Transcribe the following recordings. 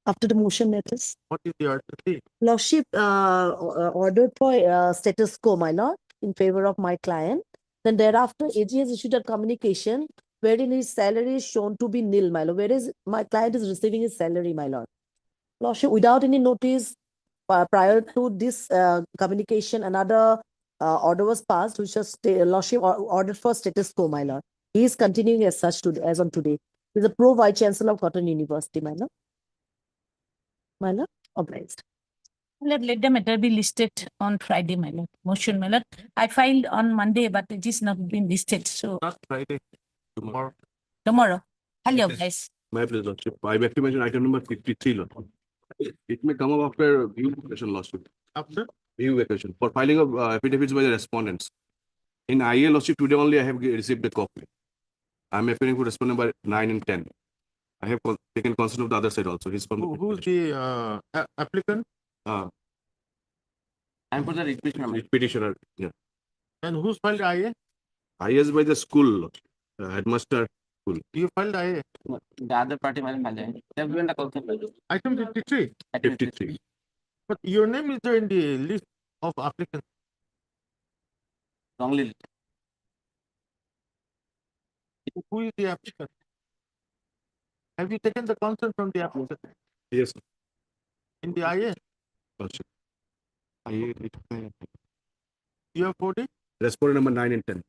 After the motion matters. What is the urgency? Lordship ordered for status quo, my lord, in favor of my client. Then thereafter, AG has issued a communication wherein his salary is shown to be nil, my lord, whereas my client is receiving his salary, my lord. Lordship, without any notice, prior to this communication, another order was passed, which was Lordship ordered for status quo, my lord. He is continuing as such as on today. He is a pro vice chancellor of Cotton University, my lord. My lord, obliged. Let the matter be listed on Friday, my lord. Motion, my lord. I filed on Monday, but it is not been listed. So Not Friday, tomorrow. tomorrow. Hello, guys. My pleasure, Lordship. I have to mention item number 53, Lord. It may come up after view vacation, Lordship. After? View vacation for filing of affidavits by the respondents. In IA, Lordship, today only I have received a copy. I am appearing to respond number 9 and 10. I have taken consent of the other side also. He's from Who's the applicant? I'm for the petitioner. Yeah. And who's filed IA? IA is by the school, headmaster school. You filed IA? The other party might have given the consent. Item 53. 53. But your name is there in the list of applicants. Wrongly. Who is the applicant? Have you taken the consent from the applicant Yes, in the IA? Lordship. IA, You have 40 respondent number 9 and 10.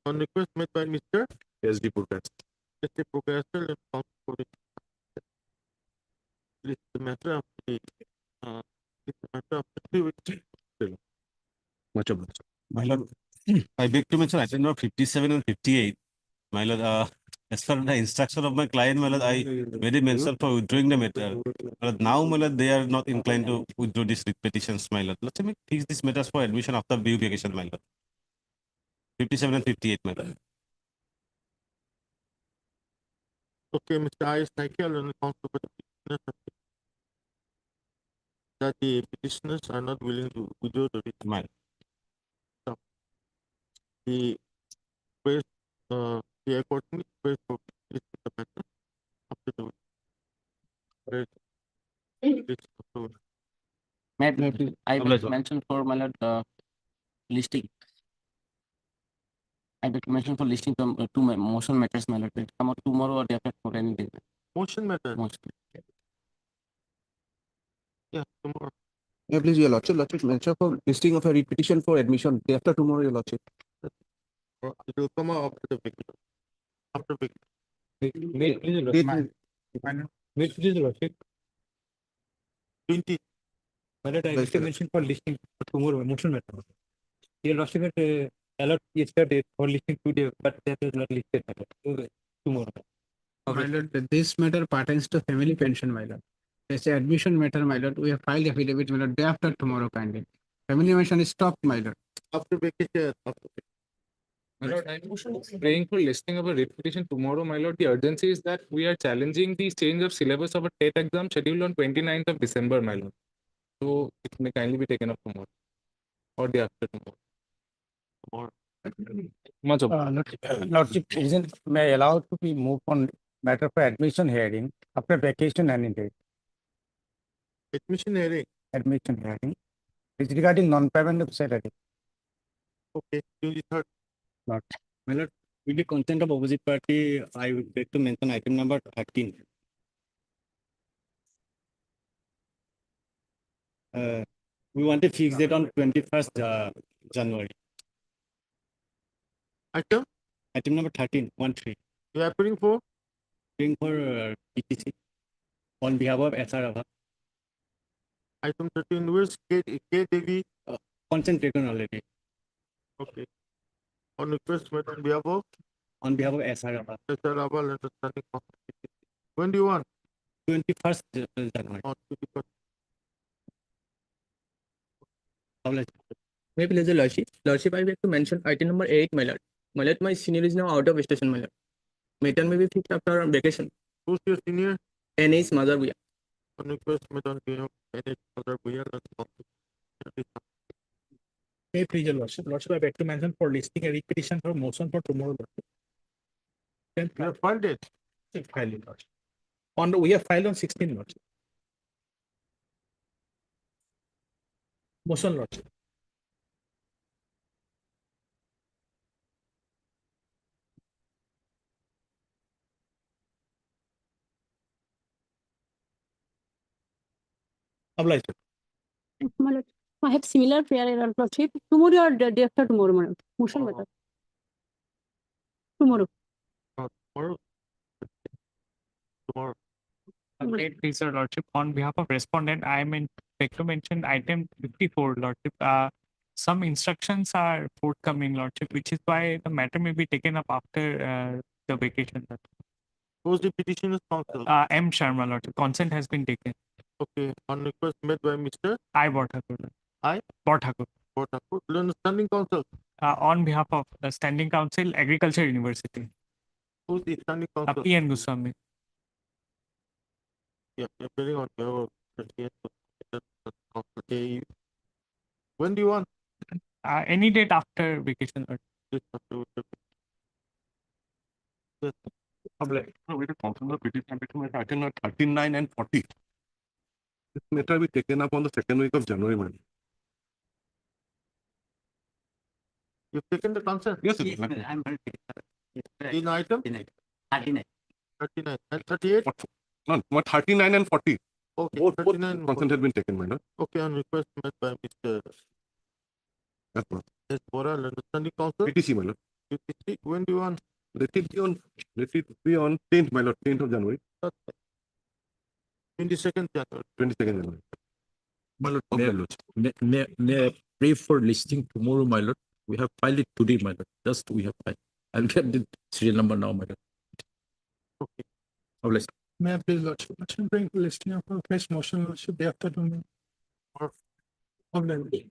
on request made by Mr. SD Purkas. Mr. Professor and counsel for the list the matter of the it's the matter of the 3 weeks. Much obliged. My lord, I beg to mention item number 57 and 58. My lord, as per the instruction of my client, my lord, I made a mention for withdrawing the matter. My lord, now, my lord, they are not inclined to withdraw these petitions, my lord. Let me fix these matters for admission after due vacation, my lord. 57 and 58, my lord. Okay, Mr. I. Cycle and counsel for the petitioners that the petitioners are not willing to withdraw the writ. My The praise the accordingly praise for list the matter after the praise list of the May I Obliged. mention for my lord listing. I beg to mention for listing two motion matters, my lord. It come out tomorrow or day after for any day. motion matter. Motion. Yeah, tomorrow. Yeah, please, your Lordship. Lordship, mention for listing of a writ petition for admission day after tomorrow, your Lordship. It will come out after the vacation. After vacation. May please, Lordship. 20. But I just mentioned for listing tomorrow, motion matter. Your Lordship had allowed yesterday for listing today, but that is not listed tomorrow. My lord, this matter pertains to family pension, my lord. It's an admission matter, my lord. We have filed affidavit, my lord, day after tomorrow, kindly. Family pension is stopped, my lord. After vacation. After My lord, I'm praying for listing of a writ petition tomorrow, my lord. The urgency is that we are challenging the change of syllabus of a TET exam scheduled on 29th of December, my lord. So it may kindly be taken up tomorrow or the after tomorrow. Much Lordship, isn't may allow to be moved on matter for admission hearing after vacation any day. admission hearing. Admission hearing. It's regarding non-payment of salary. Okay, 23rd. Not. My lord, with the consent of opposite party, I would like to mention item number 13. We want to fix it on 21st January. Item, Item number 13, 13. you are appearing for Doing for PTC on behalf of SR. item 13. Where's KDV? Consent taken already Okay. On request made on behalf of on behalf of SR. Mr. Rabal and understanding. When do you want? 21st January. On 21st. May please the Lordship. Lordship, I beg to mention item number 8, my lord. My lord, my senior is now out of station, my lord. Matter may be fixed after vacation. Who's your senior? N is Mother Buya. On request made on behalf of NH Mother Buyal and counsel. May please, your Lordship. Lordship, I beg to mention for listing a petition for motion for tomorrow. You have filed it. Lordship. We have filed on 16 Lordship. Motion Lordship. Obliged. My lord, I have similar prayer error lordship. Tomorrow or day after tomorrow, my lord. Motion matter. Tomorrow. Tomorrow. Tomorrow. Great, please, Sir Lordship. On behalf of respondent, I am in beg to mention item 54, Lordship. Some instructions are forthcoming, Lordship, which is why the matter may be taken up after the vacation. Who's the petitioner's counsel? M. Sharma, Lordship. Consent has been taken. Okay, on request made by Mr. I. Borthakur. I. Borthakur. Borthakur. Standing counsel. On behalf of the Standing Council, Agriculture University. Who's the standing counsel? P. N. Goswami. Yeah, appearing on behalf of okay. When do you want? Any date after vacation. This after With the council petition item number 39 and 40. This matter will be taken up on the second week of January, man. You've taken the consent? Yes, sir. I'm In item? 39. 39 and 38? No, what 39 and 40? Okay, Both 39. consent has been taken, man. Okay, on request made by Mr. That's what. S. Bora, standing counsel. PTC, my lord. PTC, when do you want? Let it be on 10th, my lord, 10th of January. 22nd January. 22nd January. My lord, Okay, may I pray for listing tomorrow, my lord? We have filed it today, my lord. Just we have filed. I'll get the serial number now, my lord. Okay. Obliged. May I please, Lordship, bring for listing of a fresh motion, Lordship, day after tomorrow. Obliged.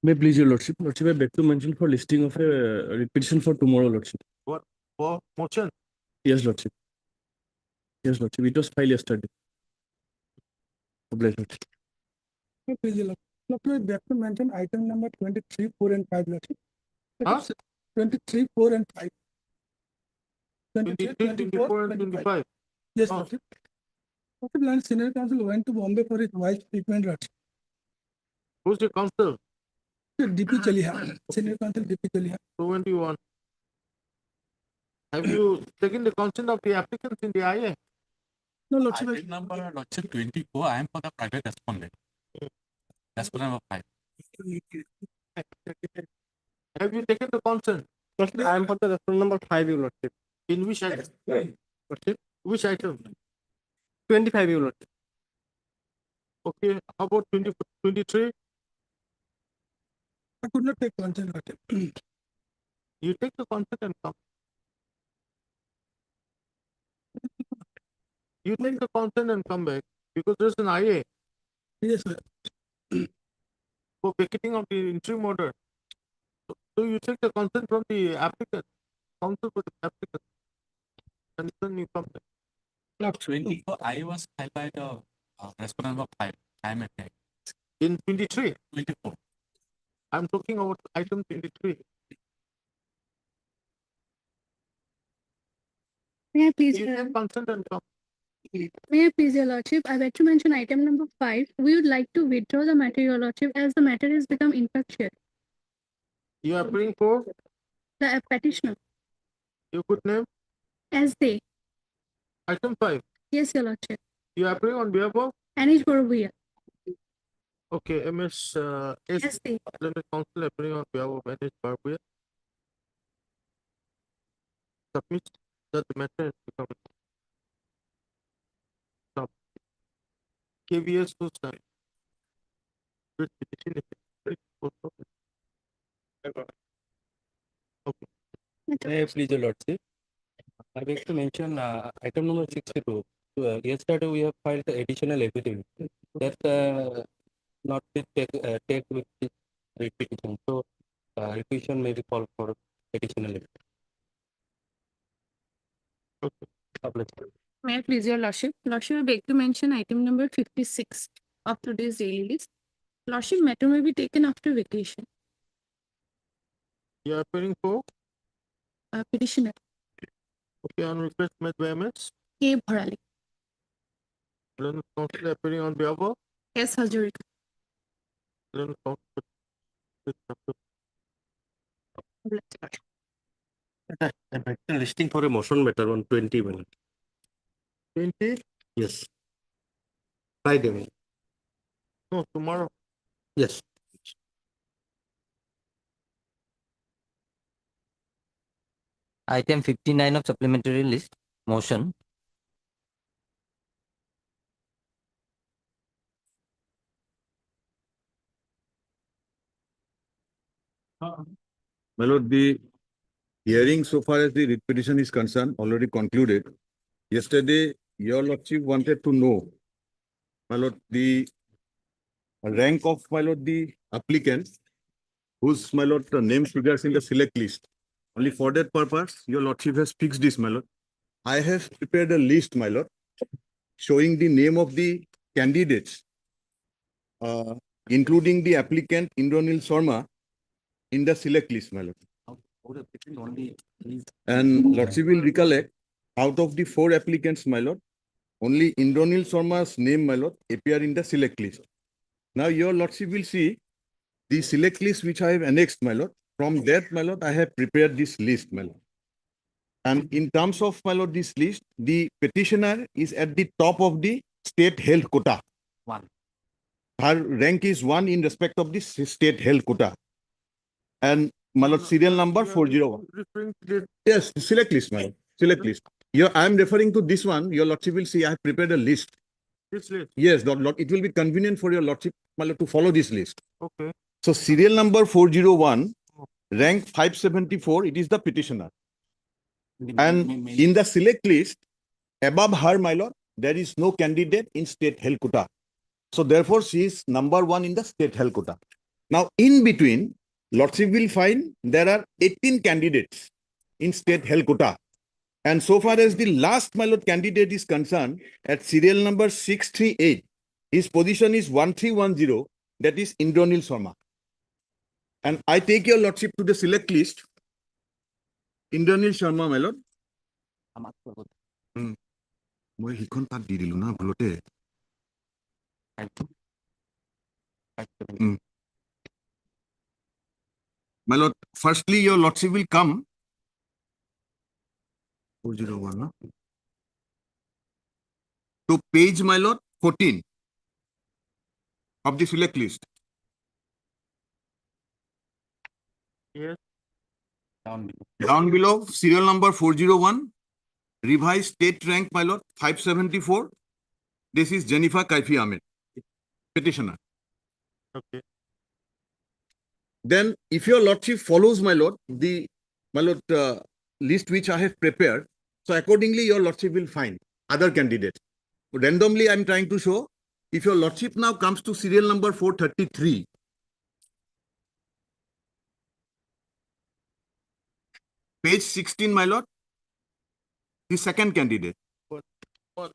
May I please, your Lordship. Lordship, I beg to mention for listing of a repetition for tomorrow, Lordship. What? For motion? Yes, Lordship. Yes, Lordship. It was filed yesterday. Obliged, Lordship. May I please, Lordship, I beg to mention item number 23, 4 and 5, Lordship. Huh? 23, 4 and 5. 23, 24 and 25. Yes, Oh. Lordship. Okay, Senior Counsel went to Bombay for his wife's treatment, Lordship. Who's your counsel? DP Chaliha. Senior Counsel DP Chaliha. So when do you want? Have you taken the consent of the applicants in the IA? No, Lordship. Item number Lordship 24, I am for the private respondent. Respondent number 5. Have you taken the consent? I am for the respondent number 5, your Lordship. In which item? Lordship. Which item? 25, your Lordship. Okay, how about 23? I could not take consent, Lordship. You take the consent and come. You take the consent and come back because there's an IA Yes, sir. for vacating of the interim order. So you take the consent from the applicant, counsel for the applicant, and then you come back. Lord 24, I was filed by the respondent number 5. I am at In 23, 24. I'm talking about item 23. May I please, You take consent and come. may I please, your lordship, I beg to mention item number 5. We would like to withdraw the matter, your lordship, as the matter has become infectious. You are praying for The petitioner, your good name. as they. Item 5. Yes, your lordship. You are praying on behalf of? Anish Borovia. Okay, MS As they. Learned Council appearing on behalf of NH Barbuya submits that the matter has become stop. KVS to sign. With petition okay. May I please, your Lordship? I beg to mention item number 62. Yesterday we have filed the additional affidavit that not take with this repetition. So repetition may be called for additional affidavit. Okay. May I please, your lordship? Lordship, I beg to mention item number 56 of today's daily list. Lordship, matter may be taken after vacation. You are appearing for? Petitioner, Okay, on request made by MS. K. Bharali. Then counsel appearing on behalf of S. Hazarika. then counsel. A better listing for a motion matter on 20 minutes. 20? Yes. Friday. No, tomorrow. Yes. Item 59 of supplementary list, motion. My lord, the hearing so far as the writ petition is concerned already concluded. Yesterday, your lordship wanted to know, my lord, the rank of, my lord, the applicant whose, my lord, name figures in the select list. Only for that purpose, your lordship has fixed this, my lord. I have prepared a list, my lord, showing the name of the candidates, including the applicant Indranil Sharma in the select list, my lord. And lordship will recollect, out of the 4 applicants, my lord, only Indranil Sharma's name, my lord, appear in the select list. Now your lordship will see the select list which I have annexed, my lord. From that, my lord, I have prepared this list, my lord. And in terms of, my lord, this list, the petitioner is at the top of the state health quota. 1. Her rank is 1 in respect of this state health quota. And, my lord, serial number 401. Yes, select list, my lord. Select list. I am referring to this one. Your lordship will see I have prepared a list. This list. Yes, it will be convenient for your lordship, my lord, to follow this list. Okay. So serial number 401, rank 574, it is the petitioner. And in the select list, above her, my lord, there is no candidate in state health quota. So therefore, she is number 1 in the state health quota. Now, in between, lordship will find there are 18 candidates in state health quota. And so far as the last, my lord, candidate is concerned, at serial number 638, his position is 1310, that is Indranil Sharma. And I take your lordship to the select list. Indranil Sharma, my lord. মই হিখন তাত দি দিলো না ভুলতে My lord, firstly your lordship will come 401 no? To page, my lord, 14 of the select list. Yes. Down below, serial number 401, revised state rank, my lord, 574. This is Jennifer Kaifi Ahmed, petitioner. Okay. Then, if your lordship follows, my lord, the list which I have prepared, so accordingly, your lordship will find other candidates. Randomly, I am trying to show. If your lordship now comes to serial number 433, page 16, my lord, the second candidate. What?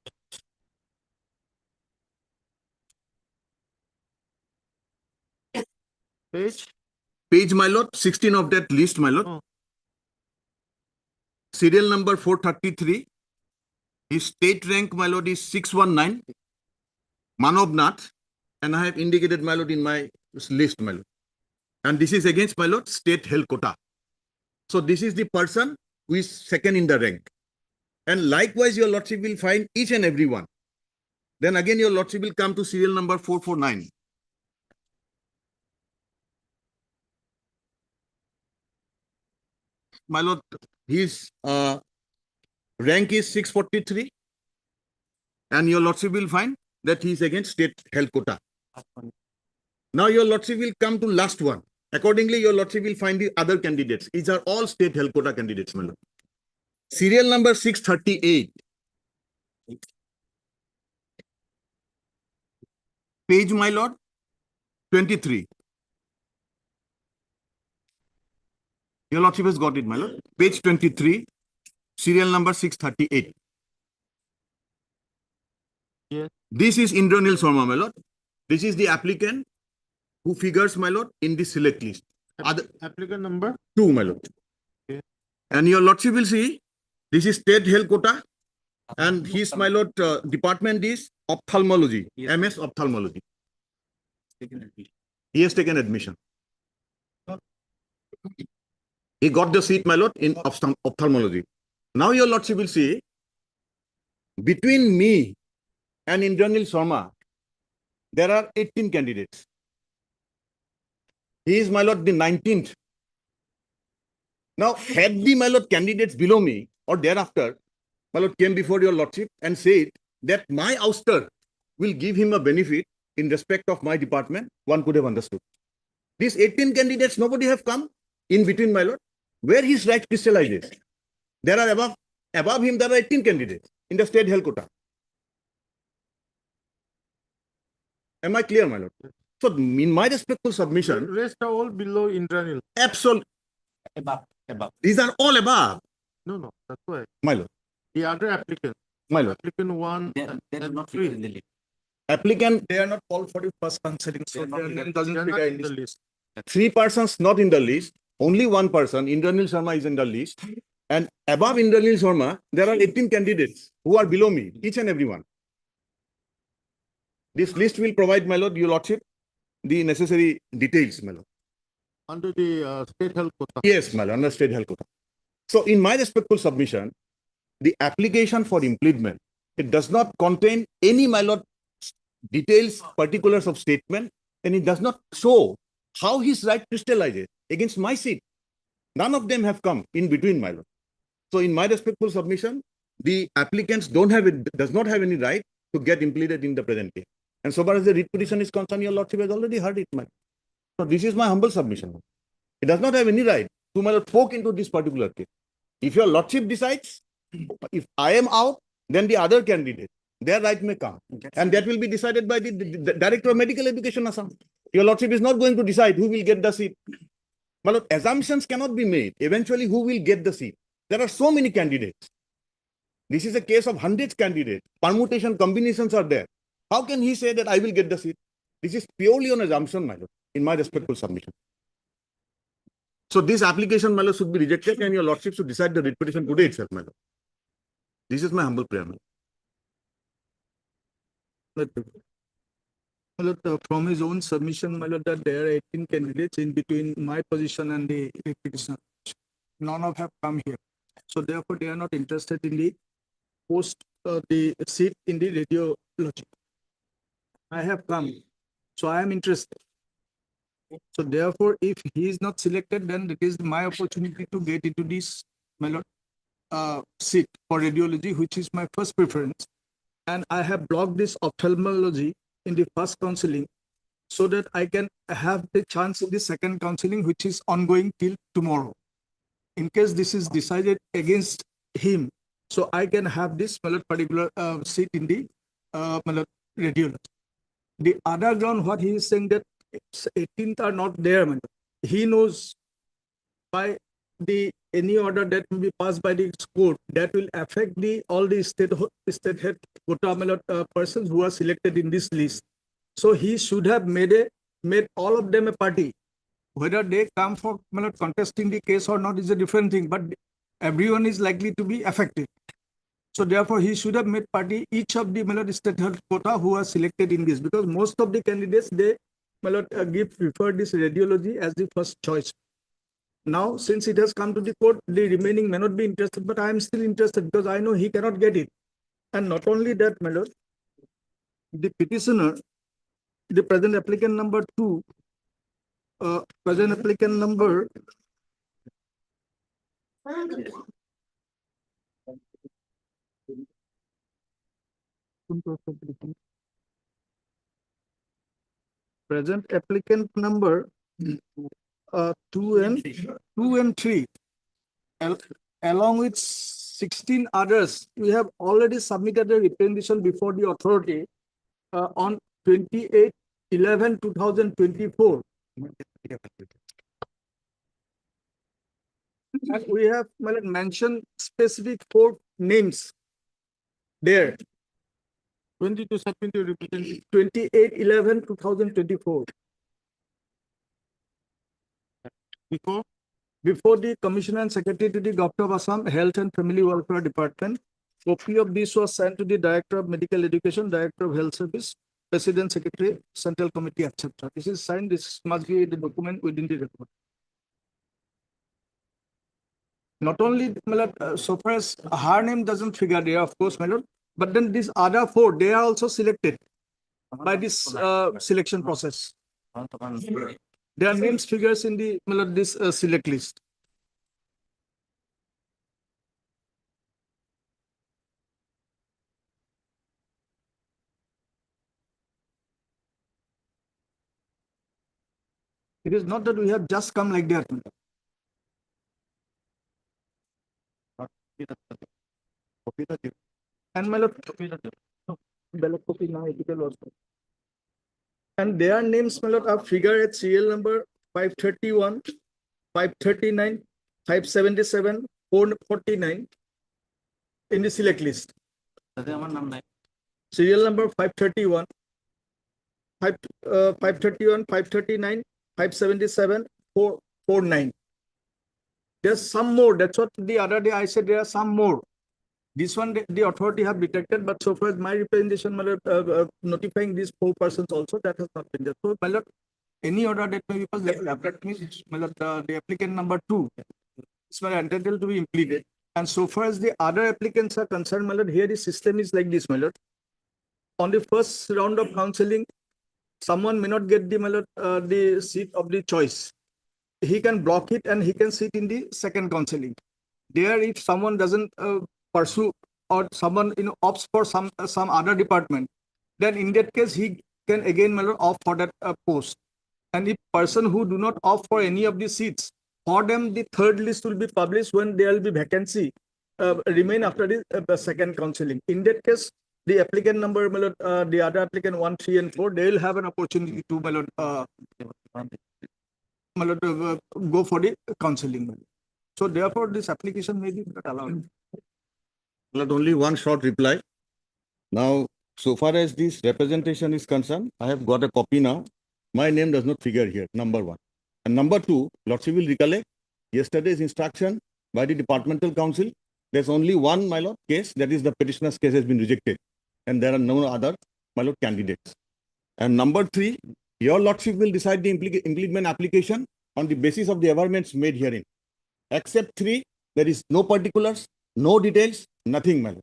Page, my lord, 16 of that list, my lord. Oh. Serial number 433. His state rank, my lord, is 619. Manav Nath. And I have indicated, my lord, in my list, my lord. And this is against, my lord, state health quota. So this is the person who is second in the rank. And likewise, your lordship will find each and every one. Then again, your lordship will come to serial number 449. My lord, his rank is 643. And your lordship will find that he is against state health quota. Now your lordship will come to last one. Accordingly, your lordship will find the other candidates. These are all state health quota candidates, my lord. Serial number 638. Page, my lord, 23. Your lordship has got it, my lord. Page 23, serial number 638. Yes. This is Indranil Sharma, my lord. This is the applicant who figures, my lord, in the select list. Applicant number 2, my lord. Okay. And your lordship will see, this is state health quota. And his, my lord, department is ophthalmology, MS ophthalmology. He has taken admission. He got the seat, my lord, in ophthalmology. Now your lordship will see, between me and Indranil Sharma, there are 18 candidates. He is, my lord, the 19th. Now, had the, my lord, candidates below me or thereafter, my lord, came before your lordship and said that my ouster will give him a benefit in respect of my department, one could have understood. These 18 candidates, nobody have come in between, my lord. Where his right crystallizes? There are above him, there are 18 candidates in the state health quota. Am I clear, my lord? So, in my respectful submission, The rest are all below Indranil. absolutely Above. These are all above. No, that's why. My lord. The other applicant. My lord. Applicant 1 and 3. Applicant, they are not called for the first counseling, so their name doesn't figure in the this. list. 3 persons not in the list. Only 1 person, Indranil Sharma, is in the list. And above Indranil Sharma, there are 18 candidates who are below me, each and every one. This list will provide, my lord, your lordship, the necessary details, my lord. Under the state health quota. Yes, my lord, under state health quota. So, in my respectful submission, the application for impleadment, it does not contain any, my lord, details, particulars of statement, and it does not show how his right crystallizes against my seat. None of them have come in between, my lord. So, in my respectful submission, the applicants does not have any right to get impleaded in the present case. And so far as the writ petition is concerned, your lordship has already heard it, my lord. So, this is my humble submission. It does not have any right to, my lord, poke into this particular case. If your lordship decides, if I am out, then the other candidate, their right may come. And that will be decided by the Director of Medical Education Assam. Your lordship is not going to decide who will get the seat. My lord, assumptions cannot be made. Eventually, who will get the seat? There are so many candidates. This is a case of hundreds candidates. Permutation combinations are there. How can he say that I will get the seat? This is purely on assumption, my lord, in my respectful submission. So this application, my lord, should be rejected and your lordship should decide the writ petition today itself, my lord. This is my humble prayer, my lord. My lord, from his own submission, my lord, that there are 18 candidates in between my position and the petitioner. None of have come here. So therefore, they are not interested in the post, the seat in the radiology. I have come. So I am interested. So therefore, if he is not selected, then it is my opportunity to get into this, my lord, seat for radiology, which is my first preference. And I have blocked this ophthalmology in the first counseling so that I can have the chance in the second counseling, which is ongoing till tomorrow. In case this is decided against him, so I can have this, my lord, particular seat in the my lord, radiology. The other ground, what he is saying that 18th are not there, man. He knows by the any order that will be passed by the court that will affect the all the state head quota persons who are selected in this list. So he should have made all of them a party. Whether they come for contesting the case or not is a different thing, but everyone is likely to be affected. So therefore, he should have made party each of the state health quota who are selected in this, because most of the candidates, they prefer this radiology as the first choice. Now, since it has come to the court, the remaining may not be interested, but I am still interested because I know he cannot get it. And not only that, my lord, the petitioner, the present applicant number 2, present applicant number present applicant number 2 and 3, along with 16 others, we have already submitted a representation before the authority on 28/11/2024. And we have mentioned specific 4 names there. 22 submit your representation. 28/11/2024. Before the Commissioner and Secretary to the Government of Assam Health and Family Welfare Department, Copy of this was sent to the Director of Medical Education, Director of Health Service, President, Secretary, Central Committee, etc. This is signed. This must be the document within the record. Not only, so far as her name doesn't figure there, of course, my lord, but then these other four, they are also selected by this selection process. Their names figures in the this select list. It is not that we have just come like that. And my lord, ballot copy now ethical also. And their names, my lord, are figure at serial number 531, 539, 577, 449 in the select list. Serial number 531, 531, 539, 577, 449. There's some more. That's what the other day I said there are some more. This one the authority have detected, but so far as my representation, my lord, notifying these 4 persons also, that has not been there. So, my lord, any order that may be passed, that means, my lord, the applicant number 2 is entitled to be implemented. And so far as the other applicants are concerned, my lord, here the system is like this, my lord. On the first round of counseling, someone may not get the, my lord, the seat of the choice. He can block it and he can sit in the second counseling. There, if someone doesn't pursue or someone opts for some other department, then in that case he can again opt for that post. And if person who do not opt for any of the seats, for them the third list will be published when there will be vacancy remain after the second counseling. In that case, the applicant number, the other applicant 1, 3, and 4, they will have an opportunity to go for the counseling. So therefore, this application may be not allowed. Not only one short reply. Now, so far as this representation is concerned, I have got a copy now. My name does not figure here, number 1. And number 2, Lordship will recollect yesterday's instruction by the departmental council. There's only one, my lord, case, that is the petitioner's case has been rejected. And there are no other, my lord, candidates. And number 3, your lordship will decide the implement application on the basis of the averments made herein. Except 3, there is no particulars, no details, nothing, my lord.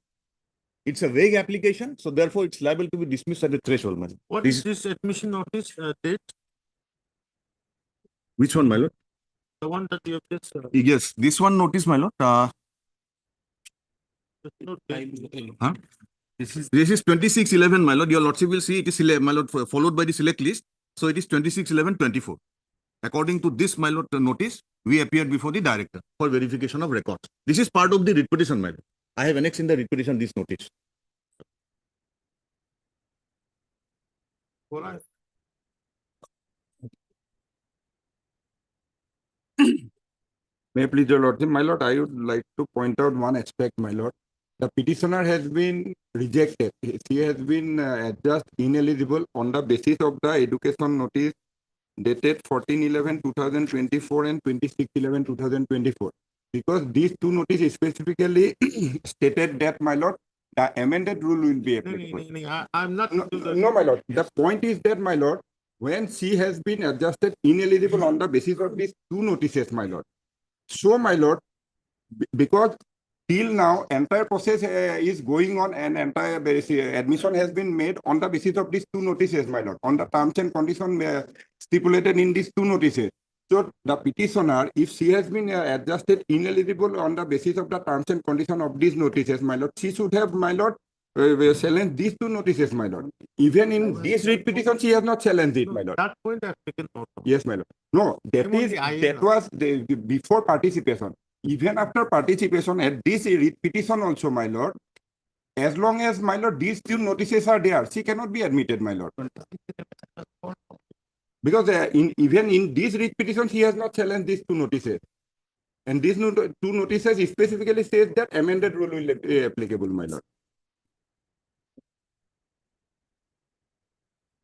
It's a vague application, so therefore it's liable to be dismissed at the threshold, my lord. What is this admission notice date? Which one, my lord? The one that you have just. Yes, this one notice, my lord. Huh? This is 26/11, my lord. Your lordship will see it is, my lord, followed by the select list. So it is 26/11/24. According to this, my lord, notice, we appeared before the director for verification of records. This is part of the writ petition, my lord. I have annexed in the writ petition this notice. May I please, your lordship, my lord, I would like to point out one aspect, my lord. The petitioner has been rejected. She has been adjudged ineligible on the basis of the education notice dated 14/11/2024 and 26/11/2024. Because these two notices specifically stated that, my lord, the amended rule will be applicable. I'm not. No, my lord. The point is that, my lord, when she has been adjusted ineligible on the basis of these two notices, my lord. So, my lord, because till now entire process is going on and entire admission has been made on the basis of these two notices, my lord, on the terms and conditions stipulated in these two notices. So the petitioner, if she has been adjusted ineligible on the basis of the terms and conditions of these notices, my lord, she should have, my lord, challenged these two notices, my lord. Even in this writ petition, she has not challenged it, my lord. That point I have taken note of. Yes, my lord. No, that was the before participation. Even after participation at this writ petition also, my lord, as long as, my lord, these two notices are there, she cannot be admitted, my lord. Because even in this writ petition, she has not challenged these two notices. And these two notices specifically says that amended rule will be applicable, my lord.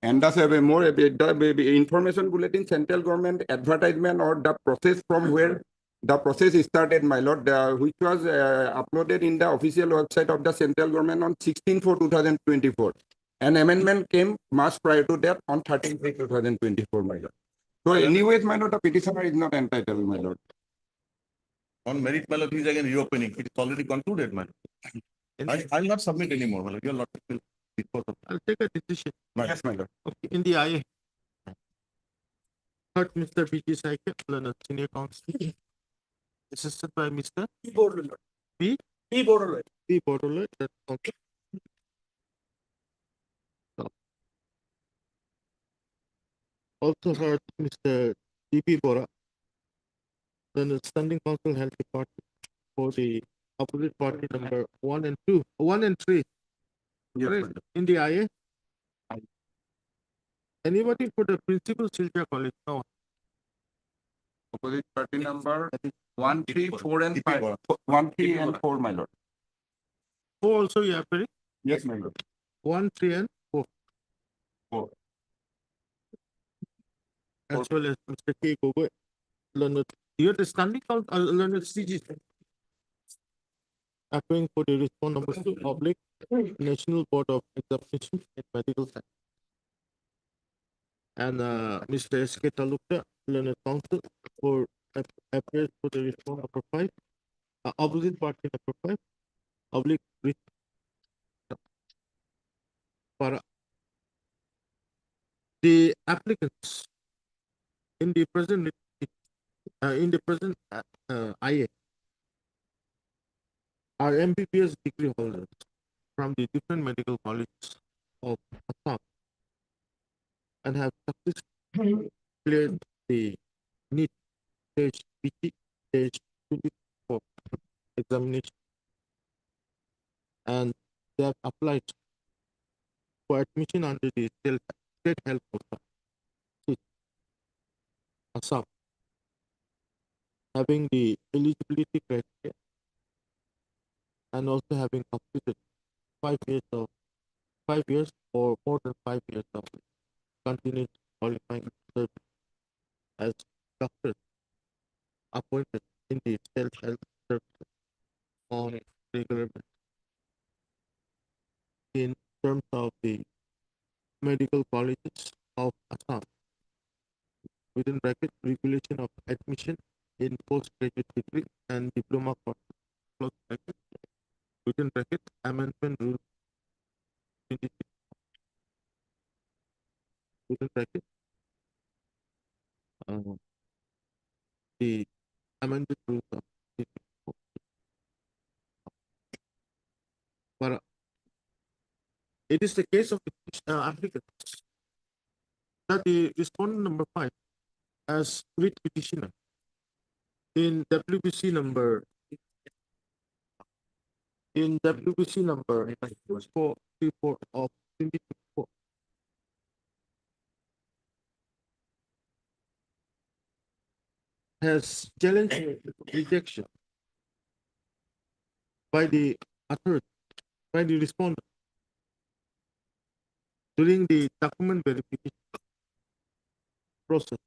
And thus have a more the information bulletin, central government advertisement, or the process from where the process started, my lord, which was uploaded in the official website of the central government on 16/4/2024. An amendment came much prior to that on 13/3/2024, my lord. So anyways, my lord, the petitioner is not entitled, my lord. On merit, my lord, he is again reopening. It is already concluded, my lord. I'll not submit anymore, my lord. You'll not because of I'll take a decision. Yes, my lord. Okay, in the IA. Third, Mr. B.G. Saike, learner, senior counsel. Assisted by Mr. P. Borderland. P. P. Borderland. P. Borderland, that's okay. So, also heard Mr. D.P. Bora, then standing counsel health department for the opposite party number 1 and 2, 1 and 3. Yes, Right, my lord. in the IA. Anybody for the principal Silvia College? No. Opposite party number 1, 3, 4, and 5. 1, 3, and 4, my lord. 4 also you have very? Yes, my lord. 1, 3, and 4. 4. As well as Mr. K. Gogoi, learned. You have the standing count, learned CG. Appearing for the response number 2, public National Board of Examination in Medical Science. And Mr. S.K. Talukda, learned counsel for appears for the response number 5, opposite party number 5, public para the applicants in the present IA are MBBS degree holders from the different medical colleges of Assam and have successfully cleared the NEET stage PT stage 24 examination, and they have applied for admission under the state health program Assam, having the eligibility criteria and also having completed 5 years or more than 5 years of continued qualifying service as doctors appointed in the state health services on regular basis. In terms of the medical colleges of Assam, within bracket regulation of admission in postgraduate degree and diploma courses, close bracket, within bracket amendment rule 23, within bracket the amended rules of 24. But it is the case of the applicants that the respondent number 5 as writ petitioner in WBC number 434 of 2024 has challenged rejection by the authority, by the respondent during the document verification process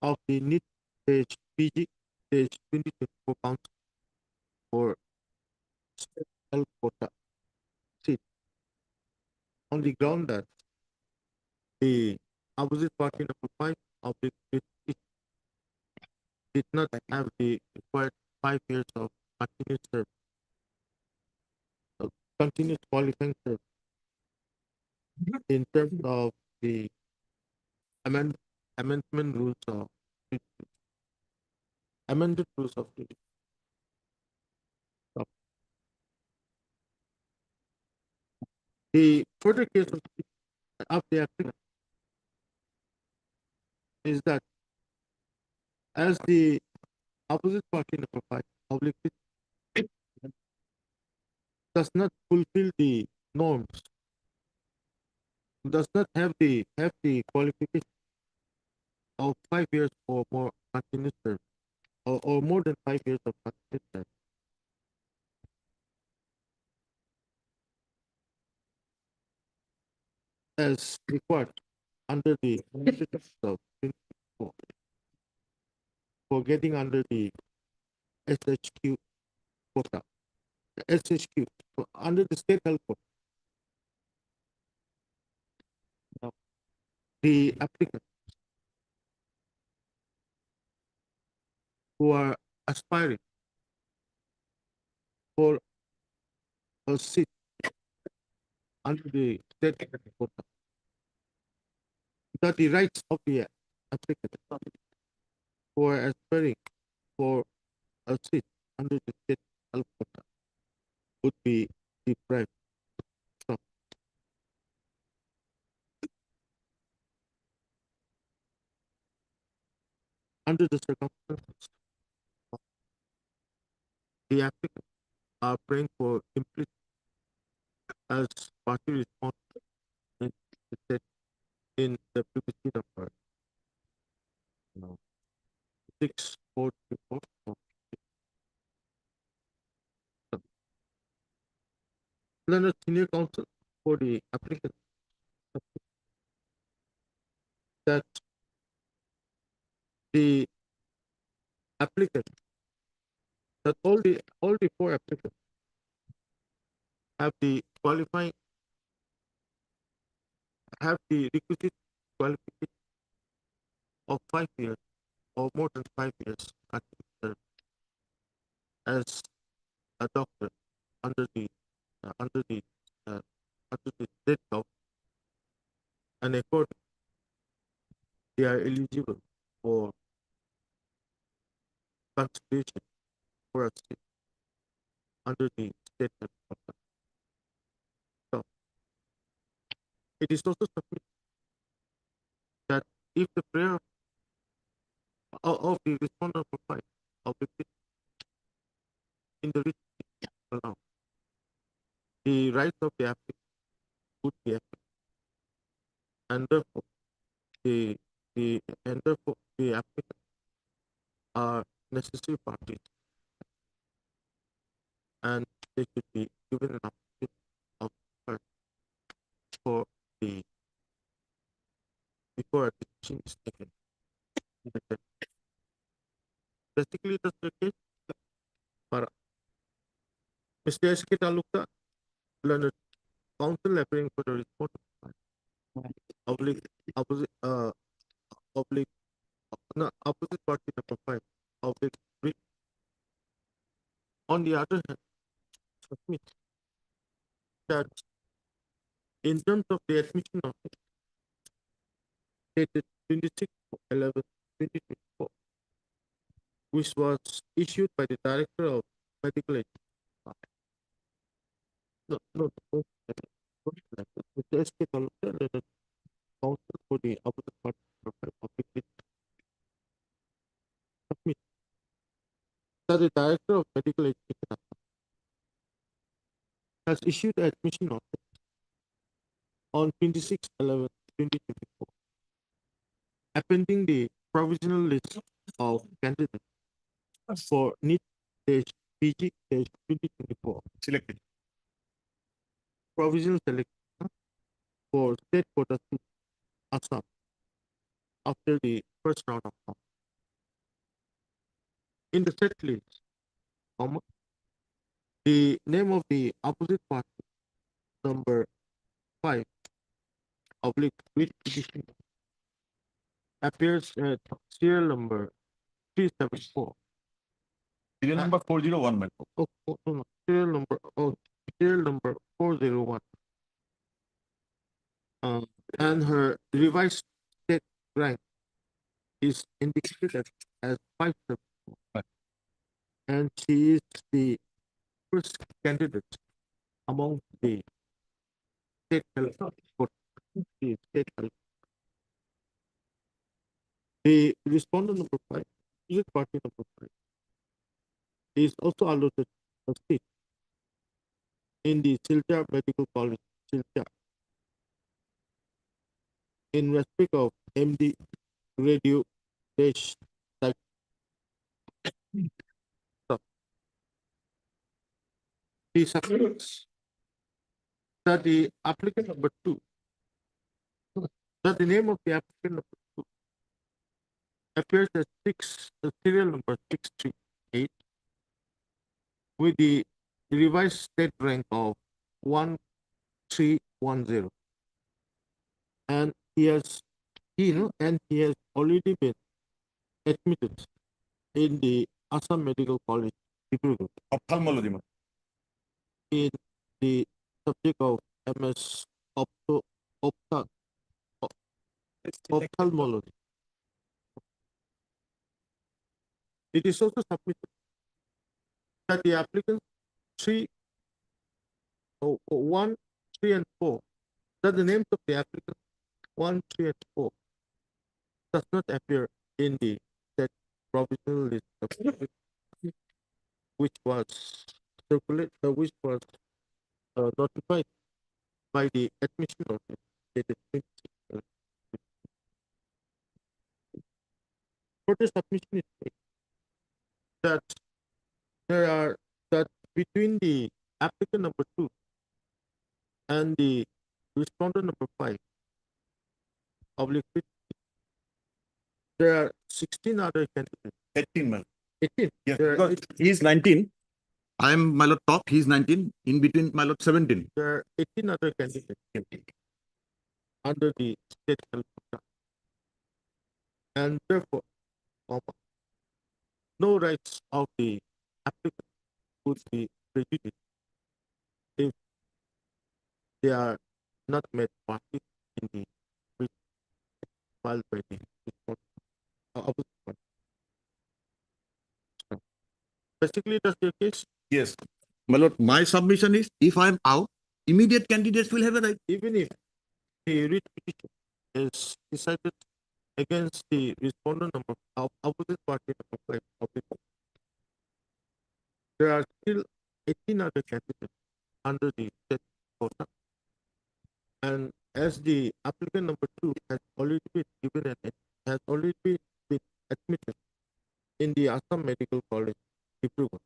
of the NEET stage PG stage 2024 council for state health quota seat on the ground that the opposite party number 5 of the did not have the required 5 years of continuous service, continuous qualifying service in terms of the amendment rules of amended rules of duty. The further case of the applicant is that as the opposite party number 5 obliquely does not fulfill the norms, does not have the qualification of 5 years or more continuous service, or more than 5 years of continuous service, as required under the of for getting under the SHQ quota. SHQ under the state health quota. Now, the applicants who are aspiring for a seat under the state health quota, that the rights of the applicant who are aspiring for a seat under the state health quota would be deprived. So, under the circumstances, the applicant are praying for implicit as party response in the state in the PPC number 6434. Then a senior counsel for the applicant that the applicant that all the four applicants have the qualifying have the requisite qualification of 5 years or more than 5 years as a doctor under the uh, under the uh, under the state government, and according they are eligible for consideration for a seat under the state health quota. So it is also submitted that if the prayer of the respondent profile of the in the written allow, the rights of the applicant would be affected, and therefore the applicant are necessary parties, and they should be given an opportunity of first for the before a decision is taken. Basically, that's the case. Para Mr. S.K. Talukta, learned counsel appearing for the report oblique oblique no, opposite party number 5 oblique 3. On the other hand, submit that in terms of the admission of it, dated 26/11/2024, which was issued by the Director of Medical Education. No, Mr. S.K. Talukta, the counsel for the opposite party number 5 oblique 3, submit that the Director of Medical Education has issued an admission notice on 26/11/2024, appending the provisional list of candidates for NEET-PG-2024 selected provisional selection for state quota to Assam after the first round of count. In the set list, the name of the opposite party number 5 oblique with petition appears at serial number 374. Serial number 401, madam. No. Serial number 401. And her revised state rank is indicated as 574. And she is the first candidate among the state health quota, the state health. The respondent number 5, is party number 5, is also allotted a seat in the Silchar Medical College, Silchar, in respect of MD radio dash type. The subjects that the applicant number 2, that the name of the applicant number 2 appears as serial number 638, with the revised state rank of 1310. And he has already been admitted in the Assam Medical College, Dibrugarh, Ophthalmology. in the subject of MS opto, ophtha, ophthalmology. It is also submitted that the applicants 1, 3, and 4, that the names of the applicants 1, 3, and 4 does not appear in the set provisional list of which was notified by the admission notice dated 26. Further submission is made that there are that between the applicant number 2 and the respondent number 5 oblique 50, there are 16 other candidates. 18, man. 18. Yes, There are because he's 19. I am my lord top. He's 19. In between my lord 17. There are 18 other candidates under the state health program, and therefore, no rights of the applicant would be prejudiced if they are not made party in the writ filed by the opposite party. Basically, that's the case. Yes. My lord, my submission is if I am out, immediate candidates will have a right. Even if the writ petition is decided against the respondent number of opposite party number 5 of the there are still 18 other candidates under the state quota. And as the applicant number 2 has already been given has already been admitted in the Assam Medical College, Dibrugarh,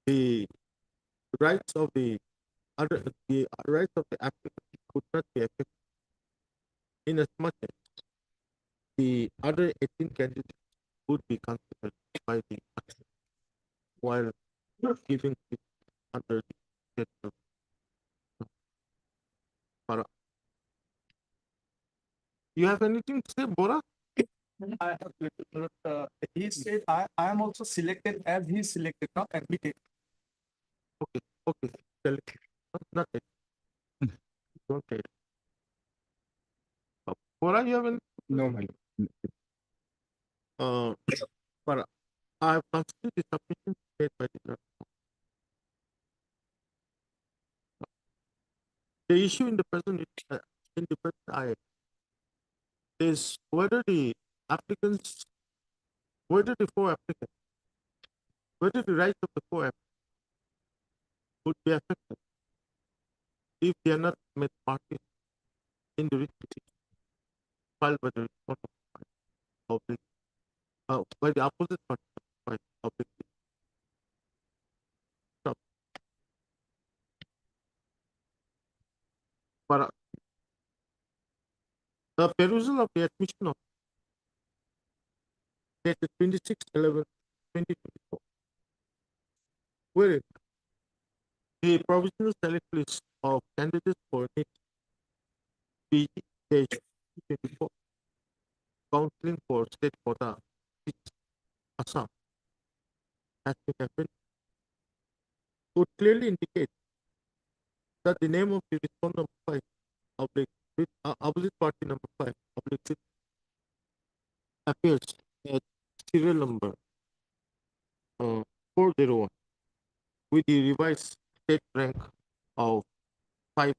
the rights of the rights of the applicant could not be affected in as much as the other 18 candidates would be considered by the while giving it under the state of Para. You have anything to say, Bora? I have little, he said I am also selected as he is selected, not admitted. Okay, tell it. Not it. Don't say it. Bora, you have any? No, my Uh, Para, I have considered the submission made by the judge. The issue in the present IX is whether the applicants, whether the 4 applicants, whether the rights of the 4 applicants would be affected if they are not made parties in the writ petition filed by the respondent of the by the opposite party of the sub. But the perusal of the admission of dated 26/11/2024, wherein the provisional select list of candidates for NEET PG-24 counseling for state quota Assam has been happened would clearly indicate that the name of the respondent number 5 oblique opposite party number 5 oblique 6 appears at serial number 401 with the revised state rank of 5-7.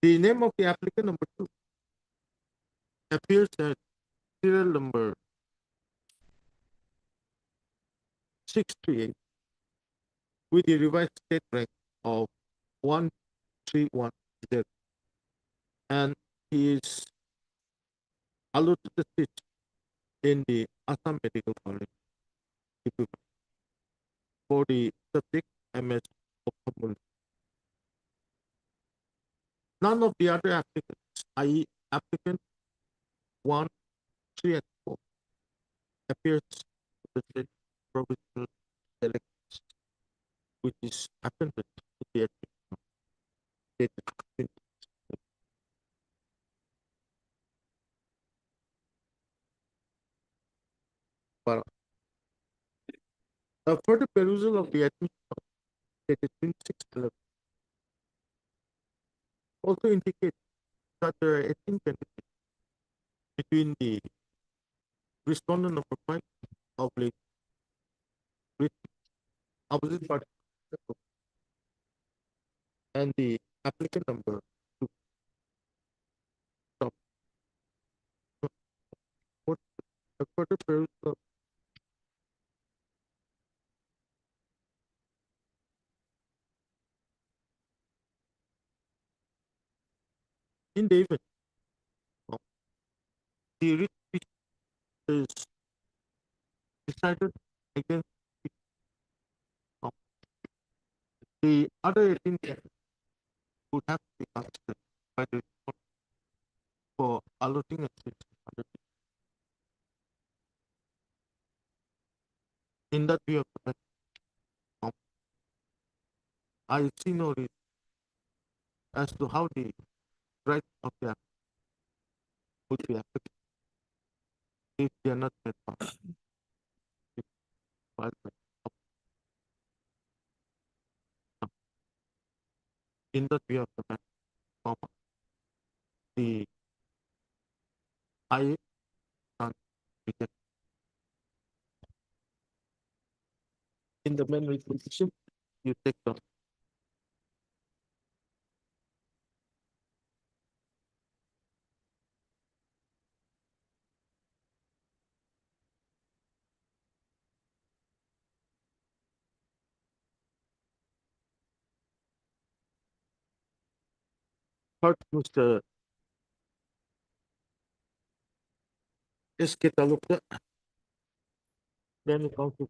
The name of the applicant number 2 appears at serial number 638 with the revised state rank of 1310, and he is allotted the seat in the Assam Medical College for the subject MS ophthalmology. None of the other applicants, i.e. applicant 1, 3, and 4, appears to the provisional select list, which is appended to the admission dated 20. Para. A further perusal of the admission dated 26/11 also indicates that there are 18 candidates between the respondent number 5 oblique with opposite party and the applicant number 2. Stop. What a further perusal of in the event the writ is decided against of the other 18 candidates would have to be considered by the court for allotting a seat under in that view of the matter, I see no reason as to how the right of the applicant would be affected if they are not made part of the filed by in that view of the matter, the IA can reject in the main requisition you take down. First, Mr. S.K. Talukda, then counsel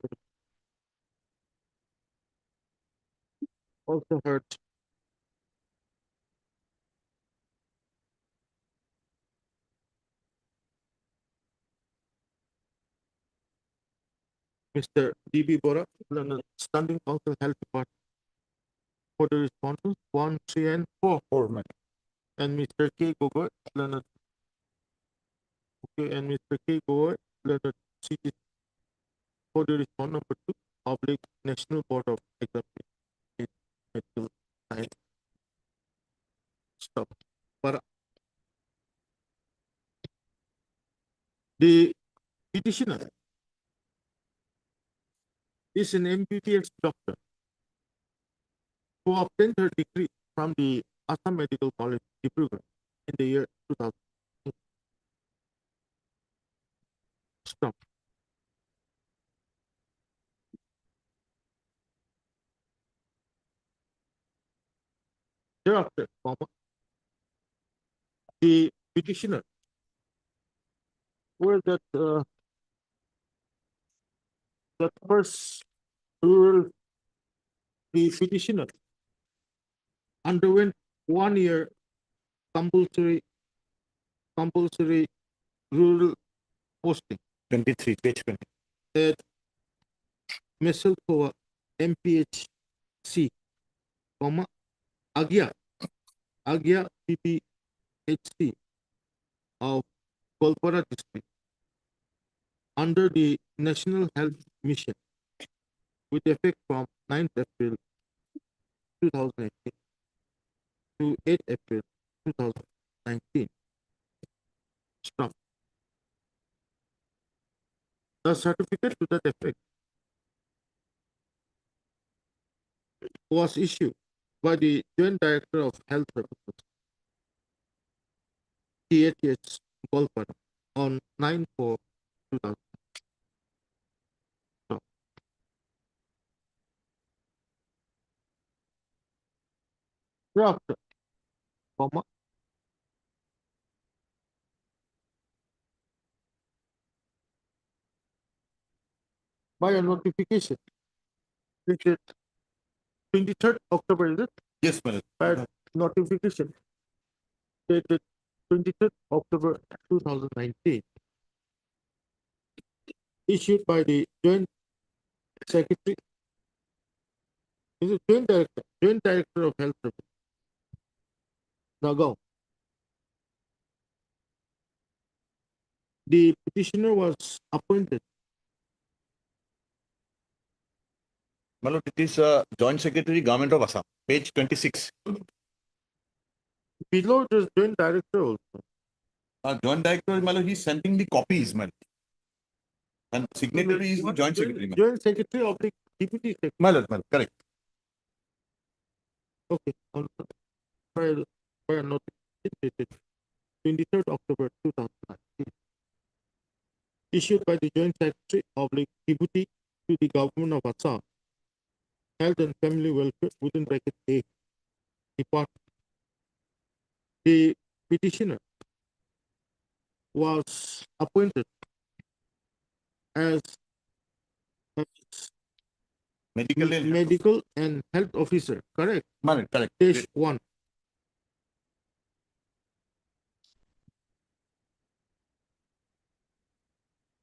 also heard Mr. D.B. Bora, London Standing Counsel Health Department for the respondents 1, 3, and 4. And Mr. K. Gogoi, London. Okay, and Mr. K. Gogoi, London CT for the respondent number 2, Public National Board of Examination in Medical Science. Stop. Para. The petitioner is an MBBS doctor who obtained her degree from the Assam Medical College, Dibrugarh, in the year 2000. Stop. Thereafter, the petitioner were that first rural the petitioner underwent 1 year compulsory rural posting 23 page 20 at Meselkova MPHC, Agya PPHC of Kolpara district under the National Health Mission with effect from 9th April 2018 to 8th April 2019. Stop. The certificate to that effect was issued by the Joint Director of Health Services, THS Kolpara, on 9/4/2000. Stop. Thereafter, by a notification dated 23rd October, is it? Yes, madam. By a notification dated 23rd October 2019, issued by the Joint Secretary, is it Joint Director of Health Service, Nagaon. The petitioner was appointed. My lord, it is Joint Secretary, Government of Assam, page 26. Below this Joint Director also. Joint Director, my lord, he's sending the copies, man. And signatory is the Joint Secretary, man. Joint Secretary of the Deputy Secretary. My lord, correct. Okay. Prior notice dated 23rd October 2019. Issued by the Joint Secretary of the Deputy to the Government of Assam, Health and Family Welfare within bracket A Department. The petitioner was appointed as medical and health officer, correct? Correct. Stage 1.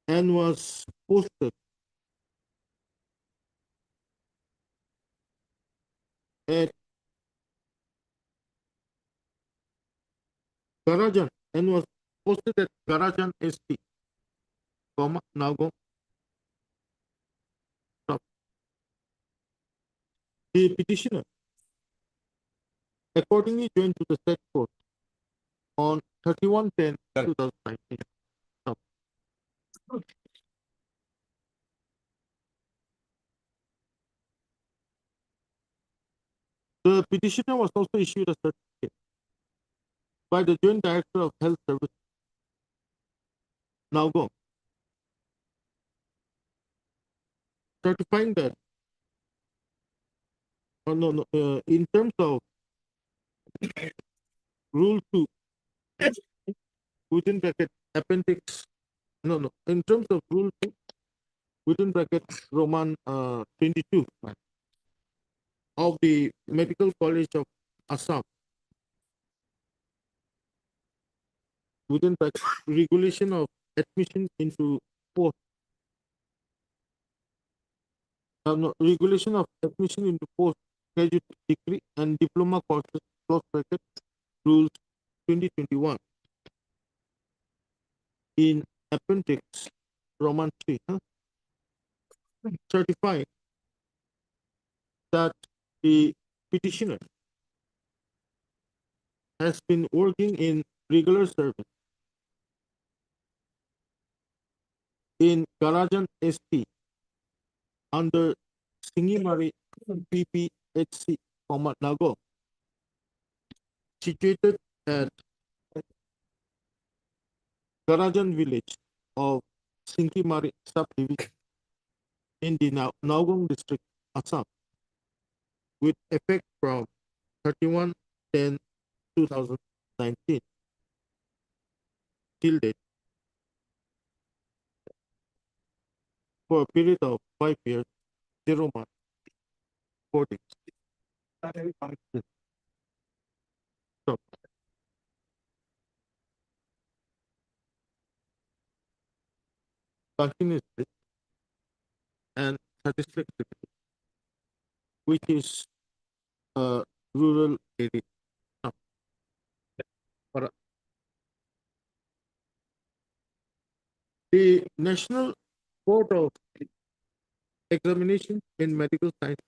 And was posted at Garajan and was posted at Garajan ST, Nagaon. The petitioner accordingly joined to the said court on 31/10/2019. The petitioner was also issued a certificate by the Joint Director of Health Service, Nagaon, certifying that in terms of Rule 2, within bracket appendix, in terms of Rule 2, within bracket Roman 22 of the Medical College of Assam, within bracket regulation of admission into post, regulation of admission into postgraduate degree and diploma courses, close bracket, rules 2021 in appendix Roman 3, certifying that the petitioner has been working in regular service in Garajan ST under Singimari PPHC, Nagaon, situated at Garajan village of Singimari subdivision in the Nagaon district, Assam, with effect from 31/10/2019 till date, for a period of 5 years, 0 months, 4 days. So, continuously and satisfactorily, which is a rural area. Or the National Board of Examination in Medical Science,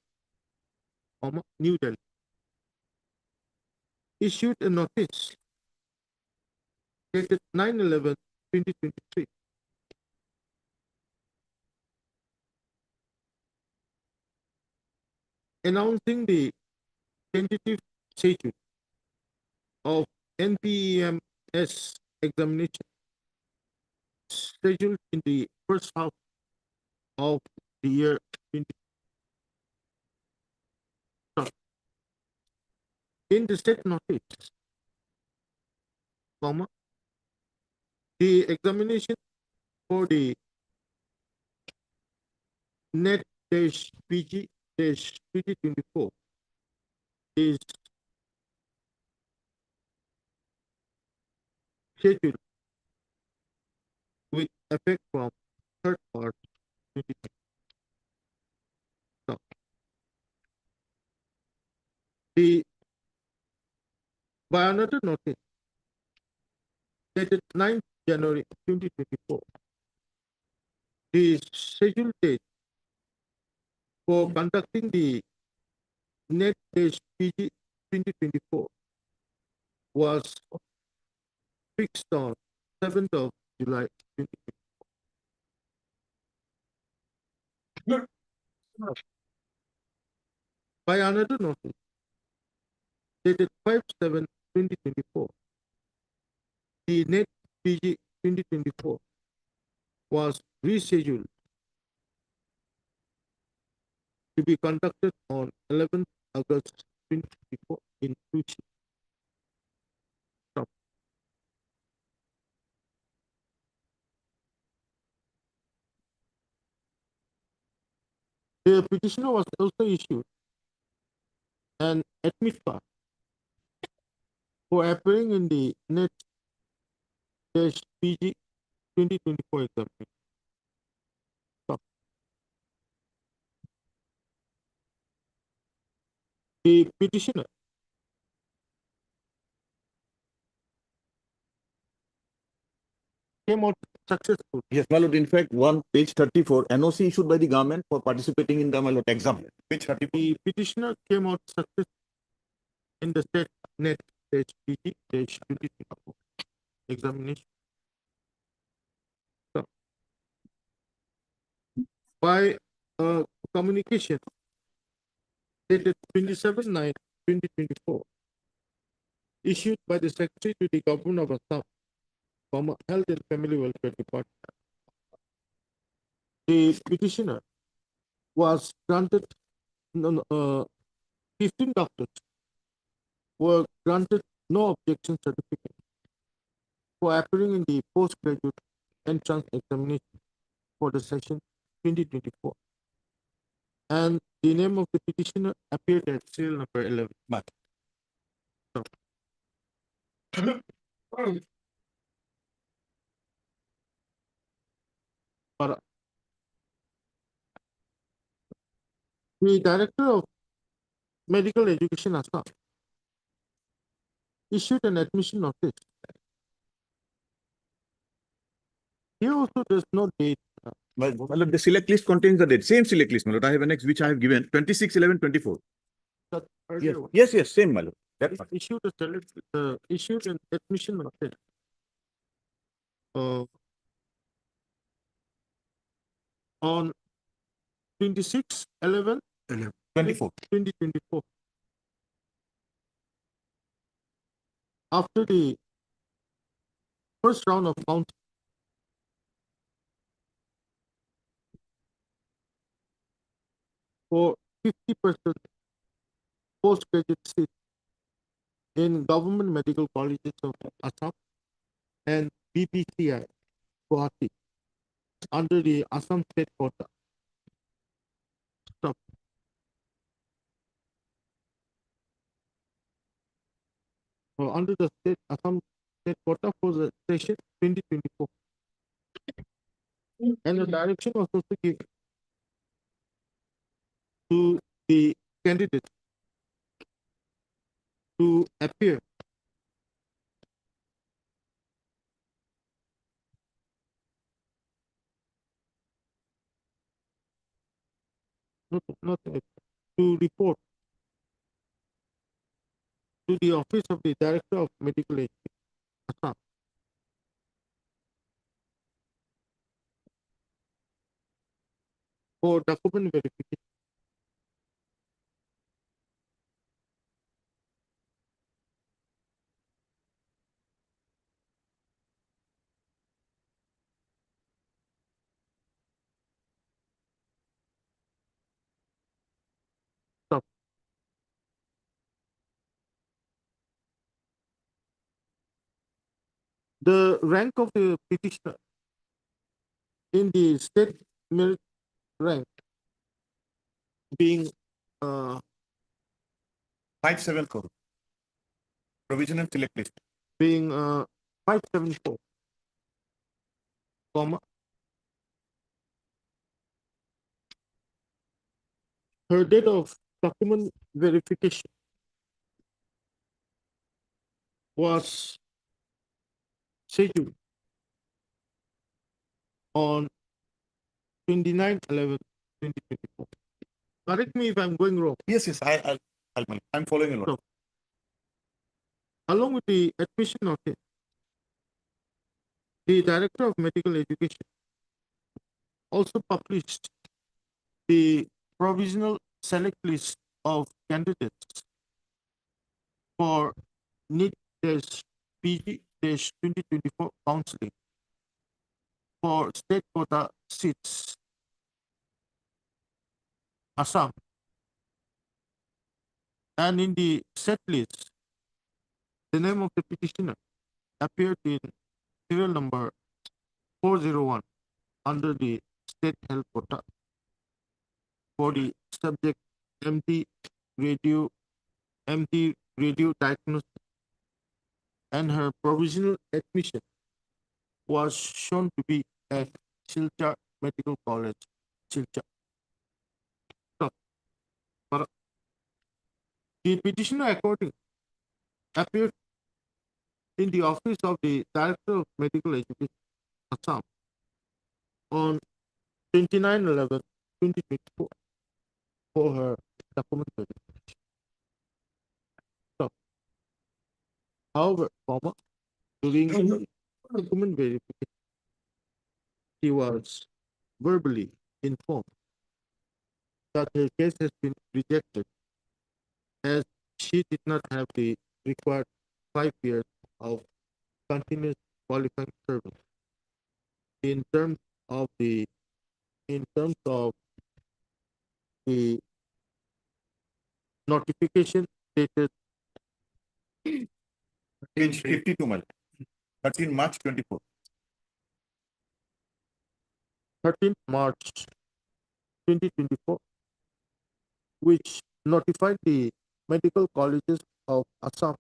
New Delhi, issued a notice dated 9/11/2023 announcing the tentative schedule of NPEMS examination scheduled in the first half of the year 2020. In the state notice, the examination for the NET-PG-2024 is scheduled with effect from 3rd March 2020. So, by another notice dated 9th January 2024, the scheduled date for conducting the NET-PG 2024 was fixed on 7th of July 2024. By another notice dated 5/7/2024, the NET-PG 2024 was rescheduled to be conducted on 11th August 2024 in Trichy. The petitioner was also issued an admit card for appearing in the NET-PG 2024 examination. The petitioner came out successful. Yes, my lord. In fact, one page 34, NOC issued by the government for participating in the my lord exam. Page 34. The petitioner came out successful in the state NET-PG 2024 examination. So, by communication dated 27/9/2024, issued by the Secretary to the Government of Assam, Health and Family Welfare Department, the petitioner was granted 15 doctors were granted no objection certificate for appearing in the postgraduate entrance examination for the session 2024. And the name of the petitioner appeared at serial number 11. So, the Director of Medical Education Assam issued an admission notice. Here also there's no date. My lord, the select list contains the date. Same select list, my lord. I have annexed which I have given 26/11/24. Yes, yes, yes, same, my lord. That part. Issued an admission notice. On 26/11/2024. After the first round of counting, for 50% postgraduate seats in government medical colleges of Assam and BPCI Guwahati under the Assam state quota. Stop. Under the Assam state quota for the session 2024. And the direction was also given to the candidates to appear to report to the office of the Director of Medical Education, Assam, for document verification. Stop. The rank of the petitioner in the state merit rank being 574. Provisional select list. being 574, comma Her date of document verification was scheduled on 29/11/2024. Correct me if I'm going wrong. Yes, yes, I'm following along. So, along with the admission notice, the Director of Medical Education also published the provisional select list of candidates for NEET-PG-2024 counseling for state quota seats, Assam, and in the set list, the name of the petitioner appeared in serial number 401 under the state health quota for the subject MD radio MD radio diagnosis, and her provisional admission was shown to be at Silchar Medical College, Silchar. So, but the petitioner according appeared in the office of the Director of Medical Education, Assam, on 29/11/2024 for her document verification. So, however, during the document verification, she was verbally informed that her case has been rejected as she did not have the required 5 years of continuous qualifying service in terms of the in terms of the notification dated Page 52, madam. 13 March 24. 13th March 2024, which notified the medical colleges of Assam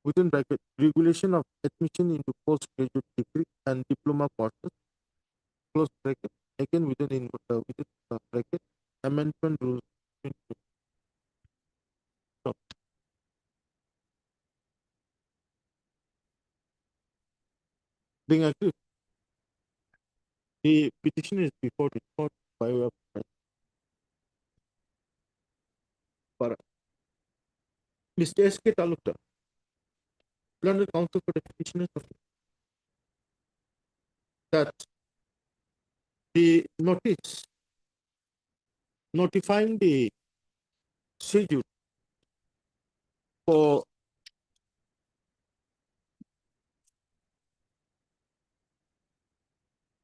within bracket regulation of admission into postgraduate degree and diploma courses, close bracket, again within bracket, amendment rules. So, being agreed, the petition is before the court by way of para. Mr. S.K. Talukdar, learned counsel for the petitioners of that the notice notifying the schedule for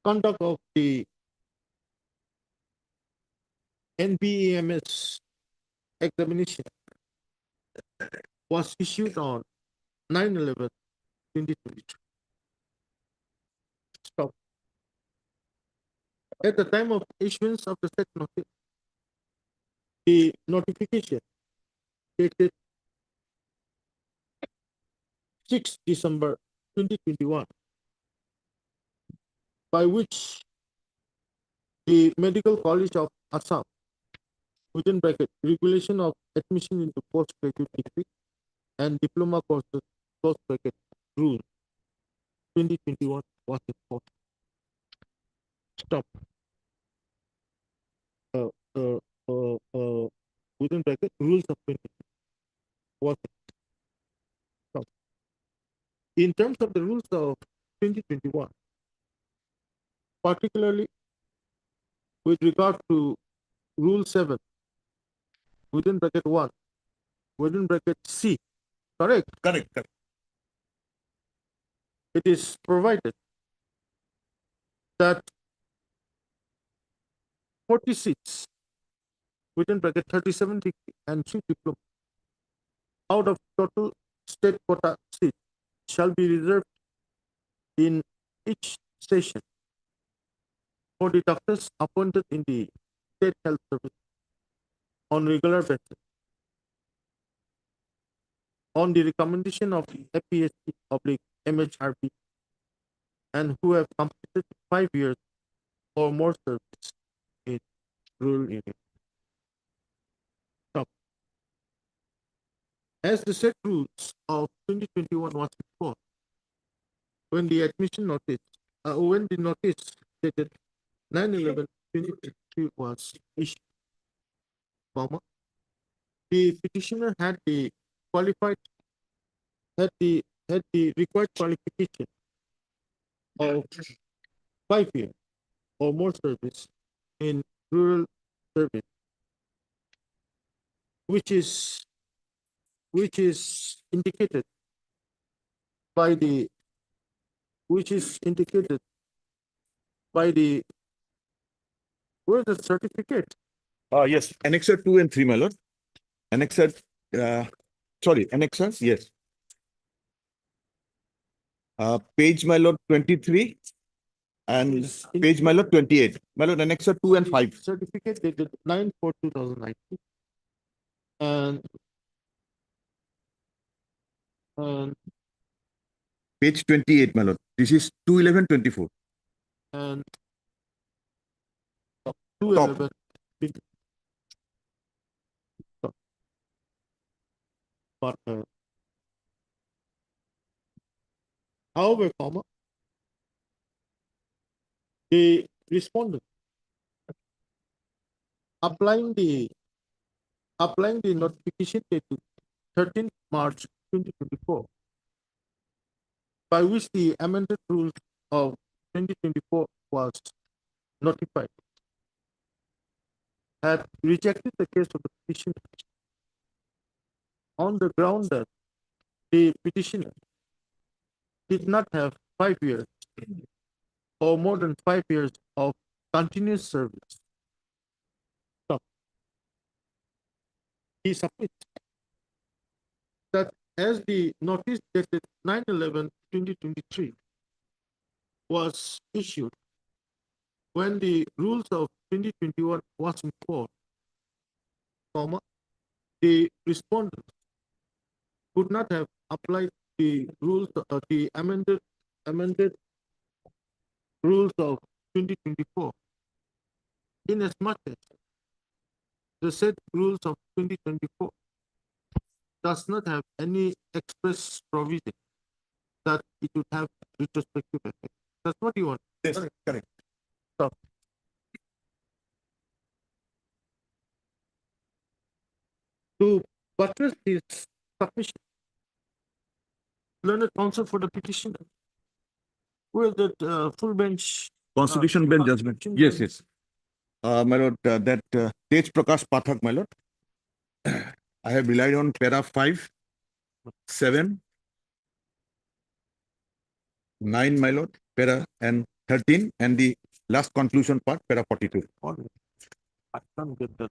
conduct of the NBEMS examination was issued on 9/11/2022. Stop. At the time of issuance of the said notice, the notification dated 6 December 2021, by which the Medical College of Assam, within bracket, regulation of admission into postgraduate degree and diploma courses, close bracket, rule 2021 was enforced. Stop. Uh, uh, Within bracket, rules of 20 was stop. In terms of the rules of 2021, particularly with regard to Rule 7, within bracket 1, within bracket C, correct? Correct, correct. It is provided that 40 seats, within bracket 37 degree and 3 diploma, out of total state quota seats shall be reserved in each station for the doctors appointed in the state health service on regular basis on the recommendation of the FPSC oblique MHRB and who have completed 5 years or more service in rural area. as the set rules of 2021 was before, when the admission notice, when the notice dated 9/11/2023 was issued, comma, the petitioner had the qualified had the required qualification of 5 years or more service in rural service, which is indicated by the which is indicated by the where's the certificate? Yes, Annexure 2 and 3, my lord. Annexure, Annexures, yes. Page, my lord, 23 and page, my lord, 28. My lord, Annexure 2 and 5. Certificate dated 9/4/2019 and Page 28, my lord. This is 2/11/24. and 2/11. But however, comma, the respondent applying the notification dated 13th March 2024, by which the amended rules of 2024 was notified, had rejected the case of the petitioner on the ground that the petitioner did not have 5 years or more than 5 years of continuous service. So, he submits that as the notice dated 9/11/2023 was issued when the rules of 2021 was in force, comma, the respondent could not have applied the rules of the amended rules of 2024 in as much as the said rules of 2024 does not have any express provision that it would have retrospective effect. That's what you want. Yes, correct. So, to buttress his submission, learned counsel for the petitioner, will that full bench Constitution bench judgment. Yes, yes. My lord, that Tej Prakash Pathak, my lord. I have relied on para 5, 7, 9, my lord, para and 13, and the last conclusion part, para 42. I can't get that.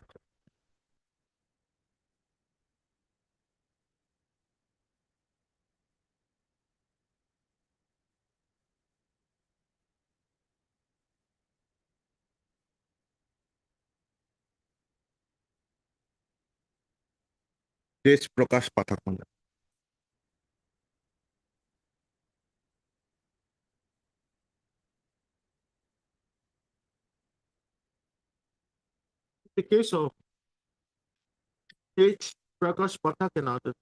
Tej Prakash Pathak, my lord. The case of Tej Prakash Pathak and others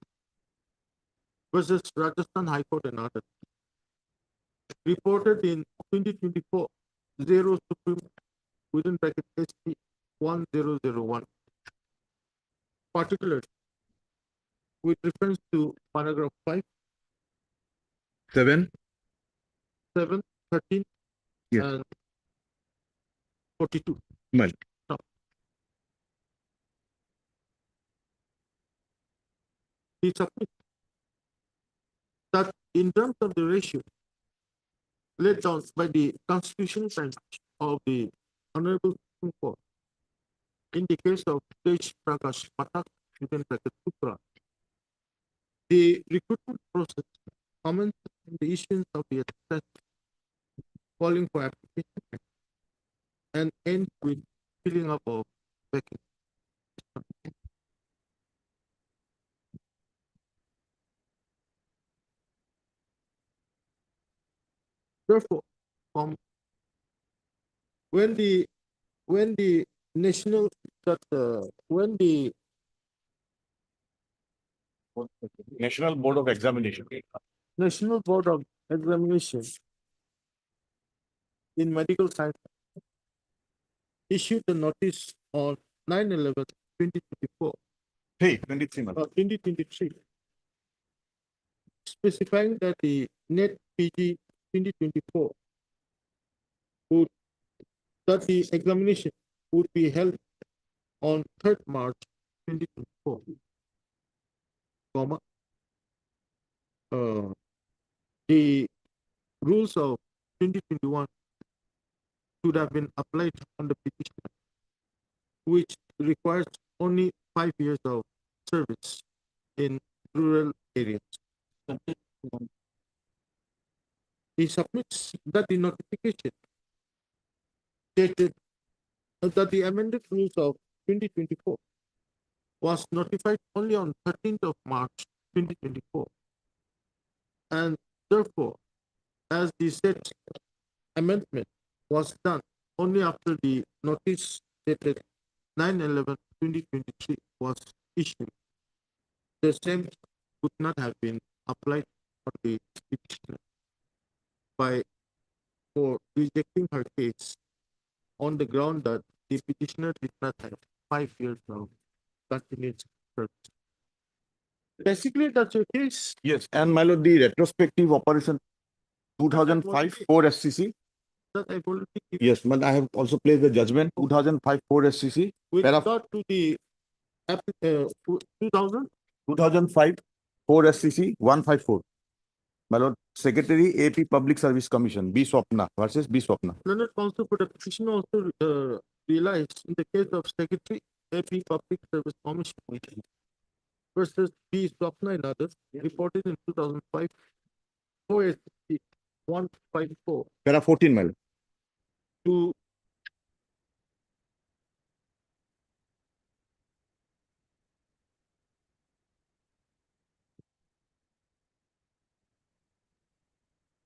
versus Rajasthan High Court and others, reported in 2024 0 Supreme within bracket SP 1001, particularly with reference to paragraph 5, 7, 7, 13, yes, and 42. Well, Now, he submits that in terms of the ratio laid down by the constitutional bench of the Honorable Supreme Court in the case of Tej Prakash Pathak within bracket Supra, the recruitment process commences in the issuance of the attest calling for application and ends with filling up of vacancy. Therefore, when the national that when the National Board of Examination. National Board of Examination in Medical Science issued a notice on 9/11/2024, 23 months. 2023, specifying that the NET PG 2024 would, that the examination would be held on 3rd March 2024, comma, the rules of 2021 should have been applied on the petitioner, which requires only 5 years of service in rural areas. He submits that the notification stated that the amended rules of 2024 was notified only on 13th of March 2024, and therefore, as the said amendment was done only after the notice dated 9/11/2023 was issued, the same could not have been applied on the petitioner by for rejecting her case on the ground that the petitioner did not have 5 years of continuous service. Basically, that's your case. Yes, and my lord, the retrospective operation 2005 4 SCC. That I've already given. Yes, but I have also placed the judgment 2005 4 SCC. With regard to the 2000, 2005 4 SCC 154. My lord, Secretary AP Public Service Commission B Swapna versus B Swapna. Learned counsel for the petitioner also realized in the case of Secretary AP Public Service Commission versus B Swapna and others reported in 2005 4SC 154 Para 14, my lord. to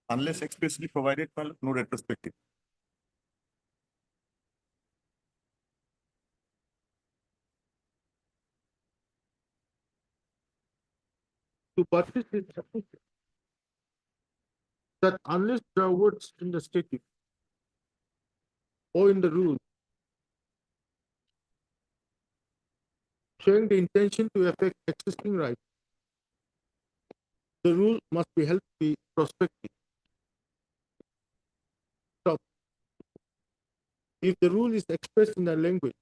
Unless expressly provided, my lord, no retrospective. to participate that unless there are words in the statute or in the rule showing the intention to affect existing rights, the rule must be held to be prospective. Stop. If the rule is expressed in a language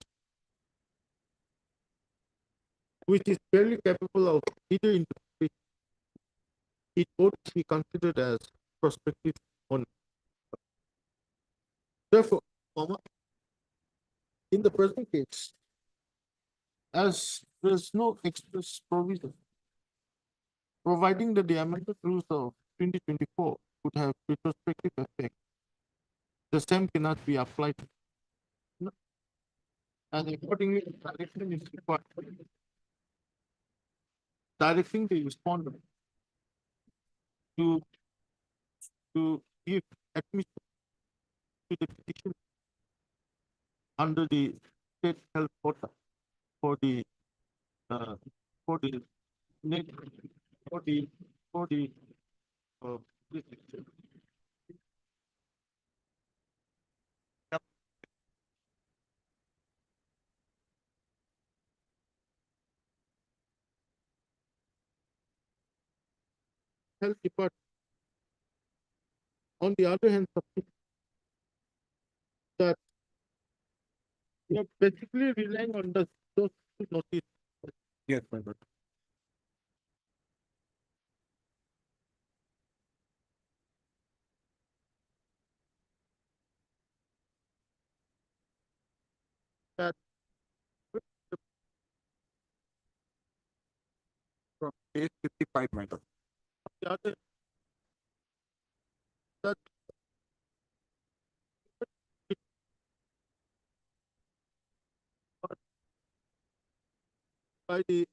which is barely capable of either interpretation, it ought to be considered as prospective only. Therefore, in the present case, as there is no express provision providing that the amended rules of 2024 would have retrospective effect, the same cannot be applied. And accordingly, direction is required. Directing the respondent to give admission to the petition under the state health quota for the uh, for the net- for the this- health department. On the other hand, that you are basically relying on those two notice. Yes, my lord. That From page 55, my lord. the other that by the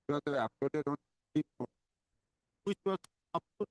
Because they uploaded on which was uploaded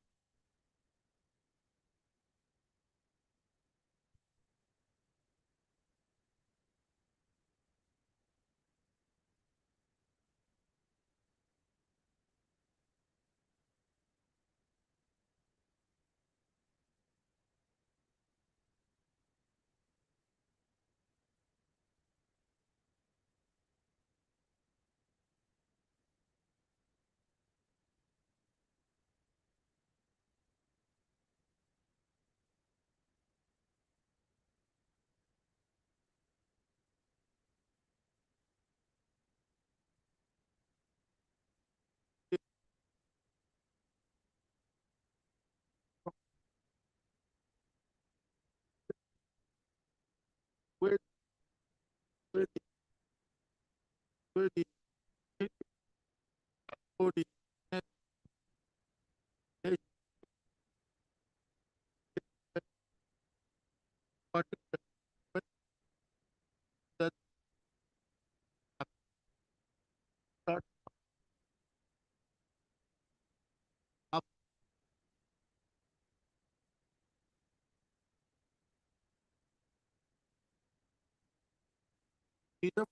either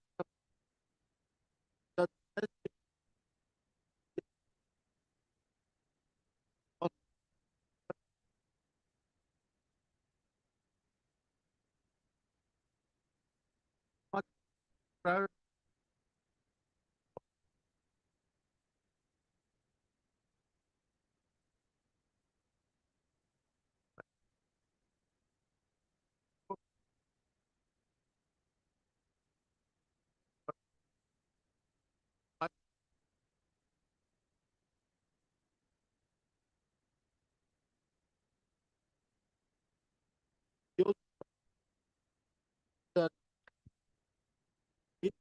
the much prior use the it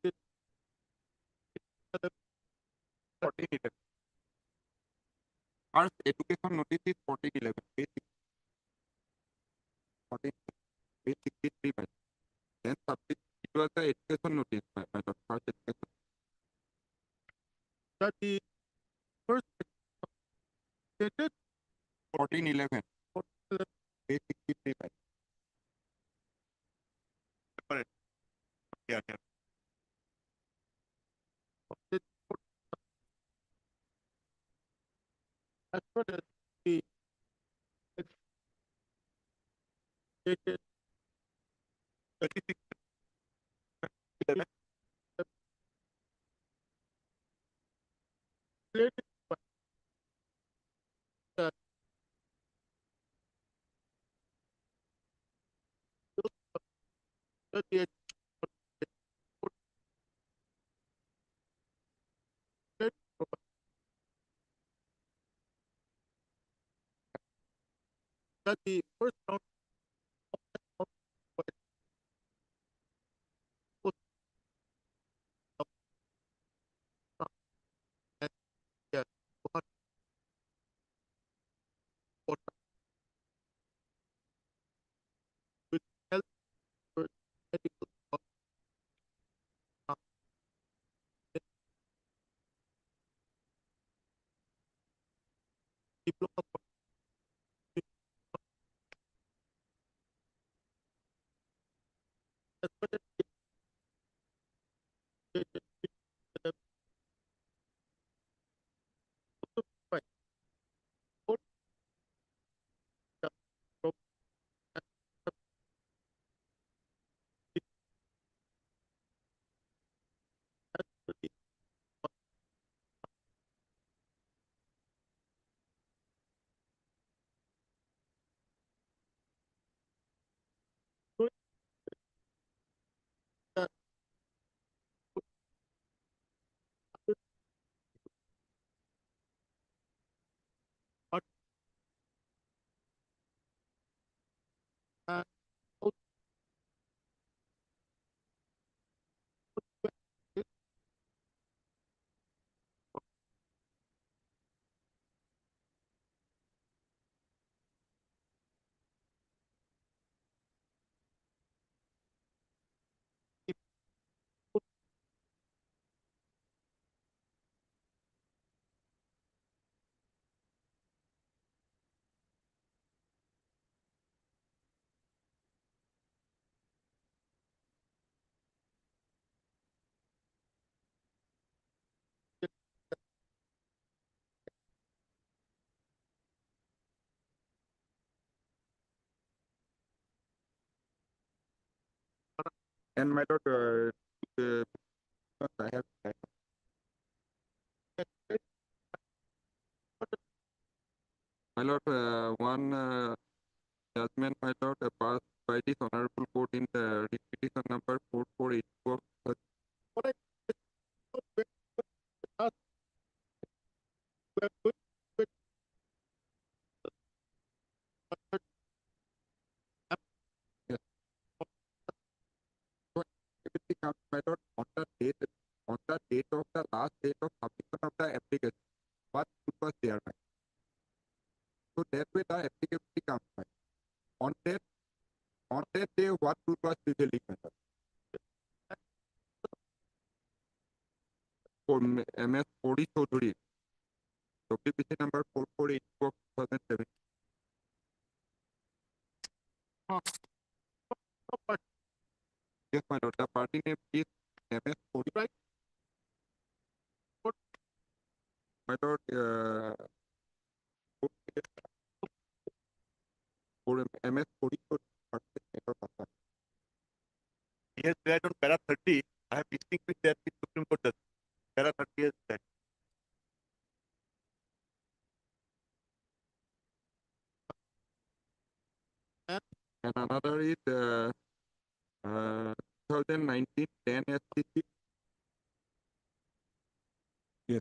it 1411. First education notice is 1411. Basic 14, basic 63 by. Then subject it was the education notice by the first education. that the first stated 1411. Basic 63 by. Correct. Yeah, yeah. as well as the stated 36. stated by the the that the first round was and yeah, what what with health for medical uh, diploma as well as stated the by both the from the that part and also And my lord, I have my lord, one judgment, my lord, passed by this honorable court in the repetition number 4482 of what I asked were good with yes. So everything comes, my lord, on the date of the last date of submission of the application. What was there, right? So that way the applicability comes, right? On that on that day, what rule was prevailing, my lord? For MS 40 Chaudhary, WPC number 4484 of 2007. Yes, my lord. The party name is MS40, right? My lord, for MS40. He has read on para 30. I have distinguished that with Supreme Court judge. Para 30 has read. And another is 2019 10 SCC. Yes.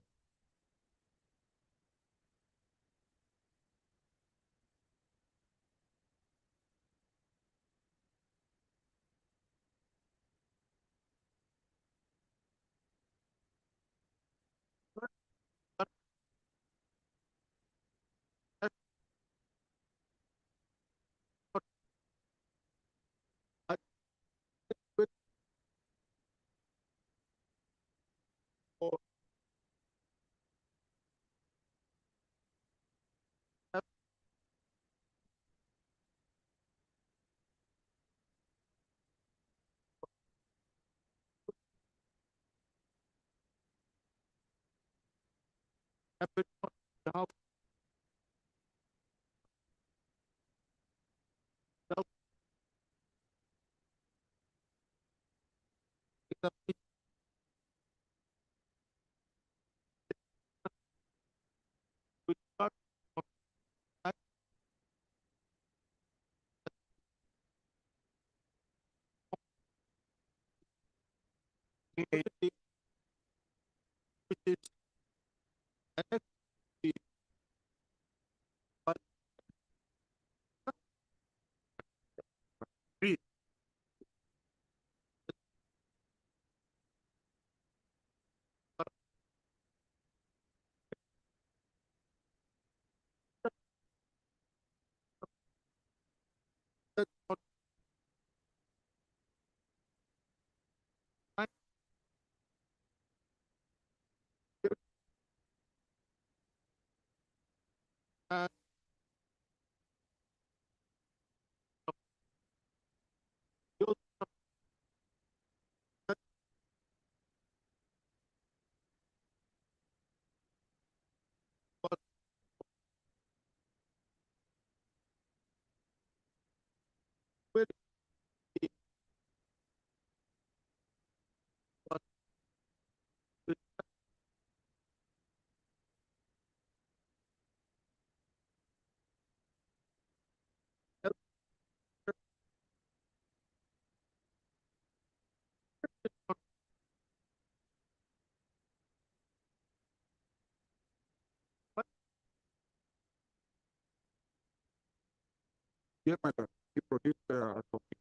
Yes, my lord. He produced a copy.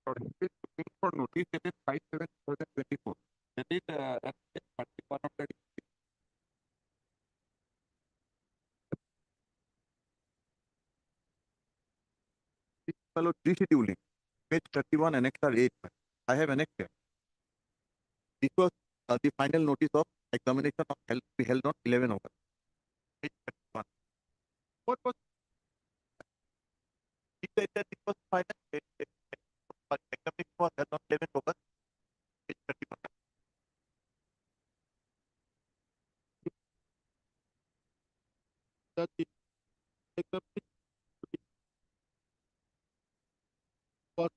Lord, he is looking for notice dated 5/7/2024. That is at 31 of the Fellow rescheduling, page 31, annexure 8. I have annexed it. This was the final notice of examination of held, to be held on 11 August. Page 31. What was he said that it was final examination was held on 11 August. Page 31. the examination was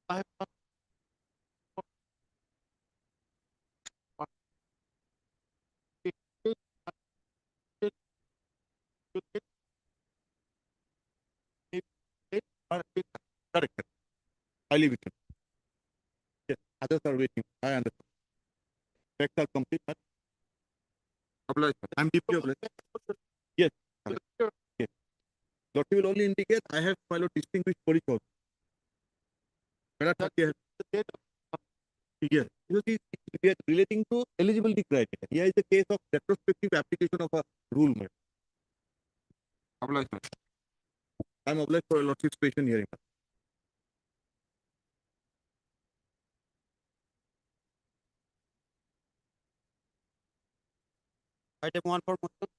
I have not correct. highly written. Yes, others are waiting. I understand. Facts are complete. Obliged. I'm deeply obliged. Yes. Yes. Lottery will only indicate I have followed distinguished policy. Yes. We are relating to eligibility criteria. Here is a case of retrospective application of a rule. Obliged. I'm obliged for a lordship's patient hearing. Item 1 for motion.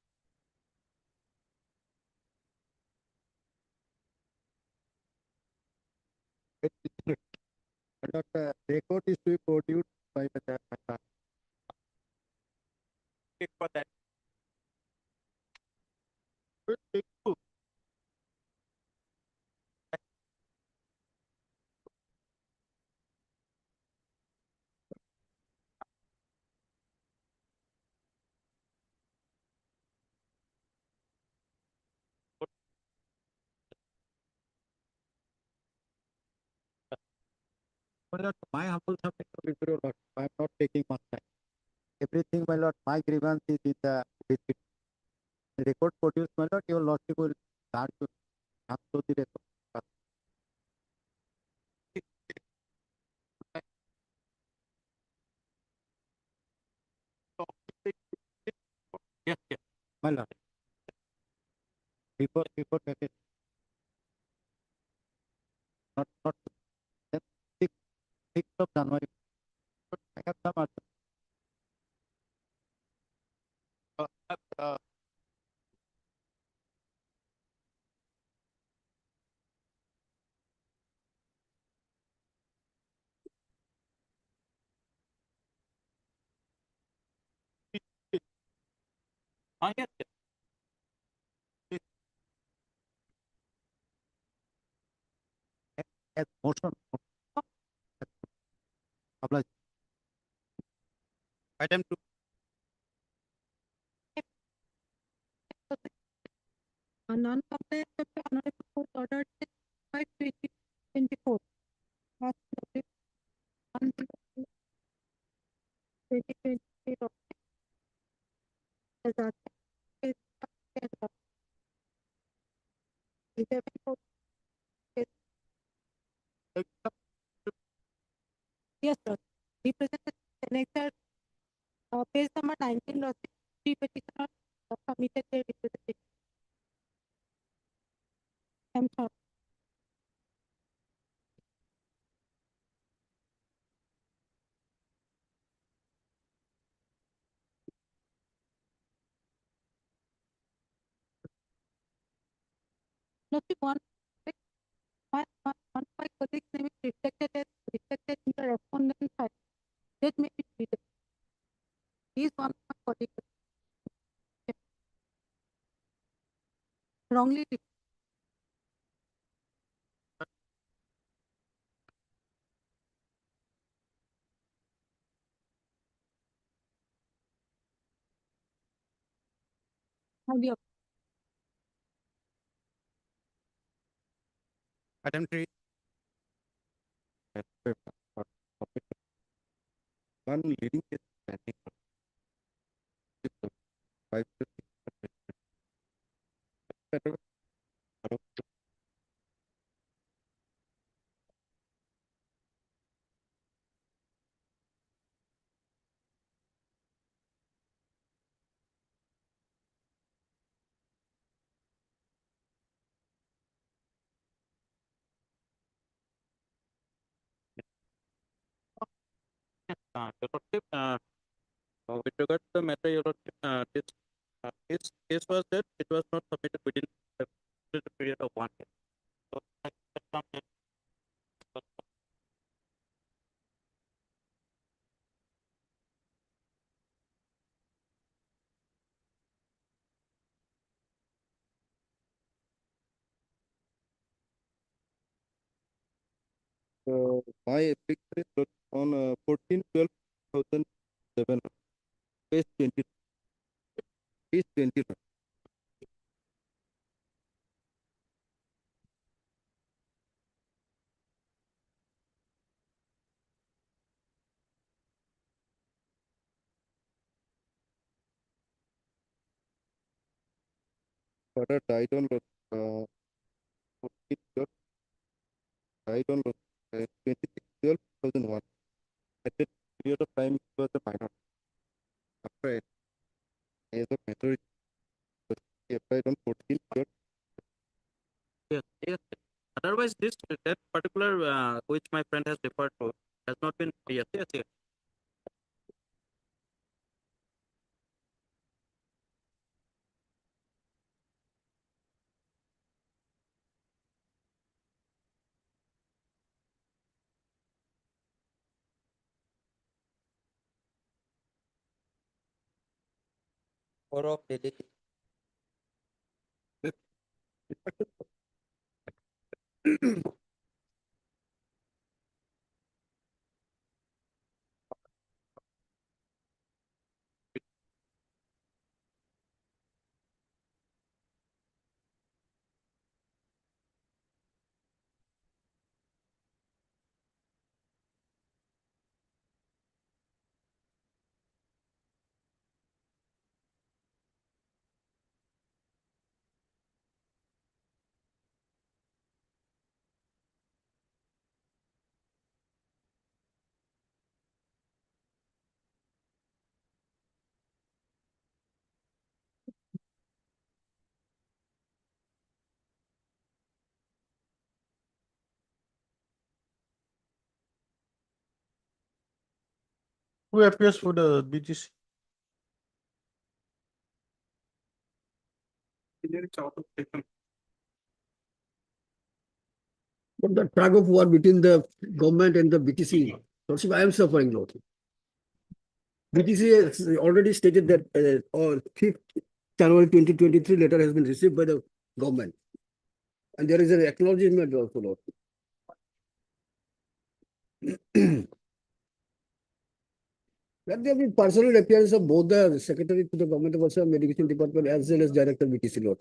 Record is to be produced by the chairman. Take for that. Take two. My humble submission, I am not taking much time. Everything, my lord, my grievance is in the receipt. The record produced, my lord, your lordship will start to answer the record. Yes, yes. My lord. Before that is not 6th of January. I have some answer. Uh, yes, yes. As motion. Obliged. Item 2. Non-compliance of the Honorable Court ordered 5/2024. As noted on 2023 of Hazard is yes, sir. Representative Senator, page number 19, lawsuit, three petitioner submitted their representation. I'm sorry. Nothing one my colleague's name is reflected in the respondent file. That may be treated. He is one of my colleagues. Wrongly highly Item 3. One leading case pending. Five. Your Lordship, with regard to the matter, Your Lordship, this case was that it was not submitted within the period of 1 year. So, my application is on 14/12/2007, page 20. Page 20. father died on 14 died on 26/12/2001. At that period of time, he was a minor. After age of majority, he applied on 14/12. Yes, yes. Otherwise, this that particular which my friend has referred to has not been. Yes, yes, yes. Or of delegate. Who appears for the BTC? But the tug of war between the government and the BTC, Lordship, I am suffering, Lordship. BTC has already stated that on 5th January 2023 letter has been received by the government. And there is an acknowledgement also, Lord. Let there be personal appearance of both the Secretary to the Government of Assam Medication Department as well as Director BTC, Lord.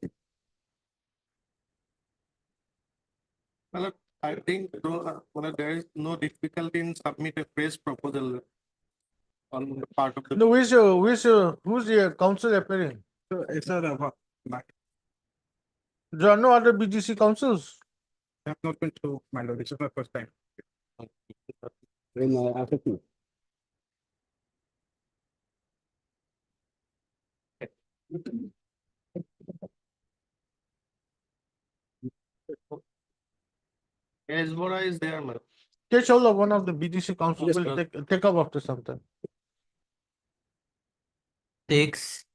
Well, I think there is no difficulty in submit a fresh proposal on the part of the. No, who's the council appearing? It's a There are no other BTC councils. I have not been to my lord. This is my first time. After two. Ezbora is there, man. Take hold of one of the BTC councils. Yes, Will sir. take up after some time. Takes.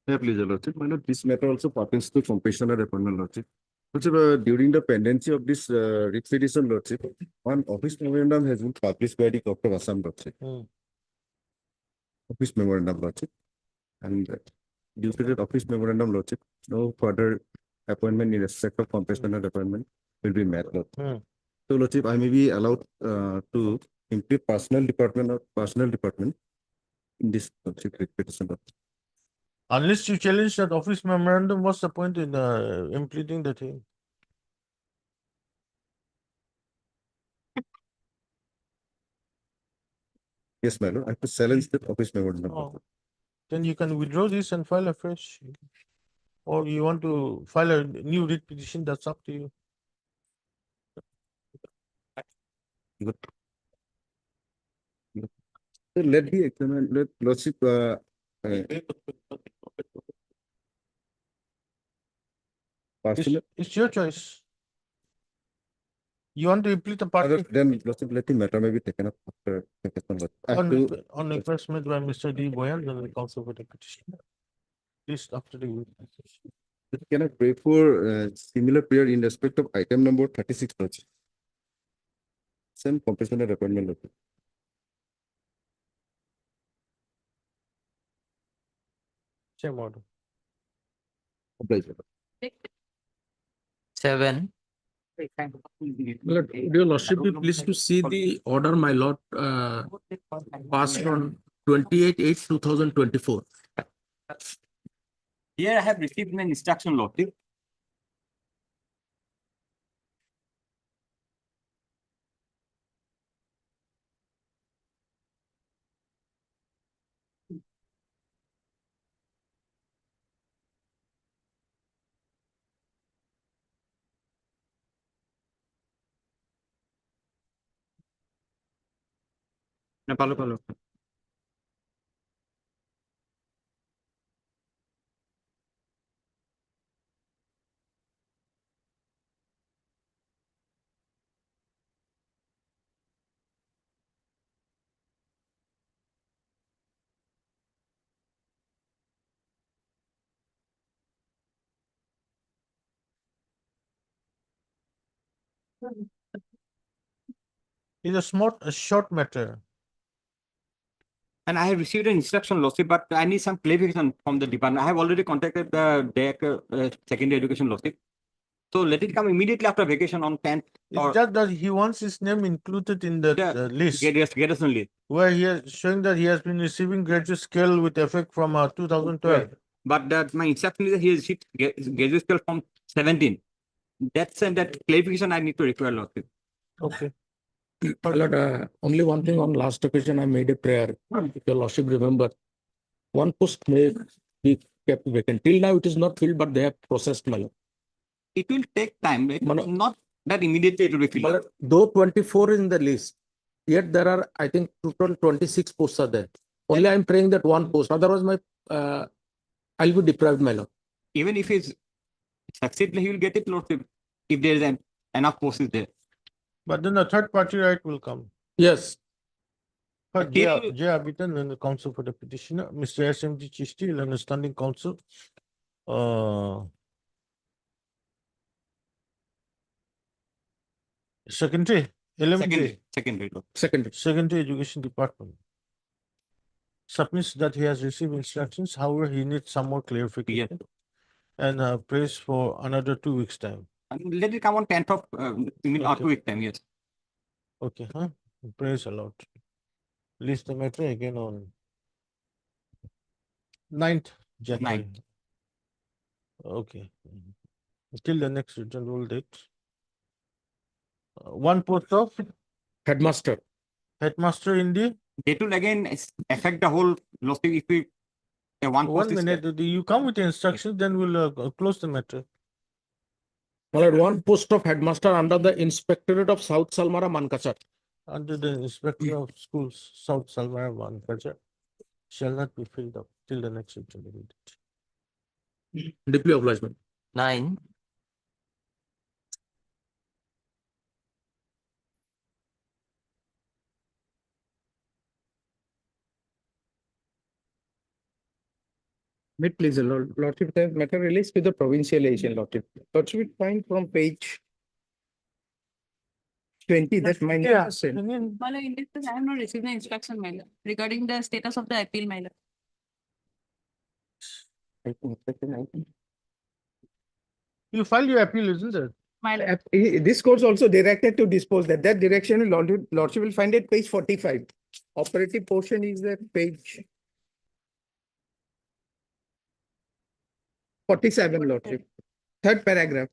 Yeah, please, Your Lordship. My lord, this matter also pertains to compassionate appointment, Lordship. Lordship, during the pendency of this writ petition, Lordship, one office memorandum has been published by the Court of Assam, Lordship. Office memorandum, Lordship. And due to that office memorandum, Lordship, no further appointment in respect of compassionate appointment will be made, Lordship. So, Lordship, I may be allowed to implement personal department in this Lordship writ petition, Lordship. Unless you challenge that office memorandum, what's the point in impleting the thing? Yes, my lord. I have to challenge the office memorandum. Oh. Then you can withdraw this and file afresh. Or you want to file a new writ petition, that's up to you. Good. So let me examine, let Lordship, It's your choice. You want to implement the party? Then Lordship, let the matter may be taken up after. On request made by Mr. D. Boyan, then the council for the petition. List after the. Can I pray for similar prayer in respect of item number 36, Lordship? Same compassionate appointment, Lordship. Same order. Oblige, Lord. 7. Lord, your Lordship, be pleased to see the order, my Lord, passed on 28/8/2024. Here I have received an instruction, Lordship. Palo. It's a short matter. And I have received an instruction, Lordship, but I need some clarification from the department. I have already contacted the DEC, Secondary Education, Lordship. So let it come immediately after vacation on 10th. It's just that he wants his name included in the list. Gradation list. Where he is showing that he has been receiving graduate scale with effect from 2012. But that my instruction is that he has received graduate scale from 17. That's that clarification I need to require, Lordship. Okay. My Lord, only one thing on last occasion I made a prayer. If your Lordship remember, one post may be kept vacant. Till now it is not filled, but they have processed, my Lord. It will take time. Not that immediately it will be filled. My Lord, though 24 is in the list, yet there are, I think, total 26 posts are there. Only I am praying that one post. Otherwise, I'll be deprived, my Lord. Even if he's succeed, he will get it, Lordship, if there is enough posts there. But then the third party right will come. Yes. But J. Abitan and the counsel for the petitioner, Mr. SMG Chishti and the standing counsel. Secondary, elementary. Secondary Education Department submits that he has received instructions. However, he needs some more clarification and prays for another 2 weeks time. And let it come on 10th of or 2 weeks time, yes. Okay, huh? Praise a lot. List the matter again on 9th January. Okay. Till the next written rule date. One post of headmaster. Headmaster in the. It will again affect the whole Lordship if we one minute. You come with the instructions, then we'll close the matter. My Lord, one post of headmaster under the Inspectorate of South Salmara, Mankachar. Under the Inspector of Schools, South Salmara, Mankachar, shall not be filled up till the next written rule date. Deeply obliged. 9. Wait, please, Lordship, the matter released to the provincial agent, Lordship. Lordship, we find from page 20 that my name is sent. My Lord, in this case, I have not received the instruction, my Lord, regarding the status of the appeal, my Lord. You file your appeal, isn't it? My Lord. This court also directed to dispose that. That direction, Lordship will find it page 45. Operative portion is the page 47, Lordship. Third paragraph.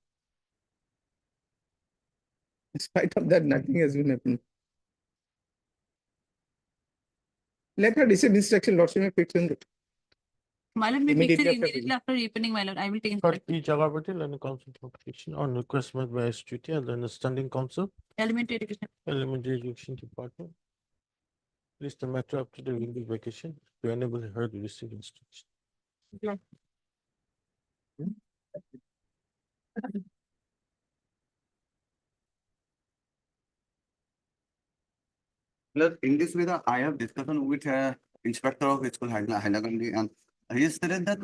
In spite of that, nothing has been happening. Let her receive instruction, Lordship may fix it. My Lord, may fix it immediately after reopening, my Lord. I will take instruction. P. Jagapatil and the council for petition on request made by SQT and then the standing council. Elementary Education. Elementary Education Department. Please the matter up to the winter vacation to enable her to receive instruction. Yeah. Plus, in this way, I have discussion with inspector of school Hailakandi, and he stated that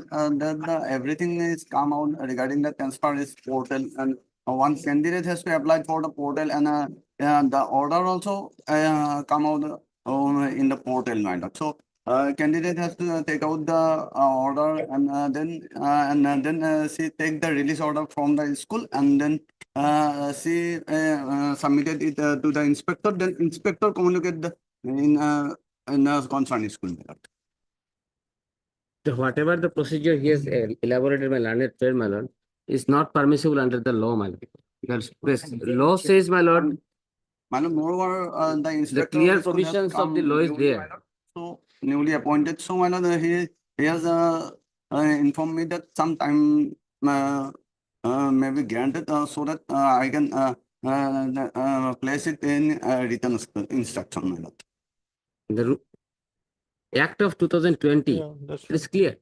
everything is come out regarding the transfer portal, and one candidate has to apply for the portal, and the order also come out in the portal, madam. So candidate has to take out the order, and then she take the release order from the school, and then she submitted it to the inspector. Then inspector communicate the in the concerned school. So whatever the procedure he has elaborated by learned friend, my lord, is not permissible under the law, my lord. Because law says, my lord, moreover, the inspector clear of school has provisions of the come law is newly, there. So newly appointed. So my lord, he has informed me that some time may be granted so that I can place it in written instruction, my lord. The Act of 2020, Yeah, that's it is clear.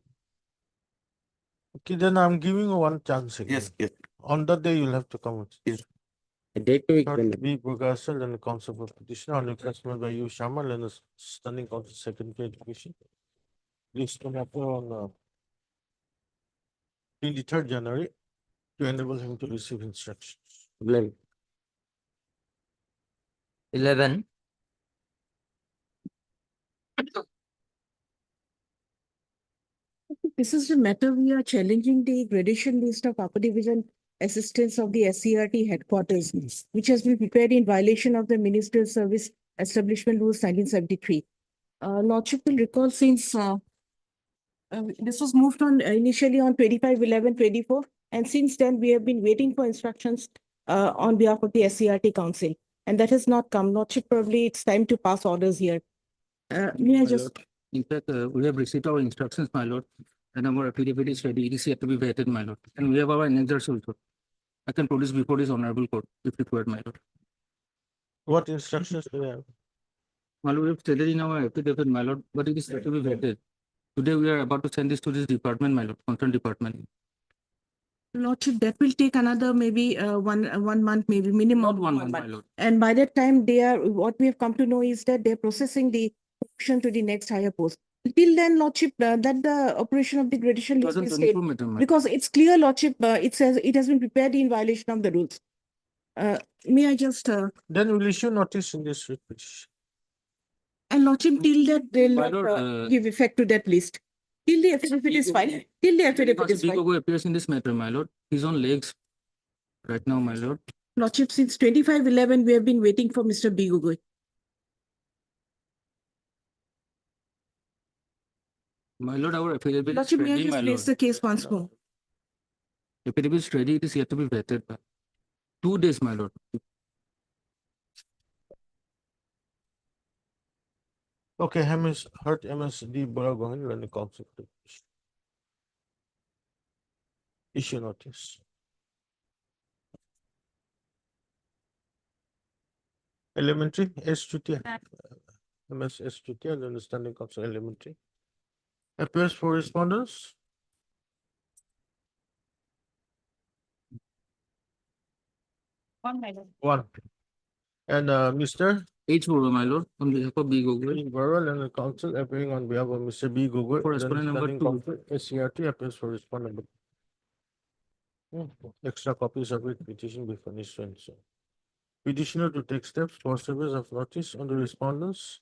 Okay, then I'm giving you one chance again. Yes, yes. On that day, you'll have to come. Yes. A date to be Short given. B. Burgasel and the counsel for petitioner on request by you, Shamal, and the standing counsel secretary education. This will happen on 23rd January to enable him to receive instructions. 11. This is the matter we are challenging the gradation list of upper division assistants of the SCRT headquarters, which has been prepared in violation of the Ministerial Service Establishment Rules 1973. Lordship will recall since this was moved on initially on 25/11/24, and since then we have been waiting for instructions on behalf of the SCRT Council, and that has not come. Lordship, probably it's time to pass orders here. May I My just? lord, in fact, we have received our instructions, my lord, and our affidavit is ready. It is yet to be vetted, my lord. And we have our annexures also. I can produce before this honorable court if required, my lord. What instructions do you have? My lord, we have stated in our affidavit, my lord, but it is yet to be vetted. Today we are about to send this to this department, my lord, concerned department. Lordship, that will take another maybe one month, maybe minimum. Not 1 month, my lord. And by that time, what we have come to know is that they're processing the promotion to the next higher post. Till then, Lordship, that the operation of the gradation list will stay. Because it's clear, Lordship, it says it has been prepared in violation of the rules. May I just? Then we'll issue notice in this petition. And Lordship, till that they'll not give effect to that list. Till the affidavit is filed. Till the affidavit is filed. Appears in this matter, my lord. He's on legs right now, my lord. Lordship, since 25/11, we have been waiting for Mr. B. Gogoi. My lord, our affidavit is Lordship, may I ready, my just lord. place the case once more? Affidavit is ready. It is yet to be vetted. 2 days, my lord. Okay, MS Hurt MSD Baragohan and the council. Issue notice. Elementary STT. MS STT and understanding council elementary. Appears for respondents. One. And Mr. H. Bora, my lord, on behalf of B. Gogol. H. Burrell and the council appearing on behalf of Mr. B. Gogol. For respondent number 2. SCRT appears for respondent number. Extra copies of it petition be furnished and so. Petitioner to take steps for service of notice on the respondents.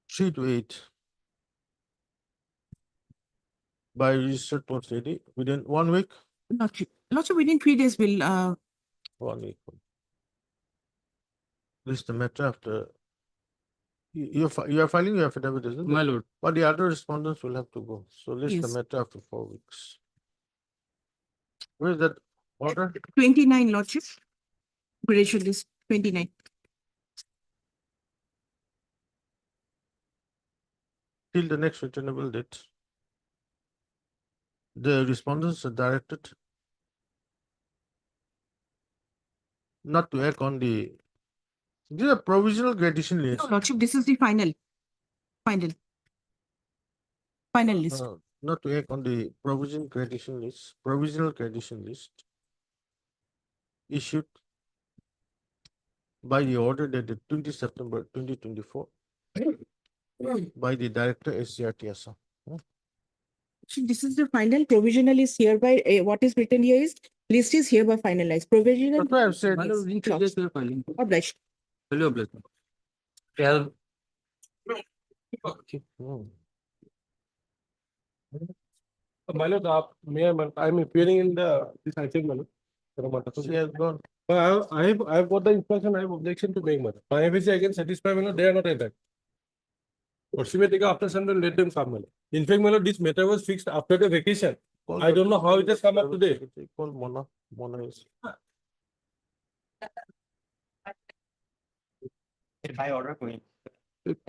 3 to 8 by registered post ID within 1 week. Lordship, within 3 days will 1 week. This is the matter after you are filing your affidavit, isn't it? My lord. But the other respondents will have to go. So list the Yes. matter after 4 weeks. Where is that order? 29, Lordship. Gradation list 29. Till the next returnable date. The respondents are directed not to act on the. This is a provisional gradation list. No, Lordship, this is the final list. Not to act on the provisional gradation list issued by the order dated 20 September 2024 by the director SCRT Assam. This is the final. Provisional is hereby. What is written here is list is hereby finalized. Provisional. That's why I've said. My lord, within 3 days we are filing. Obliged. Hello, obliged. 12. My lord, I'm appearing in this item, my lord. She has gone. I have got the instruction. I have objection to make, madam. My FSC I can satisfy, my lord. They are not attacked. Or she may take after Sunday, let them come, my lord. In fact, my lord, this matter was fixed after the vacation. I don't know how it has come up today. Call Mona is. By order, Queen.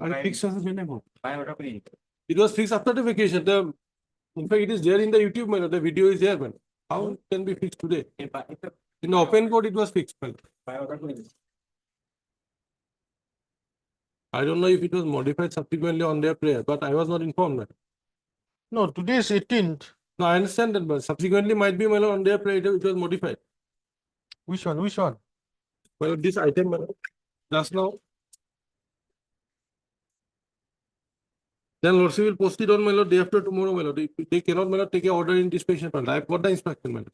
I fixed as a By order, Queen. It was fixed after the vacation. In fact, it is there in the YouTube, man. The video is there, man. How it can be fixed today? In the open code, it was fixed, man. By order, Queen. I don't know if it was modified subsequently on their prayer, but I was not informed that. No, today is 18th. No, I understand that, but subsequently might be, my lord, on their prayer, it was modified. Which one? Which one? Well, this item, my lord, just now. Then Lordship will post it on, my lord, day after tomorrow, my lord. They cannot, my lord, take a order in this patient. I have got the instruction, my lord.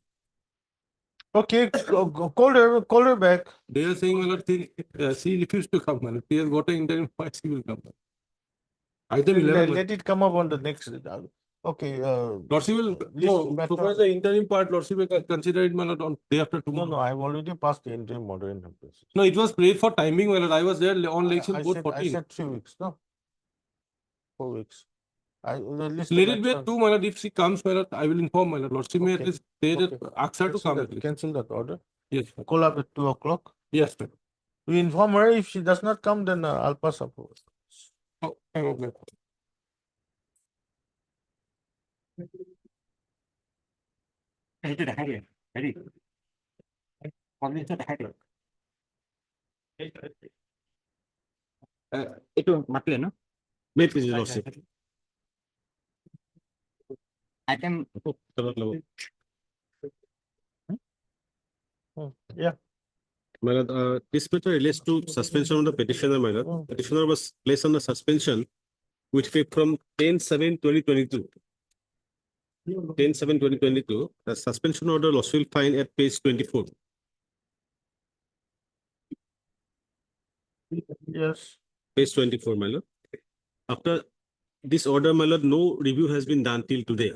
Okay, call her back. They are saying, my lord, she refused to come, my lord. She has got an interim, she will come. Item 11. Let it come up on the next. Okay. Lordship will, no, so far as the interim part, Lordship will consider it, my lord, on day after tomorrow. No, I've already passed the interim order in her place. No, it was prayed for timing, my lord. I was there on election code I 14. said 3 weeks, no? 4 weeks. Let it be 2, my lord. If she comes, my lord, I will inform, my lord. Lordship may at least say that, ask her to come at least. Cancel that order. Yes. Call up at 2 o'clock. Yes, sir. We inform her. If she does not come, then I'll pass up. Oh, okay. Ready. Itu matli no? Wait, please, Lordship. Item. Yeah. My lord, this matter relates to suspension of the petitioner, my lord. Petitioner was placed on the suspension with effect from 10/7/2022. 10/7/2022. The suspension order Lordship will find at page 24. Yes. Page 24, my lord. After this order, my lord, no review has been done till today.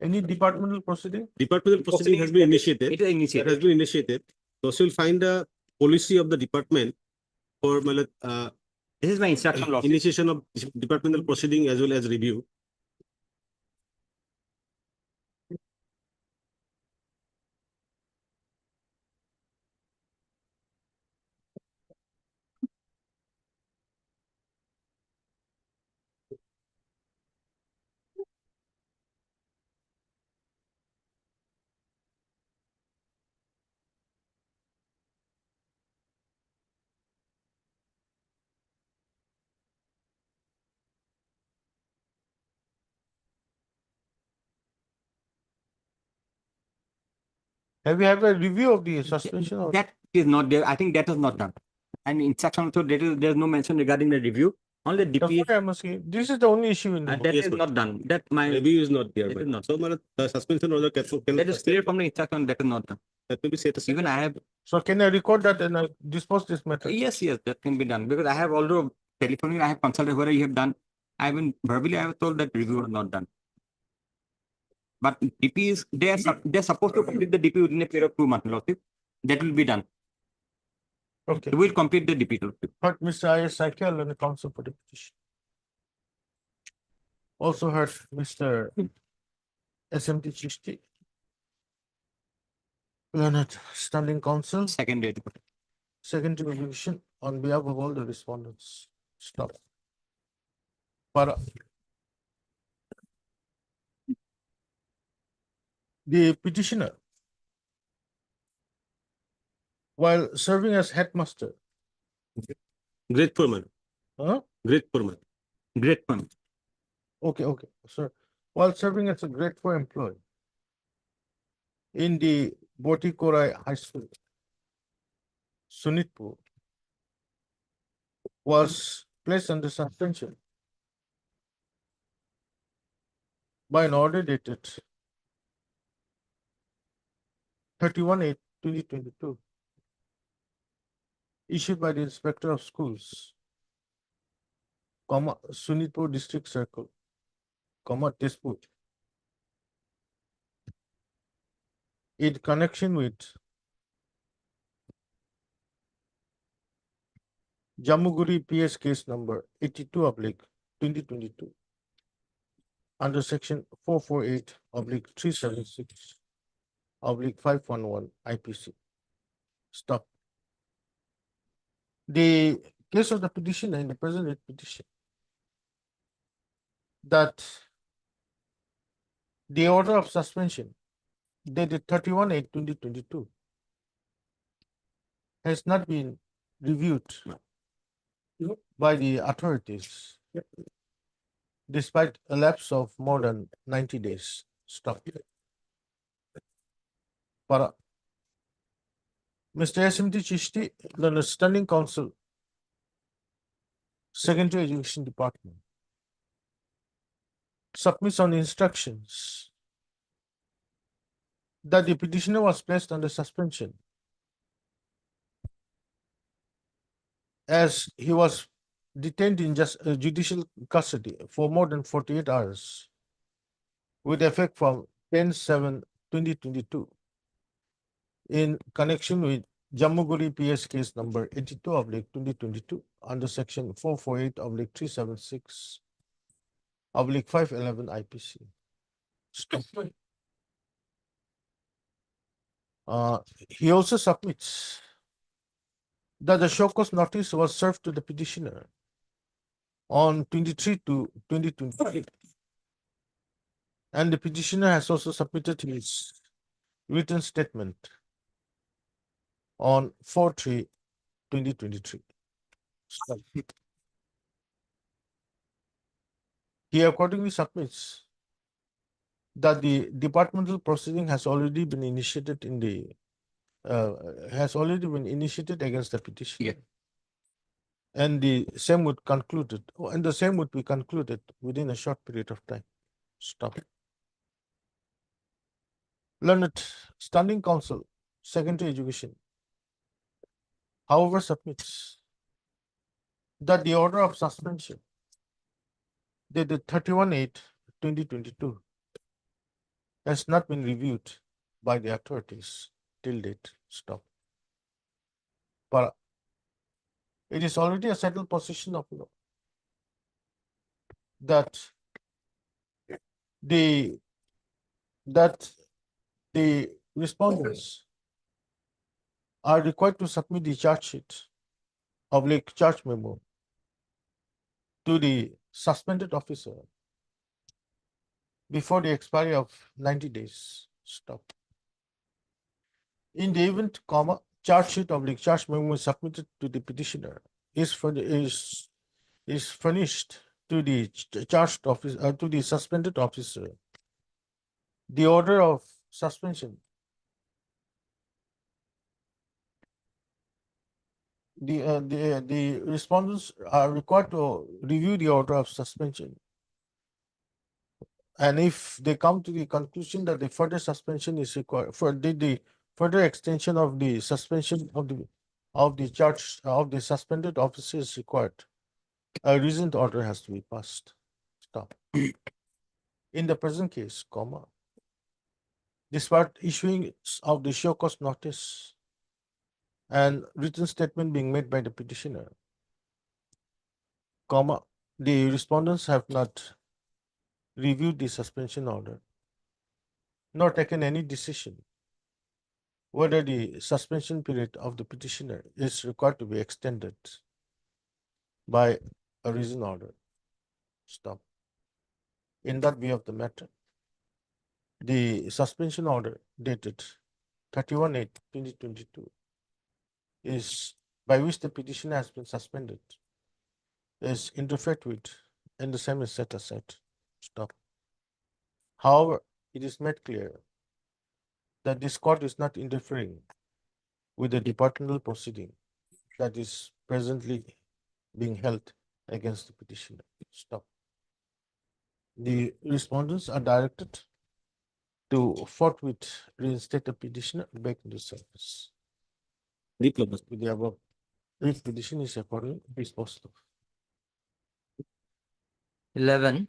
Any departmental proceeding? Departmental proceeding has been initiated. It is initiated. That has been initiated. Lordship will find the policy of the department for, my lord, This is my instruction, Lord. initiation of departmental proceeding as well as review. Have you had a review of the suspension? Or? That is not there. I think that is not done. And instruction also, there is no mention regarding the review. Only DP. This is the only issue in the that is not done. That my review is not there. It is not. So, my lord, the suspension order can That is clear from the instruction. That is not done. That will be set aside. Even I have. So can I record that and I dispose this matter? Yes, that can be done because I have already telephonically I have consulted whether you have done. I have been verbally I have told that review was not done. But DP is they're supposed to complete the DP within a period of 2 months. Lordship. That will be done. Okay. We will complete the DP. Lordship. Heard Mr. I.S. Sakyal and the counsel for the petition. Also heard Mr. SMT Chishti. Learned Standing Counsel. Secondary revision on behalf of all the respondents. Stop. Para. The petitioner, while serving as headmaster. Great foreman. Huh? Great foreman. Great foreman. Okay, sir. While serving as a grade 4 employee in the Botikorai High School, Sunitpur, was placed under suspension by an order dated 31/8/2022, issued by the Inspector of Schools, Sunitpur District Circle, Tezpur, in connection with Jamuguri PS case number 82/2022 under section 448/376/511 IPC. Stop. The case of the petitioner in the present petition that the order of suspension dated 31/8/2022 has not been reviewed by the authorities despite a lapse of more than 90 days. Stop. Para. Mr. SMT Chishti, the Standing Council, Secondary Education Department, submits on instructions that the petitioner was placed under suspension as he was detained in judicial custody for more than 48 hours with effect from 10/7/2022 in connection with Jammuguri PS case number 82 of 2022 under section 448 of 376 of 511 IPC. Stop. He also submits that the show cause notice was served to the petitioner on 23/2/2023, and the petitioner has also submitted his written statement on 4/3/2023. He accordingly submits that the departmental proceeding has already been initiated in the against the petitioner. And the same would be concluded within a short period of time. Stop. Learned Standing Council, Secondary Education, however, submits that the order of suspension dated 31/8/2022 has not been reviewed by the authorities till date. Stop. But it is already a settled position of law that the respondents are required to submit the charge sheet of charge memo to the suspended officer before the expiry of 90 days. Stop. In the event, charge sheet of charge memo submitted to the petitioner is furnished to the charged officer to the suspended officer. The order of suspension, the respondents are required to review the order of suspension, and if they come to the conclusion that the further suspension is required for the further extension of the suspension of the charge of the suspended officer is required, a reasoned order has to be passed. Stop. In the present case, despite issuing of the show cause notice and written statement being made by the petitioner, the respondents have not reviewed the suspension order, nor taken any decision whether the suspension period of the petitioner is required to be extended by a reason order. Stop. In that view of the matter, the suspension order dated 31/8/2022 is by which the petitioner has been suspended is interfered with and the same is set aside. Stop. However, it is made clear that this court is not interfering with the departmental proceeding that is presently being held against the petitioner. Stop. The respondents are directed to forthwith reinstate the petitioner back into service. With the above, if petition is accordingly disposed of. 11.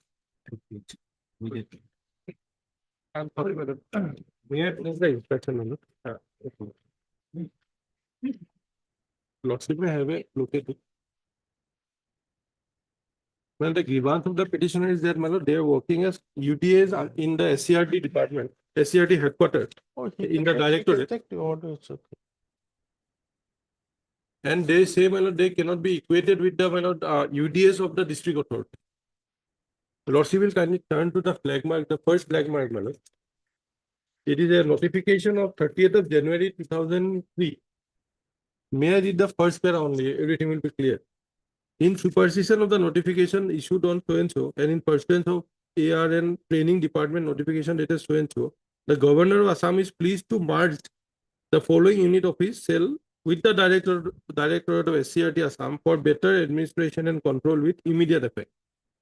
I'm sorry, madam. May I please the inspection minute? Lordship may have a look at it. Well, the grievance of the petitioner is that, they are working as UTAs in the SCRT department, SCRT headquarters, in the directorate. Take the order, it's okay. And they say, they cannot be equated with the, UDAs of the district authority. Lordship will kindly turn to the flag mark, the first flag mark, It is a notification of 30th of January 2003. May I read the first pair only? Everything will be clear. in superstition of the notification issued on so and so, and in pursuance of ARN Training Department notification dated so and so, the Governor of Assam is pleased to merge the following unit office cell with the Directorate of SCRT Assam for better administration and control with immediate effect.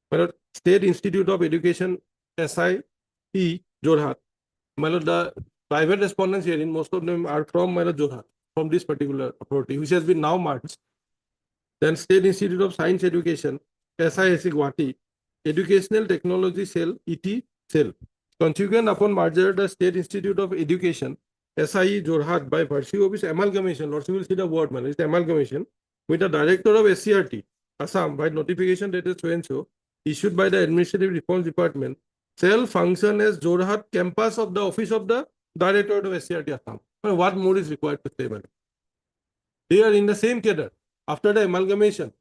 My State Institute of Education SIE Jorhat. My Lord, the private respondents here, in most of them are from Jorhat, from this particular authority, which has been now merged. Then State Institute of Science Education, SISE Guwahati, Educational Technology Cell, ET Cell. Consequent upon merger, the State Institute of Education, SIE Jorhat, by virtue of its amalgamation, Lord, you will see the word, man, it's amalgamation, with the Director of SCRT, Assam, by notification dated so and so, issued by the Administrative Reforms Department, shall function as Jorhat campus of the Office of the Directorate of SCRT Assam. What more is required to say, man? They are in the same cadre. After the amalgamation,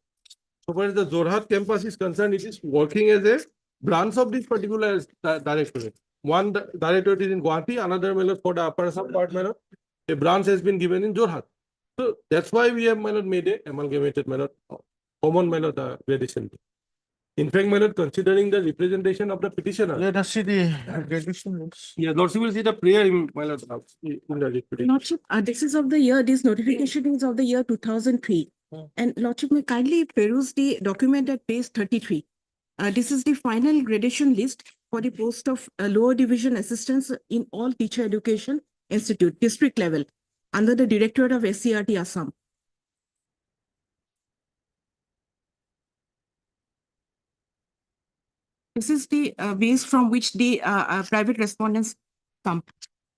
so far as the Jorhat campus is concerned, it is working as a branch of this particular directorate. One directorate is in Guwahati, another for the upper Assam part, a branch has been given in Jorhat. So that's why we have made a amalgamated common gradation. In fact, considering the representation of the petitioner. Let us see the gradation. Yeah, Lordship will see the prayer in in the petition. Lordship, this is of the year, this notification is of the year 2003. And Lordship, may kindly peruse the document at page 33. This is the final gradation list for the post of lower division assistants in all teacher education institute, district level, under the Directorate of SCRT Assam. This is the base from which the private respondents come.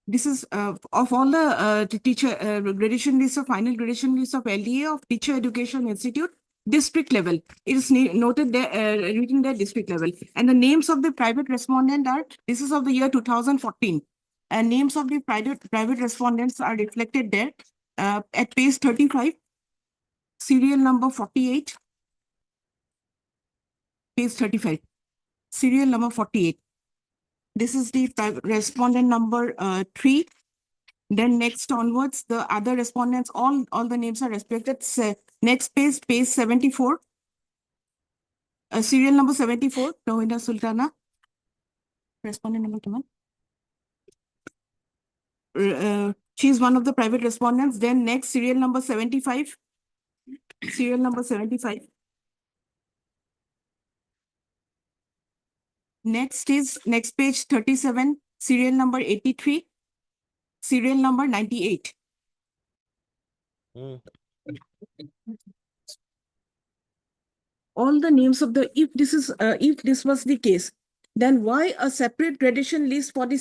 This is of all the teacher gradation list of final gradation list of LDA of teacher education institute, district level. It is noted there, written there district level. And the names of the private respondent are, this is of the year 2014. And names of the private respondents are reflected there at page 35, serial number 48, page 35. Serial number 48. This is the respondent number 3. Then next onwards, the other respondents, all the names are respected. Next page 74. Serial number 74, Rohina Sultana. Respondent number 2. She is one of the private respondents. Then next, serial number 75. Serial number 75. Next page 37, serial number 83, serial number 98. All the names of the, if this was the case, then why a separate gradation list for the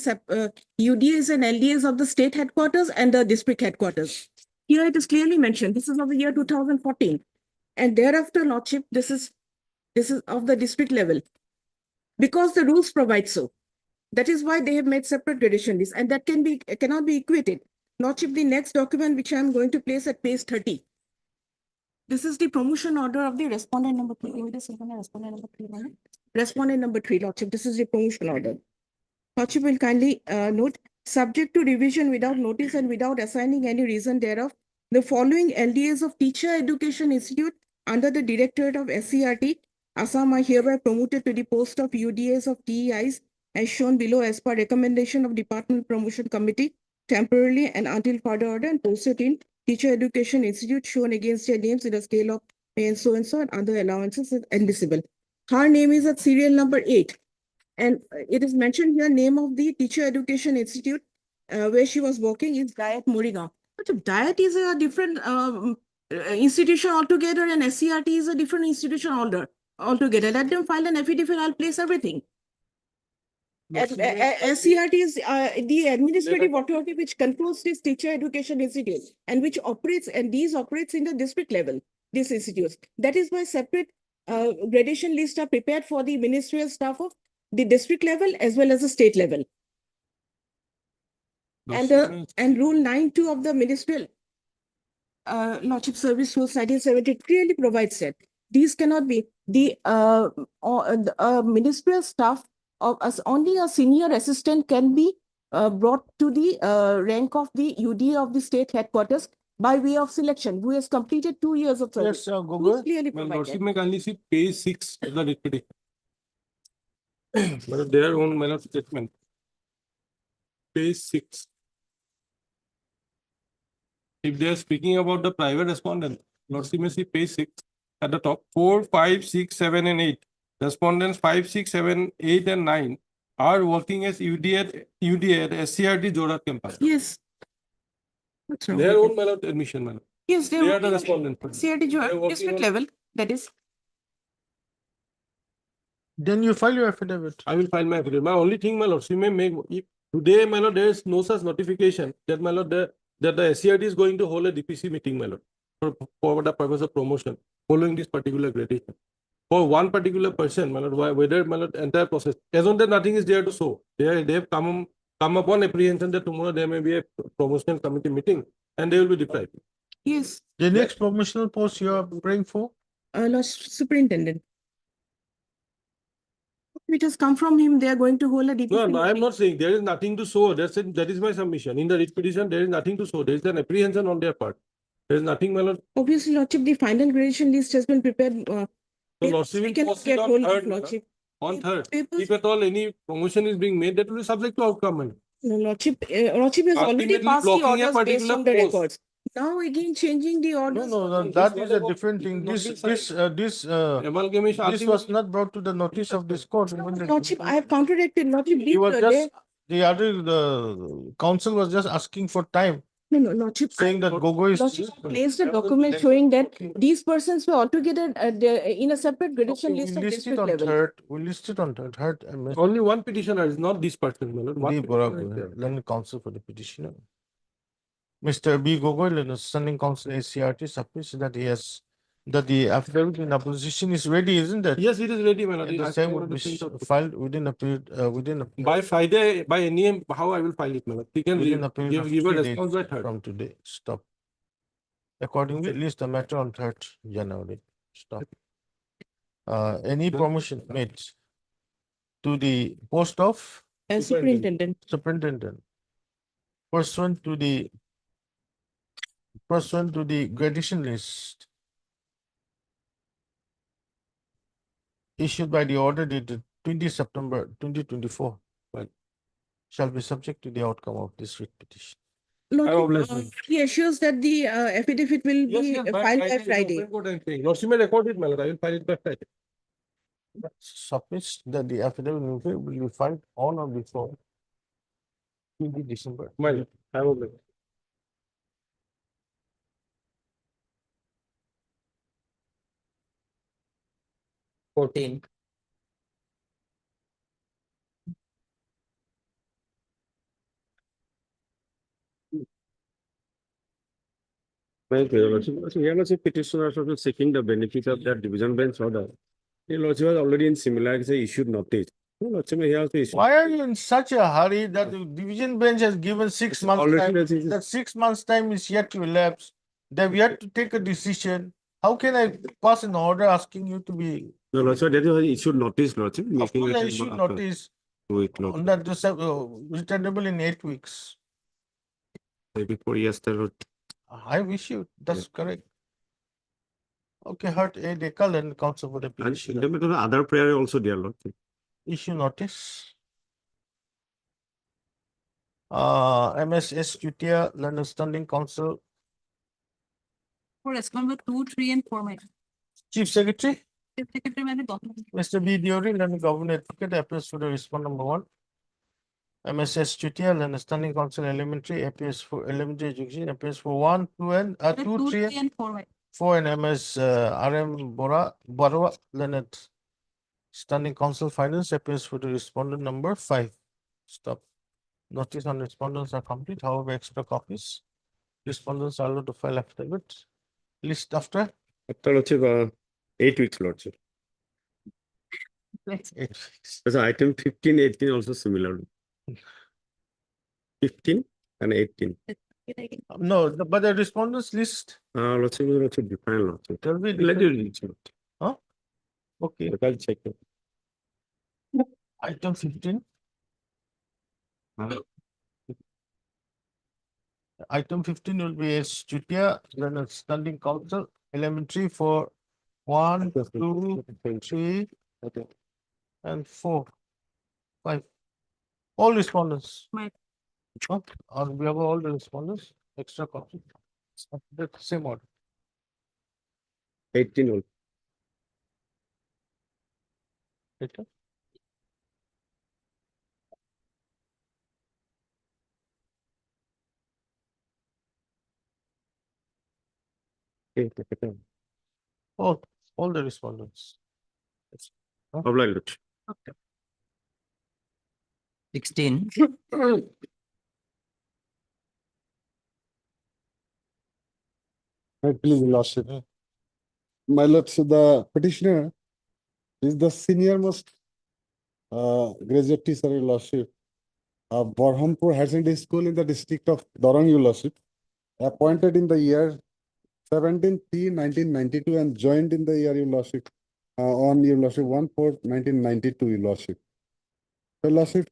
UDAs and LDAs of the state headquarters and the district headquarters? Here it is clearly mentioned, this is of the year 2014. And thereafter, Lordship, this is of the district level. Because the rules provide so. That is why they have made separate gradation lists, and that cannot be equated. Lordship, the next document which I am going to place at page 30. This is the promotion order of the respondent number 3. Respondent number 3, Lordship. This is the promotion order. Lordship will kindly note, subject to revision without notice and without assigning any reason thereof, the following LDAs of Teacher Education Institute under the Directorate of SCRT, Assam are hereby promoted to the post of UDAs of TEIs as shown below as per recommendation of Department Promotion Committee, temporarily and until further order, and posted in Teacher Education Institute shown against their names in a scale of and so and other allowances is admissible. Her name is at serial number 8. And it is mentioned here, name of the Teacher Education Institute where she was working is Diet Murigaon. But Diet is a different institution altogether, and SCRT is a different institution altogether. Let them file an affidavit, I'll place everything. SCRT is the administrative authority which controls this Teacher Education Institute and which operates, and these operates in the district level, these institutes. That is why separate gradation lists are prepared for the ministerial staff of the district level as well as the state level. And Rule 9.2 of the Ministerial Lordship Service Rules 1970 clearly provides that these cannot be the ministerial staff of us. Only a senior assistant can be brought to the rank of the UDA of the state headquarters by way of selection, who has completed 2 years of service. Yes, Who is Gogol. clearly My provided. lordship may kindly see page 6 of the repetition. But their own my lord statement. Page 6. If they are speaking about the private respondent, lordship may see page 6 at the top. 4, 5, 6, 7, and 8. Respondents 5, 6, 7, 8, and 9 are working as UD at SCRT Jorat campus. Yes. What's wrong Their with own my lord admission, my lord. Yes, They are the respondent. CRT They are working district on- level, that is. Then you file your affidavit. I will file my affidavit. My only thing, my lord, she may make, if today, my lord, there is no such notification that, my lord, that the SCRT is going to hold a DPC meeting, my lord, for the purpose of promotion, following this particular gradation. For one particular person, my lord, whether, my lord, entire process, as on that nothing is there to show. They have come upon apprehension that tomorrow there may be a promotional committee meeting and they will be deprived. Yes. The next promotional post you are praying for? Lord Superintendent. It has come from him, they are going to hold a DPC. No, I am not saying there is nothing to show. That is my submission. In the writ petition, there is nothing to show. There is an apprehension on their part. There is nothing, my lord. Obviously, Lordship, the final gradation list has been prepared. So lordship we will cannot post get it on hold of third, Lordship. on third. If at all any promotion is being made, that will be subject to outcome. My lord. No, Lordship has already Ultimately passed the blocking a orders based particular on the post. records. Now again changing the No, orders. no, that is a different thing. This was not brought to the notice of this court. Lordship, I have counteracted. Lordship, He was just, the council was just asking for time, No, Lordship. saying that Gogo is. Lordship placed a document showing that these persons were altogether in a separate gradation We list at list it district on level. third. We list it on third. Only one petitioner is not this person, my lord. One petitioner is there. Learning counsel for the petitioner. Mr. B. Gogol, standing counsel ACRT, submits that the affidavit in opposition is ready, isn't it? Yes, it is ready, my lord. And the I same will would be not filed within a period, by Friday, by any how I will file it, my lord. He can within a period of give a 3 days response by third. from today. Stop. Accordingly, list the matter on 3rd January. Stop. Any promotion made to the post of Superintendent. pursuant to the gradation list issued by the order dated 20 September 2024 shall be subject to the outcome of this writ petition. Lordship, he assures that the affidavit will be filed by Friday. Lordship may record it, my lord. I will file it by Friday. Submits that the affidavit will be filed on or before 20 December. My lord, I will make. Thank you, Lordship. So here also petitioners also seeking the benefit of that division bench order. The Lordship was already in similar case issued notice. No, Lordship here also issued. Why are you in such a hurry that the division bench has given 6 months time? That 6 months time is yet to elapse. They've yet to take a decision. How can I pass an order asking you to be? No, Lordship, that is issued notice, Lordship. Of course, I issued notice on that returnable in 8 weeks. Before yesterday. I wish you. That's correct. Okay, heard a decal and counsel for the petition. And the other prayer also there, Lordship. Issue notice. MSS Jutia, London Standing Council. For respondent 2, 3, and 4, my Chief Secretary. Chief Secretary, my document. Mr. B. Diori, London Government Advocate, appears for the respondent number 1. MSS Jutia, London Standing Council Elementary, appears for elementary education, appears for 1, 2, and 2, 3, and 4, my 4, and MS RM Barwa, Leonard Standing Council Finance, appears for the respondent number 5. Stop. Notice on respondents are complete. However, extra copies. Respondents are allowed to file affidavit. List after? After Lordship, 8 weeks, Lordship. 8 weeks. So item 15, 18 also similar. 15 and 18. No, but the respondents list. Lordship will also define, Lordship. Tell me. Let you reach out. Huh? Okay. I'll check it. Item 15. Item 15 will be S. Chutia, then a standing council, elementary for 1, 2, 3, and 4, 5. All respondents. Huh? Or we have all the respondents, extra copy. That's the same order. 18 only. Later. All the respondents. Huh? Obliged. 16. Please, Your Lordship. My lord, so the petitioner is the senior most graduate teacher, Your Lordship, of Borhampur Higher Secondary School in the district of Dorong, Your Lordship, appointed in the year 17/3/1992 and joined in the year, Your Lordship, on Your Lordship 1/4/1992, Your Lordship. Your Lordship,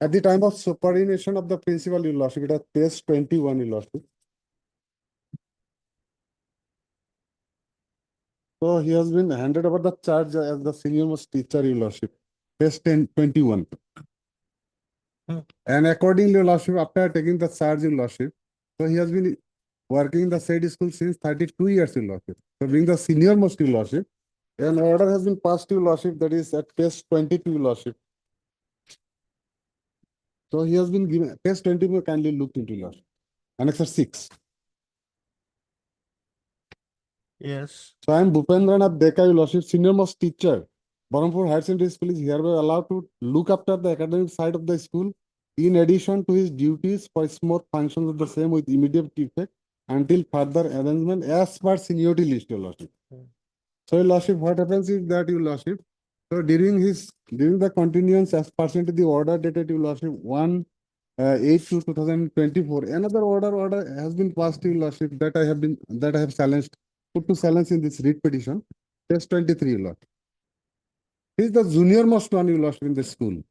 at the time of superannuation of the principal, Your Lordship, it was page 21, Your Lordship. So he has been handed over the charge as the senior most teacher, Your Lordship. Page 21. And accordingly, Your Lordship, after taking the charge, Your Lordship, so he has been working in the said school since 32 years, Your Lordship. So being the senior most, Your Lordship, an order has been passed to Your Lordship, that is at page 22, Your Lordship. So he has been given, page 22, kindly look into, Your Lordship. Annexure 6. Yes. So I am Bhupendranath Deka, Your Lordship, senior most teacher. Berhampur Higher Secondary School is hereby allowed to look after the academic side of the school in addition to his duties for smooth functions of the same with immediate effect until further arrangement as per seniority list, Your Lordship. So, Your Lordship, what happens is that, Your Lordship, so during the continuance as percent to the order dated, Your Lordship, 1/8/2024, another order has been passed, Your Lordship, that I have challenged, put to silence in this writ petition, page 23, Your Lordship. He is the junior most one, Your Lordship, in the school.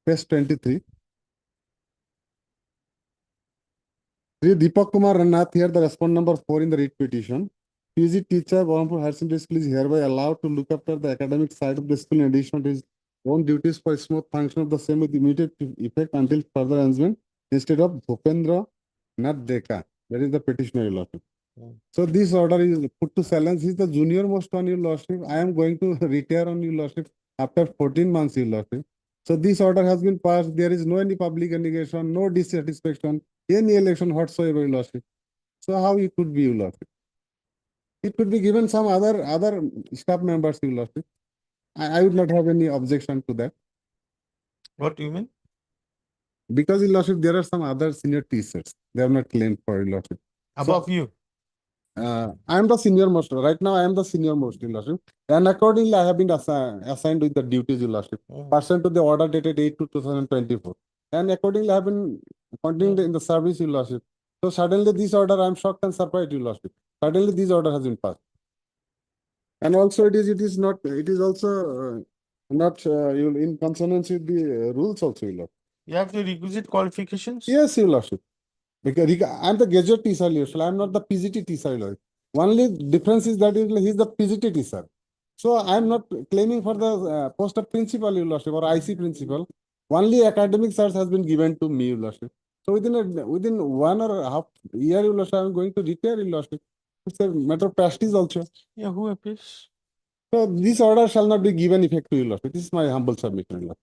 Page 23. Sri Deepak Kumar Nath, here the respondent number 4 in the writ petition. PG teacher, Berhampur Higher Secondary School is hereby allowed to look after the academic side of the school in addition to his own duties for smooth function of the same with immediate effect until further arrangement instead of Bhupendra Nath Deka. That is the petitioner, Your Lordship. So this order is put to silence. He is the junior most one, Your Lordship. I am going to retire on, Your Lordship, after 14 months, Your Lordship. So this order has been passed. There is no any public indication, no dissatisfaction, any election whatsoever, Your Lordship. So how it could be, Your Lordship? It could be given some other staff members, Your Lordship. I would not have any objection to that. What do you mean? Because, Your Lordship, there are some other senior teachers. They are not claimed for, Your Lordship. Above you? I am the senior most. Right now, I am the senior most, Your Lordship. And accordingly, I have been assigned with the duties, Your Lordship, pursuant to the order dated 8/2/2024. And accordingly, I have been continuing in the service, Your Lordship. So suddenly, this order, I am shocked and surprised, Your Lordship. Suddenly, this order has been passed. And also, it is also not in consonance with the rules also, Your Lordship. You have the requisite qualifications? Yes, Your Lordship. Because I am the graduate teacher, Your Lordship. I am not the PGT teacher, Your Lordship. Only difference is that he is the PGT teacher. So I am not claiming for the post of principal, Your Lordship, or IC principal. Only academic search has been given to me, Your Lordship. So within 1.5 year, Your Lordship, I am going to retire, Your Lordship. It's a matter of prestige also. Yeah, who appears? So this order shall not be given effect to, Your Lordship. This is my humble submission, Your Lordship.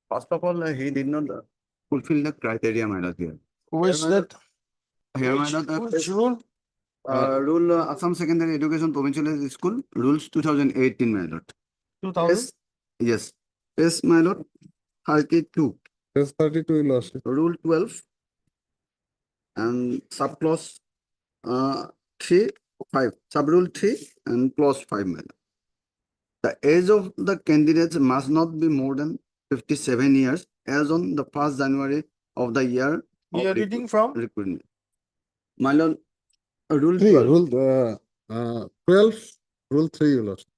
First of all, he did not fulfill the criteria, my lord, here. Which that? Here, my lord, Which rule? Rule Assam Secondary Education Provincial School, rules 2018, my lord. 2000? Yes. Yes, my lord. 32. Yes, 32, Your Lordship. Rule 12 and subclause 3, 5. Subrule 3 and clause 5, my lord. The age of the candidates must not be more than 57 years as on the 1st January of the year. You are reading from? Recruitment. My lord, Rule 3, 12. rule 12, Rule 3, Your Lordship.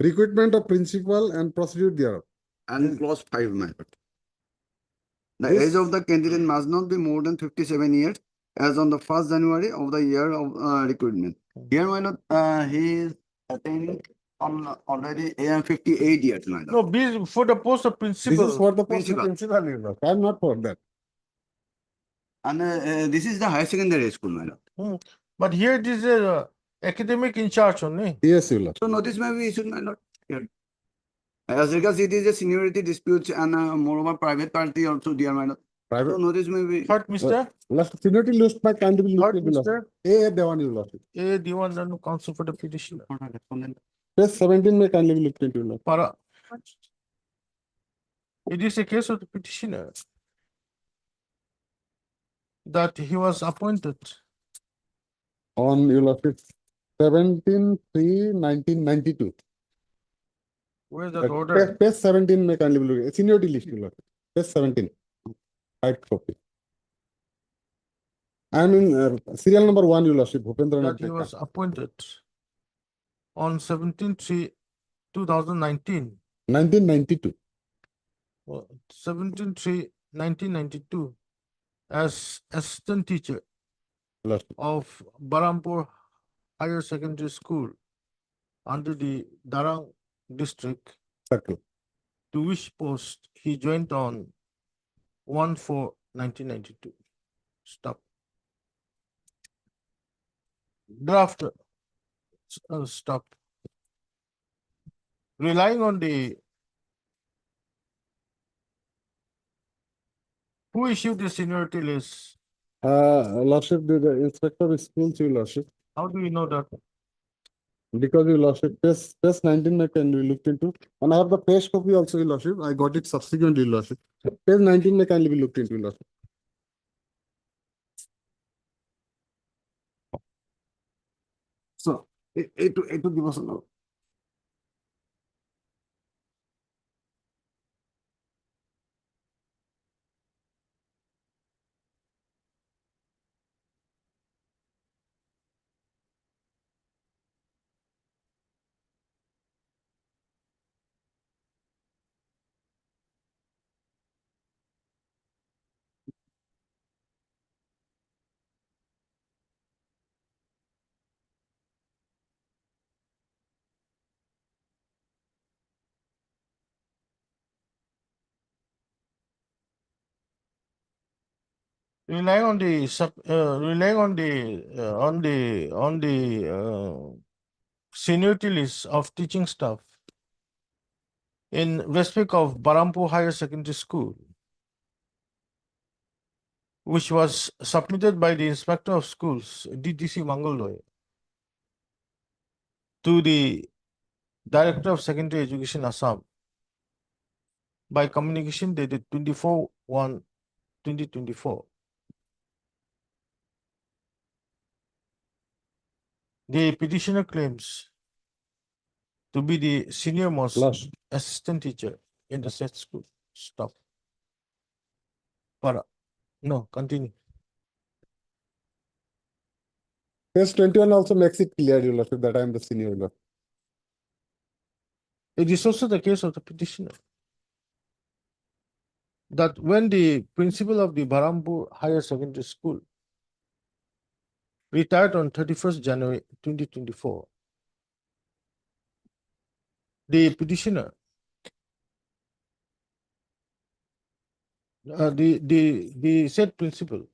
Recruitment of principal and procedure thereof. And clause 5, my lord. The This- age of the candidate must not be more than 57 years as on the 1st January of the year of recruitment. Here, my lord, he is attaining on already 58 years, my lord. No, be for the post of principal. This is for the post of Principal. principal, Your Lordship. I'm not for that. And this is the higher secondary school, my lord. But here it is a academic in charge only. Yes, Your Lordship. So notice may be issued, my lord. Here. As regards it is a seniority dispute and moreover private party also, dear my lord. Private. So notice may be. What, mister? Last seniority list by can be What, looked at, Your mister? Lordship. A. Dewan, Your Lordship. A Diwan Danu counsel for the petitioner. Page 17 may kindly be looked into, Your Lordship. Para. It is a case of the petitioner that he was appointed On, Your Lordship, 17/3/1992. where that order. Page 17 may kindly be looked at. Seniority list, Your Lordship. Page 17. Right copy. I mean, serial number 1, Your Lordship. That he was appointed on 17/3/2019. 1992. 17/3/1992 as assistant teacher Lordship. of Barampur Higher Secondary School under the Darang district, Circle. to which post he joined on 1/4/1992. Stop. Draft. Stop. Relying on the who issued the seniority list? Lordship, the inspector of schools, Your Lordship. How do you know that? Because Your Lordship, page 19 may can be looked into. And I have the page copy also, Your Lordship. I got it subsequently, Your Lordship. Page 19 may kindly be looked into, Your Lordship. So, it to give us a note. Relying on the relying on the seniority list of teaching staff in respect of Barampur Higher Secondary School, which was submitted by the Inspector of Schools, DTC Mangalore, to the Director of Secondary Education Assam by communication dated 24/1/2024. The petitioner claims to be the senior most assistant teacher in the said school. Stop. Para. No, continue. Page 21 also makes it clear, Your Lordship, that I am the senior, Your Lordship. It is also the case of the petitioner that when the principal of the Barampur Higher Secondary School retired on 31st January 2024, the petitioner, the said principal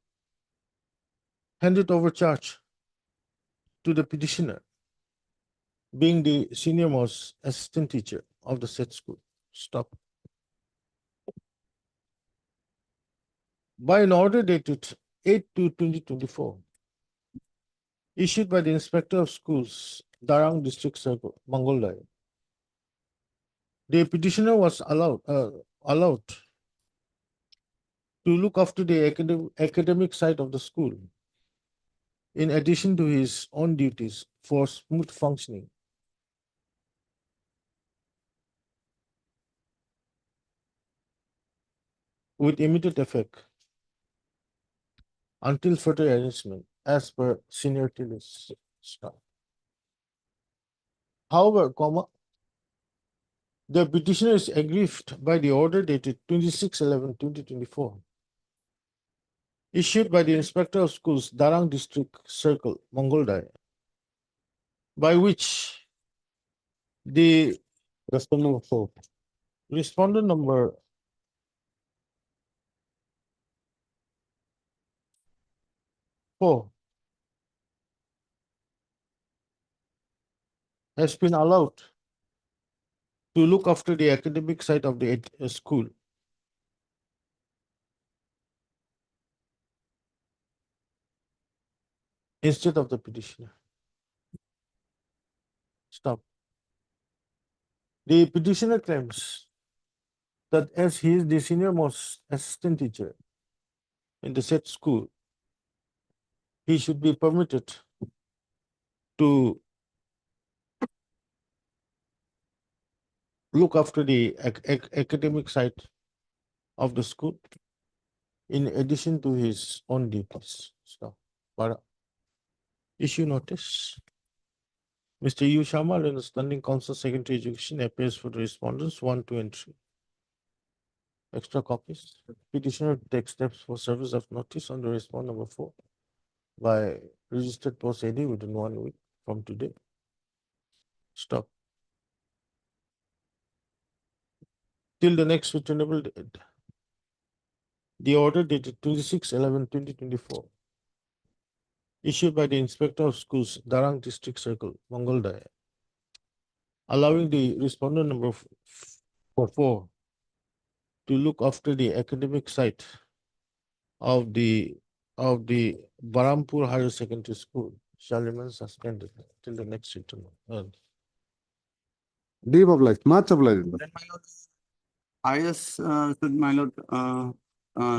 handed over charge to the petitioner, being the senior most assistant teacher of the said school. Stop. By an order dated 8/2/2024, issued by the Inspector of Schools, Darang District Circle, Mangoldai, the petitioner was allowed to look after the academic side of the school, in addition to his own duties for smooth functioning. With immediate effect until further arrangement as per seniority list. Stop. However, the petitioner is aggrieved by the order dated 26/11/2024, issued by the Inspector of Schools, Darang District Circle, Mangoldai, by which the respondent number 4 has been allowed to look after the academic side of the school instead of the petitioner. Stop. The petitioner claims that as he is the senior most assistant teacher in the said school, he should be permitted to look after the academic side of the school in addition to his own duties. So, para issue notice. Mr. Yu Shamal and the Standing Council Secretary Education appears for the respondents 1, 2, and 3. Extra copies. Petitioner takes steps for service of notice on the respond number 4 by registered post AD within 1 week from today. Stop. Till the next returnable date. The order dated 26/11/2024, issued by the Inspector of Schools, Darang District Circle, Mangoldai, allowing the respondent number 4 to look after the academic side of the Barampur Higher Secondary School shall remain suspended till the next return. Deep obliged, much obliged. Then, my lord, should my lord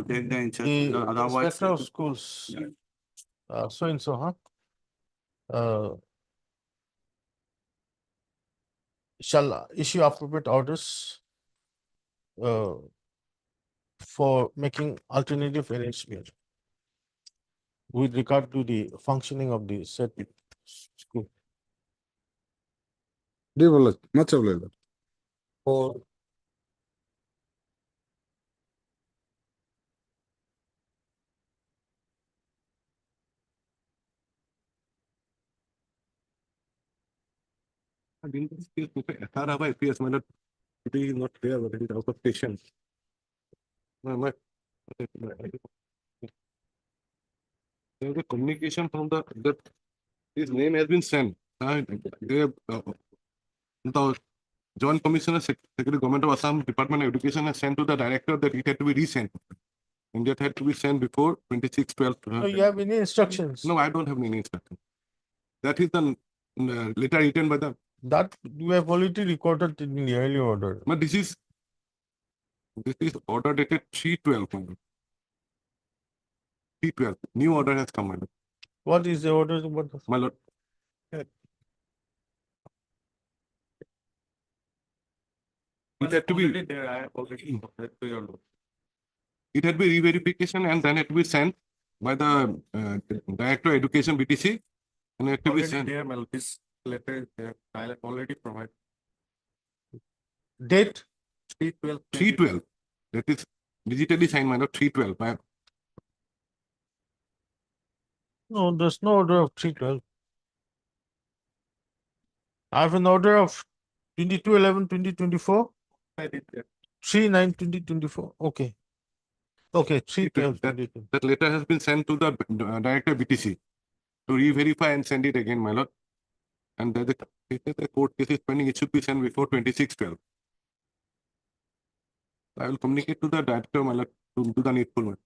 take the instruction. The Otherwise, Inspector of Schools, so and so, shall issue appropriate orders for making alternative arrangement with regard to the functioning of the said school. Deep obliged, much obliged. For I didn't feel SR FPS, my lord. It is not there, but it is out of station. There is a communication from that his name has been sent. The Joint Commissioner Secretary Government of Assam Department of Education has sent to the director that it had to be resent. And that had to be sent before 26/12. so you have any instructions? No, I don't have any instruction. That is the letter written by the. That you have already recorded in the earlier order. But this is order dated 3/12. 3/12. New order has come, my lord. What is the order? My lord. It had to be there. I have already it had to be re-verification and then it will be sent by the Director of Education BTC and it had to be sent. There, this letter is there. I have already provided. Date? 3/12. 3/12. That is digitally signed, my lord. 3/12. No, there's no order of 3/12. I have an order of 22/11/2024. 3/9/2024. Okay. Okay, 3/12. That letter has been sent to the Director BTC to re-verify and send it again, my lord. And the court case is pending. It should be sent before 26/12. I will communicate to the director, my lord, to do the needful one.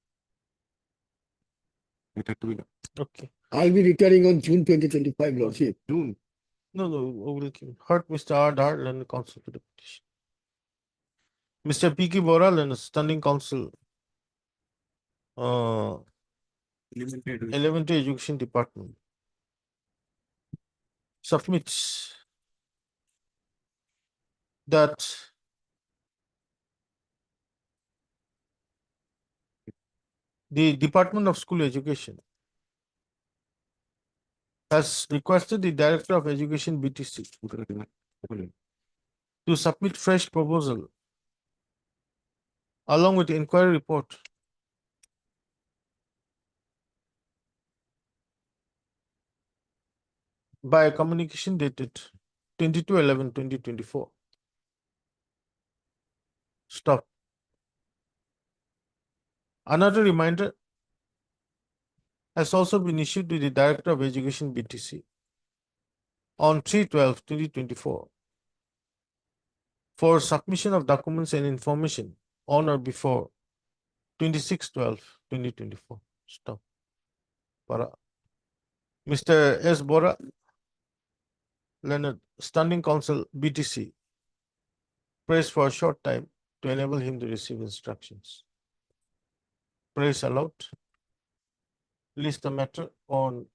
It had to be done. Okay. I'll be returning on June 2025, Lordship. June. No, we'll heard Mr. R. Dar and the counsel to the petition. Mr. P.K. Boral and the standing counsel, Elementary Education Department, submits that the Department of School Education has requested the Director of Education BTC to submit fresh proposal along with inquiry report by a communication dated 22/11/2024. Stop. Another reminder has also been issued to the Director of Education BTC on 3/12/2024 for submission of documents and information on or before 26/12/2024. Stop. Para. Mr. S. Bora, Leonard, Standing Counsel BTC, prays for a short time to enable him to receive instructions. Praise allowed. List the matter on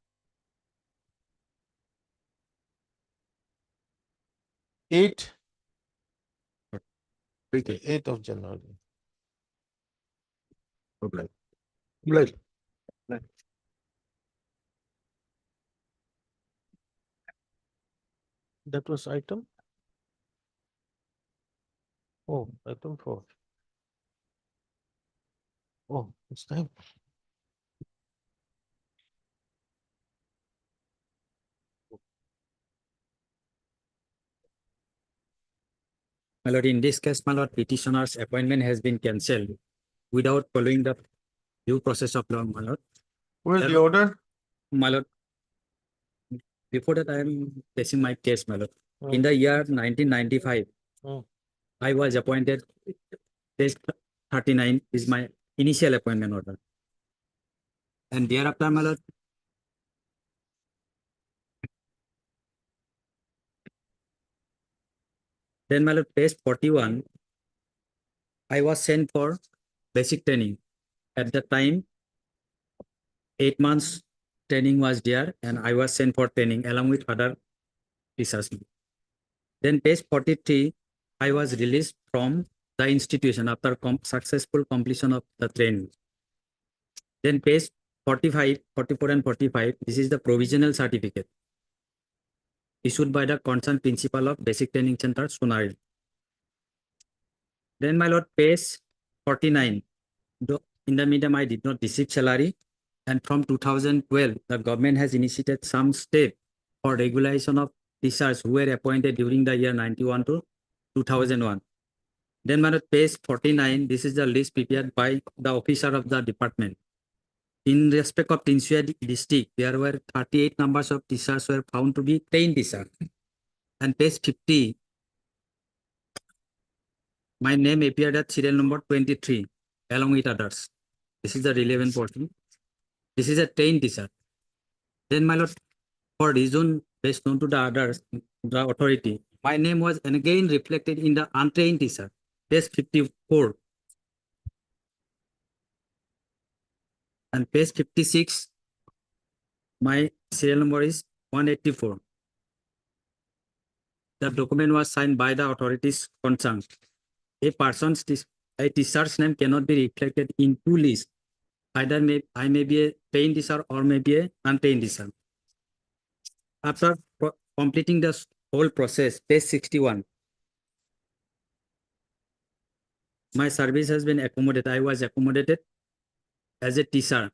8th of January. That was item. Oh, item 4. Oh, it's time. My lord, in this case, my lord, petitioner's appointment has been cancelled without following the due process of law, my lord. Where's the order? My lord, before that, I am facing my case, my lord. Oh. In the year 1995, I was appointed. Page 39 is my initial appointment order. And thereafter, my lord, then my lord, page 41, I was sent for basic training. At the time, 8 months training was there, and I was sent for training along with other teachers. Then page 43, I was released from the institution after successful completion of the training. Then page 45, 44 and 45, this is the provisional certificate issued by the concerned principal of Basic Training Center, Sonari. Then my lord, page 49, in the meantime, I did not receive salary. And from 2012, the government has initiated some step for regulation of teachers who were appointed during the year 91 to 2001. Then my lord, page 49, this is the list prepared by the officer of the department. In respect of Tinsua district, there were 38 numbers of teachers were found to be trained teachers. And page 50, my name appeared at serial number 23, along with others. This is the relevant portion. This is a trained teacher. Then my lord, for reason based known to the others, the authority, my name was again reflected in the untrained teacher. Page 54. And page 56, my serial number is 184. The document was signed by the authorities concerned. A teacher's name cannot be reflected in two lists. Either I may be a trained teacher or may be a untrained teacher. After completing the whole process, page 61, my service has been accommodated. I was accommodated as a teacher.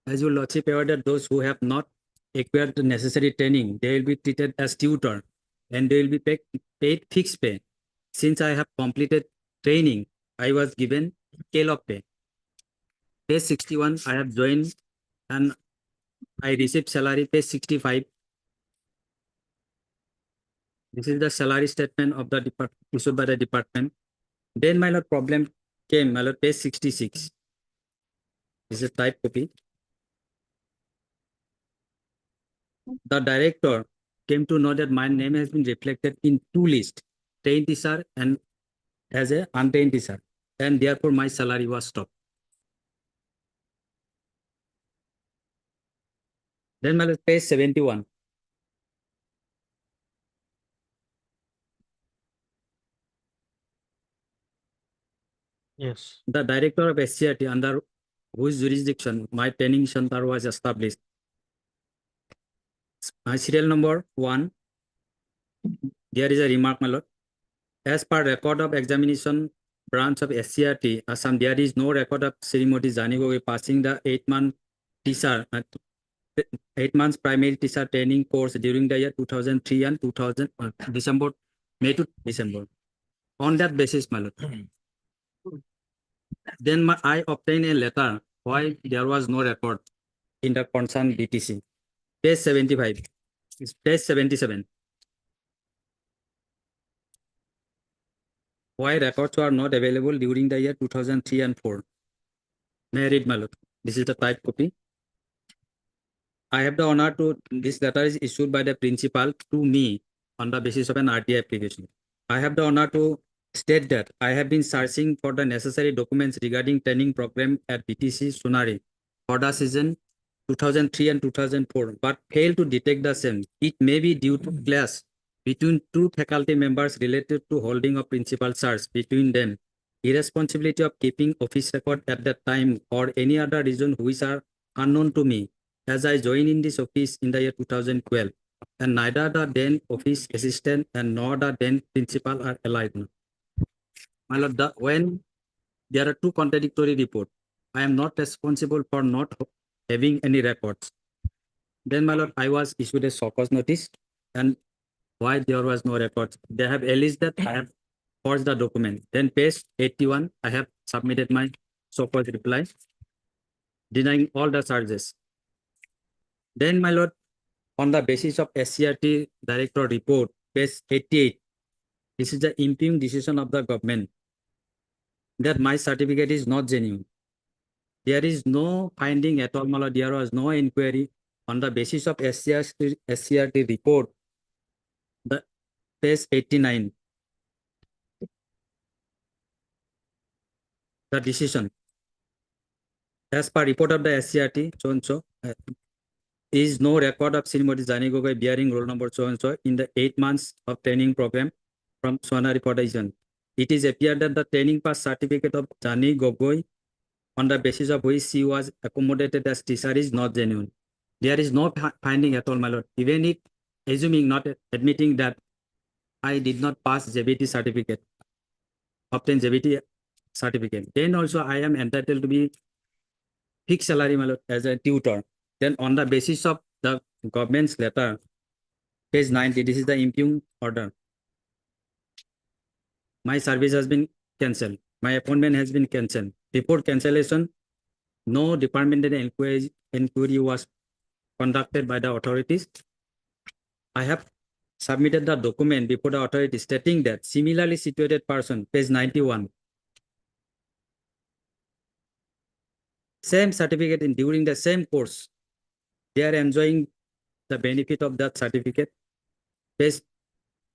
As your lordship aware that those who have not acquired the necessary training, they will be treated as tutor and they will be paid fixed pay. Since I have completed training, I was given scale of pay. Page 61, I have joined and I received salary. Page 65. This is the salary statement of the department issued by the department. Then my lord, problem came, my lord, page 66. This is a type copy. The director came to know that my name has been reflected in two lists, trained teacher and as a untrained teacher, and therefore my salary was stopped. Then my lord, page 71. Yes. The director of SCRT, under whose jurisdiction my training center was established, Serial number 1. There is a remark, my lord. As per record of examination branch of SCRT, Assam, there is no record of Srimati Janigogoi passing the 8-month teacher, 8 months primary teacher training course during the year 2003 and 2000 May to December. On that basis, my lord, then I obtained a letter why there was no record in the concerned BTC. Page 75, page 77. Why records were not available during the year 2003 and 4. May I read, my lord? This is the type copy. I have the honor to, this letter is issued by the principal to me on the basis of an RTI application. I have the honor to state that I have been searching for the necessary documents regarding training program at BTC Sonari for the season 2003 and 2004, but failed to detect the same. It may be due to clash between two faculty members related to holding of principal search between them, irresponsibility of keeping office record at that time, or any other reason which are unknown to me, as I joined in this office in the year 2012, and neither the then office assistant and nor the then principal are alive now. My lord, when there are two contradictory reports, I am not responsible for not having any records. Then, my lord, I was issued a show cause notice, and why there was no records? They have alleged that I have forged the document. Then, page 81, I have submitted my show cause reply, denying all the charges. Then, my lord, on the basis of SCRT director report, page 88, this is the impugned decision of the government that my certificate is not genuine. There is no finding at all, my lord. There was no inquiry on the basis of SCRT report, the page 89, the decision. As per report of the SCRT, so and so, is no record of Srimati Janigogoi bearing roll number so and so in the 8 months of training program from Sonari for the region. It is appeared that the training pass certificate of Jani Gogoi, on the basis of which she was accommodated as teacher, is not genuine. There is no finding at all, my lord. Even if assuming, not admitting that I did not pass JBT certificate, obtain JBT certificate, then also I am entitled to be fixed salary, my lord, as a tutor. Then on the basis of the government's letter, page 90, this is the impugned order. My service has been cancelled. My appointment has been cancelled. Before cancellation, no departmental inquiry was conducted by the authorities. I have submitted the document before the authority stating that similarly situated person, page 91, same certificate in during the same course, they are enjoying the benefit of that certificate. Page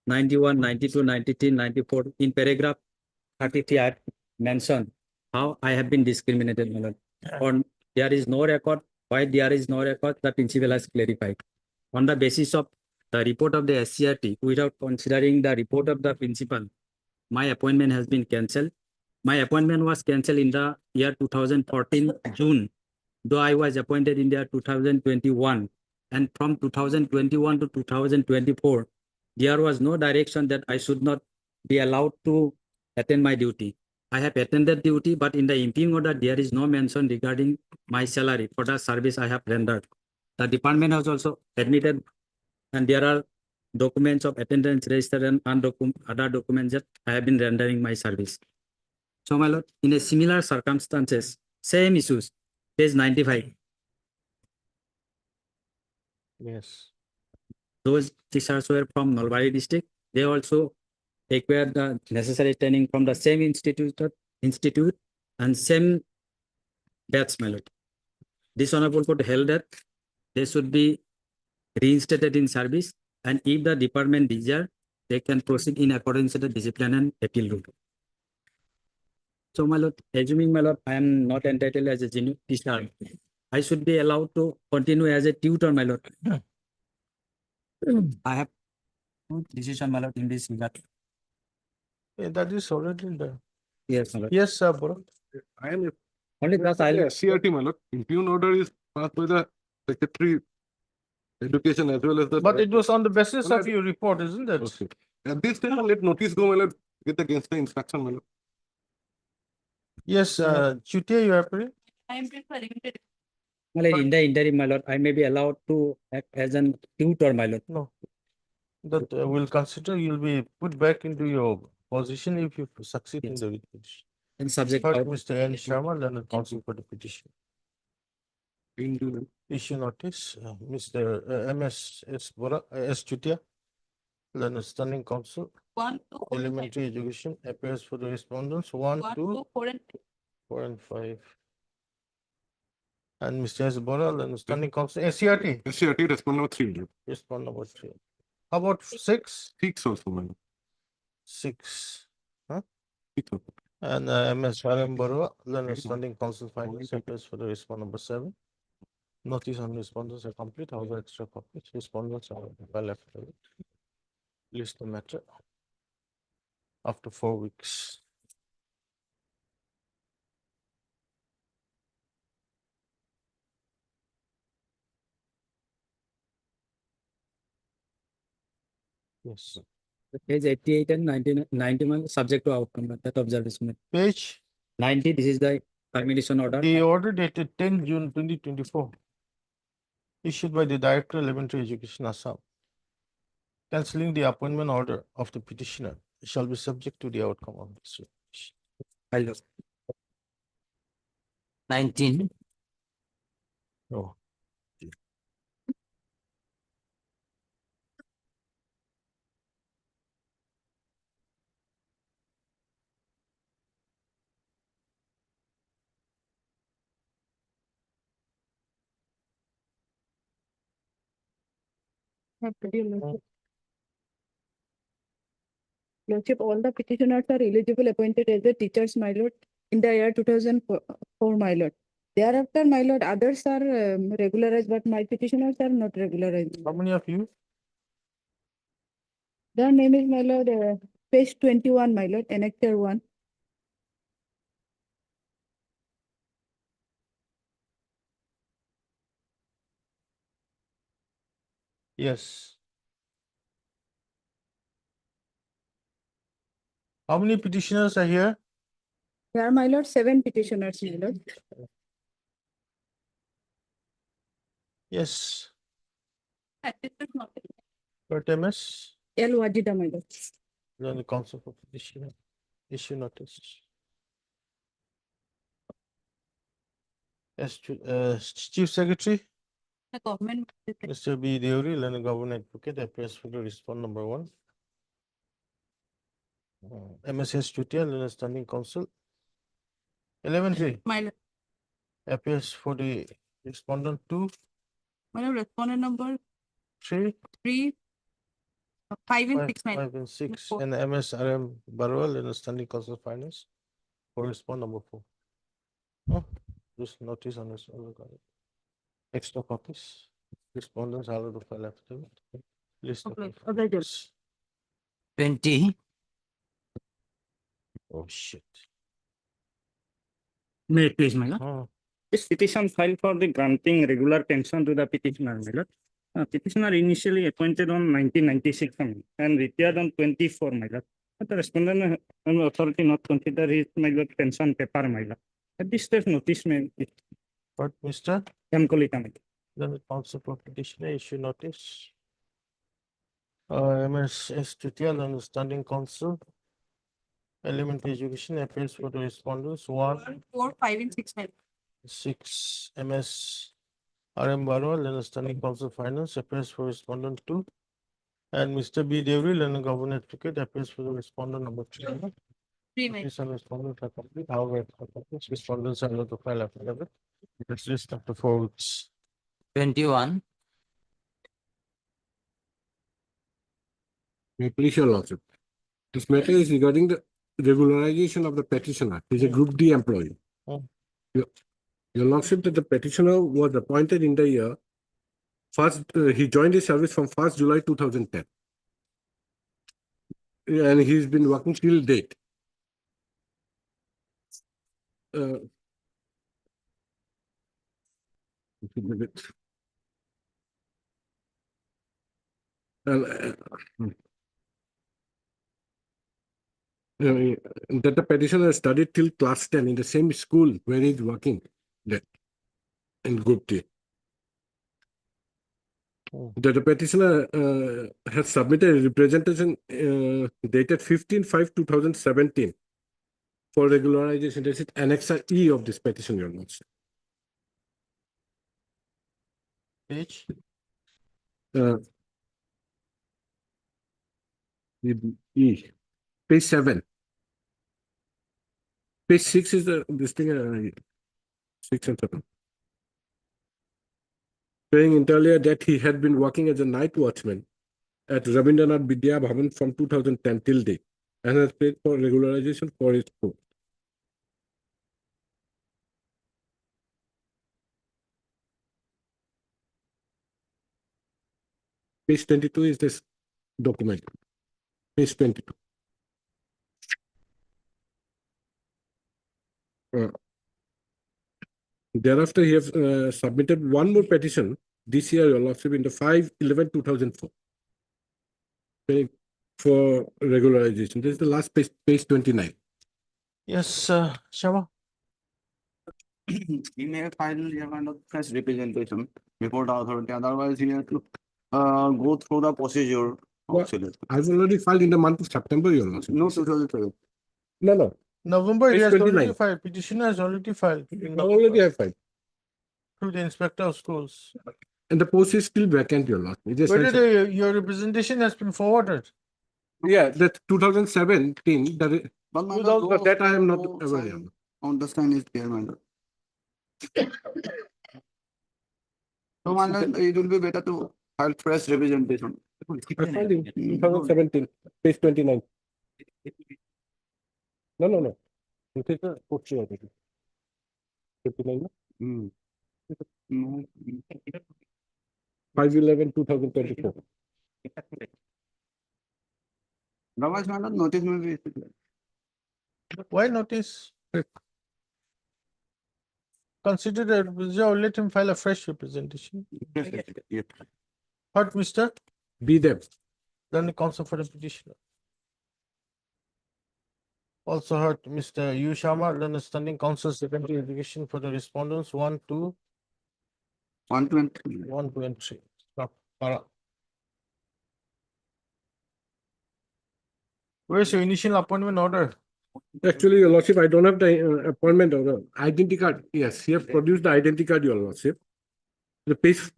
91, 92, 93, 94, in paragraph 33, I have mentioned how I have been discriminated, my lord. On there is no record. Why there is no record? The principal has clarified. On the basis of the report of the SCRT, without considering the report of the principal, my appointment has been cancelled. My appointment was cancelled in the year 2014 June, though I was appointed in the year 2021. And from 2021 to 2024, there was no direction that I should not be allowed to attend my duty. I have attended duty, but in the impugned order, there is no mention regarding my salary for the service I have rendered. The department has also admitted, and there are documents of attendance registered and other documents that I have been rendering my service. So, my lord, in a similar circumstances, same issues, page 95. Yes. Those teachers were from Nalbari district. They also acquired the necessary training from the same institute and same batch, my lord. This honorable court held that they should be reinstated in service, and if the department desire, they can proceed in accordance with the discipline and appeal rule. So, my lord, assuming, my lord, I am not entitled as a genuine teacher, I should be allowed to continue as a tutor, my lord. I have no decision, my lord, in this regard. Yeah, that is already there. Yes, my lord. Yes, bro. I am Only thus I'll. SCRT, my lord. Impugned order is passed by the secretary education as well as the. But it was on the basis of your report, isn't it? Okay. At this time, let notice go, my lord, get against the instruction, my lord. Yes, Chutia, you are pretty. I am preferring to. My lord, in the interim, my lord, I may be allowed to act as an tutor, my lord. No. That will consider you'll be put back into your position if you succeed in the petition. And subject Heard out. Mr. N. Sharma, Learned Counsel for the petition. Issue notice, Mr. M.S. S. Bora, S. Chutia, Learned Standing Counsel, 1, 2, 4, and 5. Elementary Education, appears for the respondents, 1, 1, 2, 2, 4, and 4, and 5. And Mr. S. Bora, Learned Standing Counsel, SCRT, SCRT, respond number 3. respond number 3. How about 6? 6 also, my lord. 6. Huh? 6 also. And MS Varam Barua, Learned Standing Counsel findings, appears for the respond number 7. Notice on respondents are complete, however, extra copies. Respondents are well after it. List the matter after 4 weeks. Yes. Page 88 and 91, subject to outcome, that observation. Page 90, this is the termination order. the order dated 10 June 2024, issued by the Director Elementary Education Assam, cancelling the appointment order of the petitioner shall be subject to the outcome of this. 19. Oh. Lordship, all the petitioners are eligible appointed as the teachers, my lord, in the year 2004, my lord. Thereafter, my lord, others are regularized, but my petitioners are not regularized. How many of you? Their name is, my lord, page 21, my lord, annexure 1. Yes. How many petitioners are here? There are, my lord, 7 petitioners, my lord. Yes. Assistant notice. But MS? L. Wajida, my lord. Then the council for petitioner. Issue notice. Yes, Chief Secretary, The government. Mr. B. Deori, Learning Government Advocate, appears for the respond number 1. MSS Chutia, Learning Standing Council. Elementary. My lord. Appears for the respondent 2. My lord, respondent number 3. 3, 5, and 6, my lord. 5 and 6. And MSRM Barwal, Learning Standing Council Finance, for respond number 4. Oh, this notice on this. Extra copies. Respondents are to file affidavit. List of affidavits. 20. Oh shit. May I please, my lord? Oh. This petition filed for the granting regular pension to the petitioner, my lord. Petitioner initially appointed on 1996 and retired on 24, my lord. But the respondent authority not consider his, my lord, pension paper, my lord. At this stage, notice may. But Mr. M. Kolita, my lord. Then the council for petitioner issue notice. MSS Tutia, Understanding Council. Elementary Education appeals for the respondents 1, 4, 5, and 6, my lord. 6. MS RM Barwal, Understanding Council Finance appeals for respondent 2. And Mr. B. Deori, Learning Government Advocate, appeals for the respondent number 3. 3, my These are respondents are complete. However, respondents are not to file affidavit. Let's list up the 4 weeks. 21. May please your lordship. This matter is regarding the regularization of the petitioner. He is a Group D employee. Oh. Your lordship, that the petitioner was appointed in the year first, he joined his service from 1st July 2010. And he's been working till date. that the petitioner studied till class 10 in the same school where he's working there in Group D. That the petitioner has submitted a representation dated 15/5/2017 for regularization. This is Annexer E of this petition, Your Lordship. Page? E. Page 7. Page 6 is this thing, 6 and 7. Saying earlier that he had been working as a night watchman at Rabindranath Vidya Bhavan from 2010 till date and has paid for regularization for his post. Page 22 is this document. Page 22. Thereafter, he has submitted one more petition this year, Your Lordship, in the 5/11/2004 for regularization. This is the last page, page 29. Yes, Shama. He may file a kind of fresh representation before the authority. Otherwise, he has to go through the procedure. Well, I've already filed in the month of September, Your Lordship. No, 2012. No. November, he Page has 29. already filed. Petitioner has already filed. I already have filed. Through the inspector of schools. And the post is still vacant, Your Lordship. It just Whether your representation has been forwarded. Yeah, that's 2017. That I am not aware of. Understand is there, my lord. So, my lord, it will be better to file fresh representation. I filed in 2017, page 29. No. It is a post already. 59, no? 5/11/2024. Otherwise, my lord, notice may be issued. Why notice? Consider that or let him file a fresh representation. Yes. What, Mr. Be them. Then the counsel for the petitioner. Also heard Mr. U. Sharma, then the standing counsel secondary education for the respondents 1, 2, 1, 2, and 3. 1, 2, and 3. Stop. Para. Where's your initial appointment order? Actually, Your Lordship, I don't have the appointment order. Identity card. Yes, he has produced the identity card, Your Lordship. The page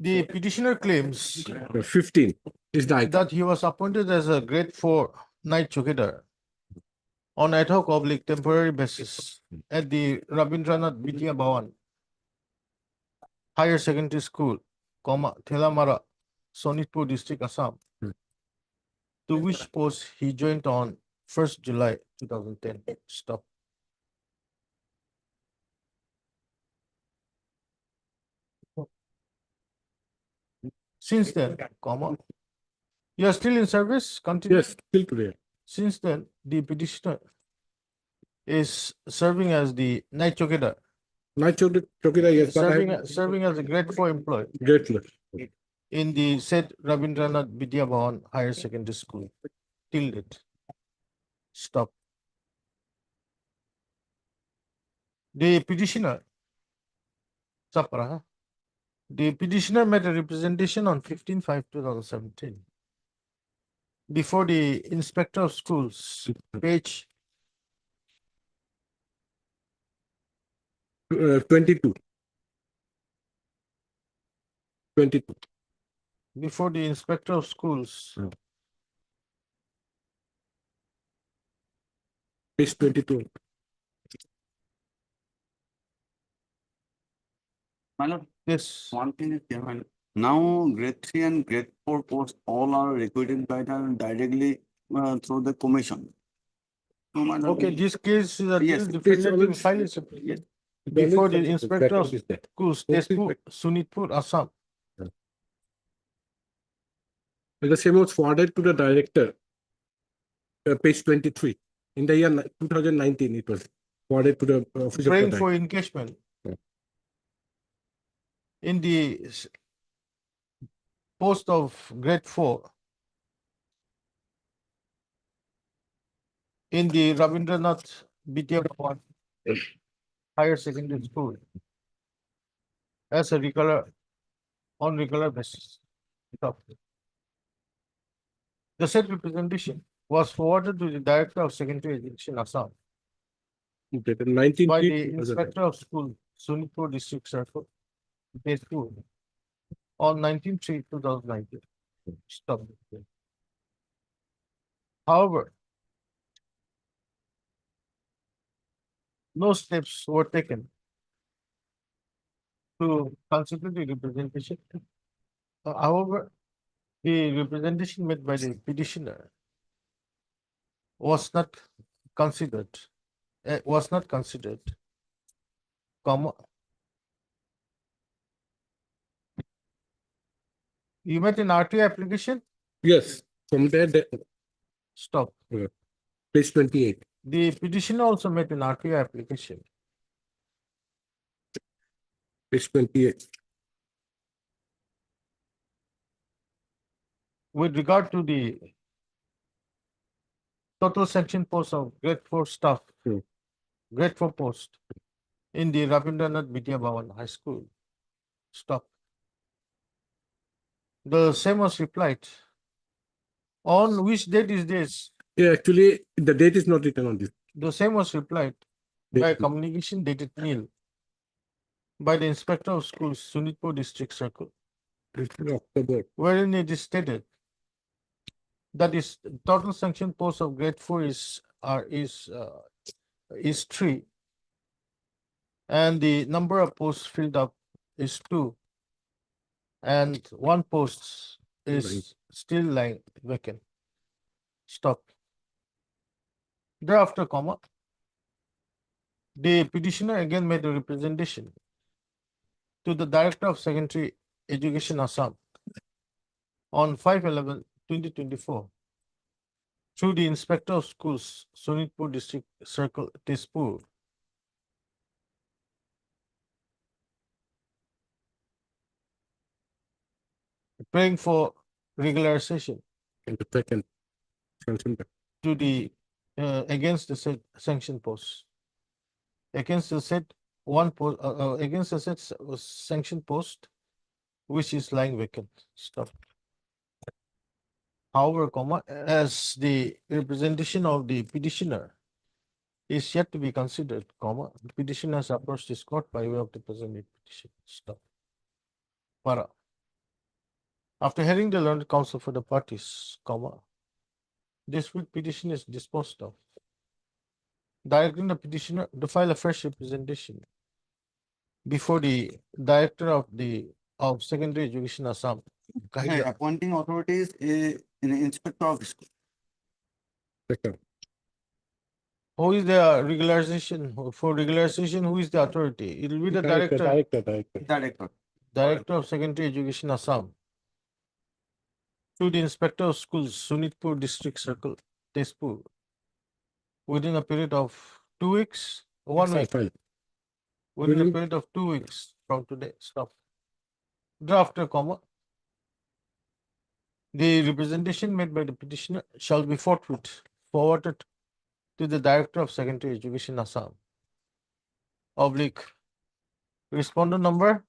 The petitioner claims 15 is the item. that he was appointed as a grade 4 night chowkidar on ad hoc oblique temporary basis at the Rabindranath Vidya Bhavan Higher Secondary School, Thelamara, Sonitpur District, Assam, to which post he joined on 1st July 2010. Stop. Since then, you are still in service? Continue. Yes, still today. Since then, the petitioner is serving as the night chowkidar. Night chowkidar, yes, Serving as a grade 4 employee. Grade 4. In the said Rabindranath Vidya Bhavan Higher Secondary School. Till date. Stop. The petitioner, made a representation on 15/5/2017 before the inspector of schools, page 22. Before the inspector of schools. Page 22. My lord, yes. One thing is there, my lord. Now, grade 3 and grade 4 posts all are recruited by the directly through the commission. So, my lord, Okay, this case is a yes, definitive file is before the inspector of schools, Sunitpur, Assam. The same was forwarded to the director, page 23. In the year 2019, it was forwarded to the office Praying of the for engagement. In the post of grade 4 in the Rabindranath BTF Higher Secondary School as a on regular basis. The said representation was forwarded to the Director of Secondary Education, Assam, Dated 19 by the Inspector of School, Sunipur District Circle, Phase 2, on 19/3/2019. Stop. However, no steps were taken to consider the representation. However, the representation made by the petitioner was not considered, comma. You made an RTO application? Yes, from there, Stop. page 28. The petitioner also made an RTO application. Page 28. With regard to the total section post of grade 4 staff, grade 4 post in the Rabindranath Vidya Bhavan High School. Stop. The same was replied. On which date is this? Yeah, actually, the date is not written on this. The same was replied by communication dated nil by the Inspector of Schools, Sunitpur District Circle, October, wherein it is stated that is total sanction post of grade 4 is 3, and the number of posts filled up is 2, and 1 post is still lying vacant. Stop. Thereafter, comma, the petitioner again made a representation to the Director of Secondary Education, Assam, on 5/11/2024 through the Inspector of Schools, Sonitpur District Circle, Tezpur, praying for regularization and the second sanction to the against the said sanction post, against the said against the said sanction post which is lying vacant. Stop. However, comma, as the representation of the petitioner is yet to be considered, comma, the petitioner has approached this court by way of the present petition. Stop. Para. After hearing the learned counsel for the parties, comma, this petition is disposed of, directing the petitioner to file a fresh representation before the Director of Secondary Education, Assam. Appointing authorities in Inspector of School. Who is the regularization? For regularization, who is the authority? It will be the Director. Director of Secondary Education, Assam. To the Inspector of Schools, Sunitpur District Circle, Tezpur, within a period of 2 weeks, 1 week. Within a period of 2 weeks from today. Stop. Drafter, comma. The representation made by the petitioner shall be forthwith forwarded to the Director of Secondary Education, Assam. Oblique. Respondent number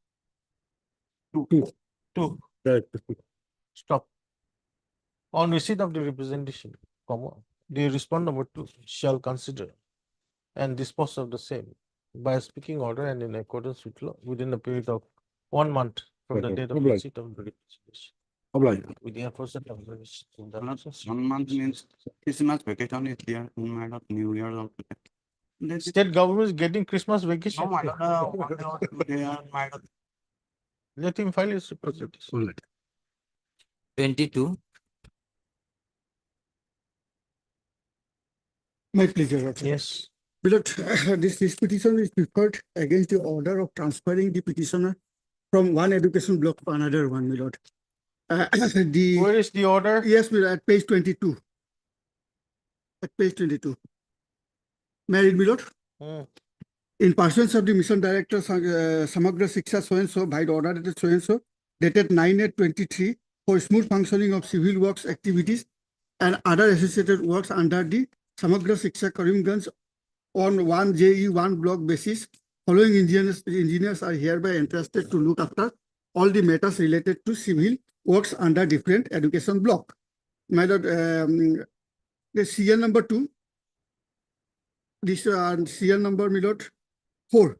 2. Stop. On receipt of the representation, comma, the respondent number 2 shall consider and dispose of the same by a speaking order and in accordance with law within a period of 1 month from the date of receipt of the representation. With the enforcement of the 1 month means Christmas vacation is there, New Year also. State government is getting Christmas vacation. No, my lord, they are my lord. Let him file his representation. 22. My pleasure. Yes. Beloved, this petition is preferred against the order of transferring the petitioner from one education block to another one, my lord. Where is the order? Yes, my lord, at page 22. At page 22. Married, my lord? In pursuance of the mission director Samagra Shiksha so and so by the order dated so and so, dated 9/8/23, for smooth functioning of civil works activities and other associated works under the Samagra Shiksha Karimganj on 1JE1 block basis. Following engineers are hereby entrusted to look after all the matters related to civil works under different education block. My lord, the CL number 2, this CL number, my lord, 4.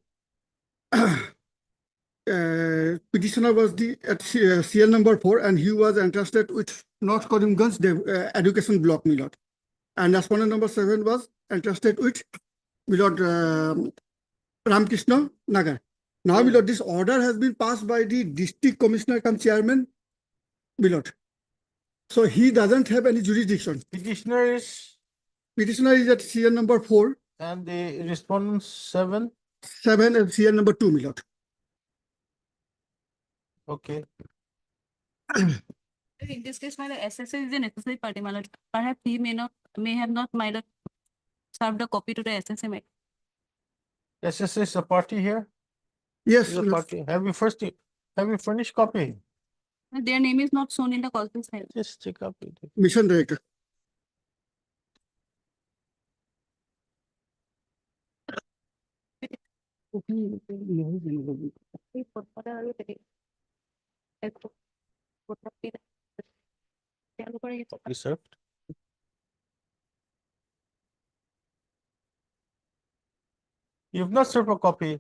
Petitioner was the at CL number 4, and he was entrusted with North Karimganj education block, my lord. And respondent number 7 was entrusted with my lord Ramkrishna Nagar. Now, my lord, this order has been passed by the district commissioner come chairman, my lord. So he doesn't have any jurisdiction. Petitioner is at CL number 4. and the respondent 7. 7 and CL number 2, my lord. Okay. In this case, my SSA is a necessary party, my lord. Perhaps he may have not, my lord, served a copy to the SSA. SSA is a party here? Yes. Is a party. Have you furnished copy? Their name is not shown in the call file. Just check up it. Mission director. Reserved. You've not served a copy.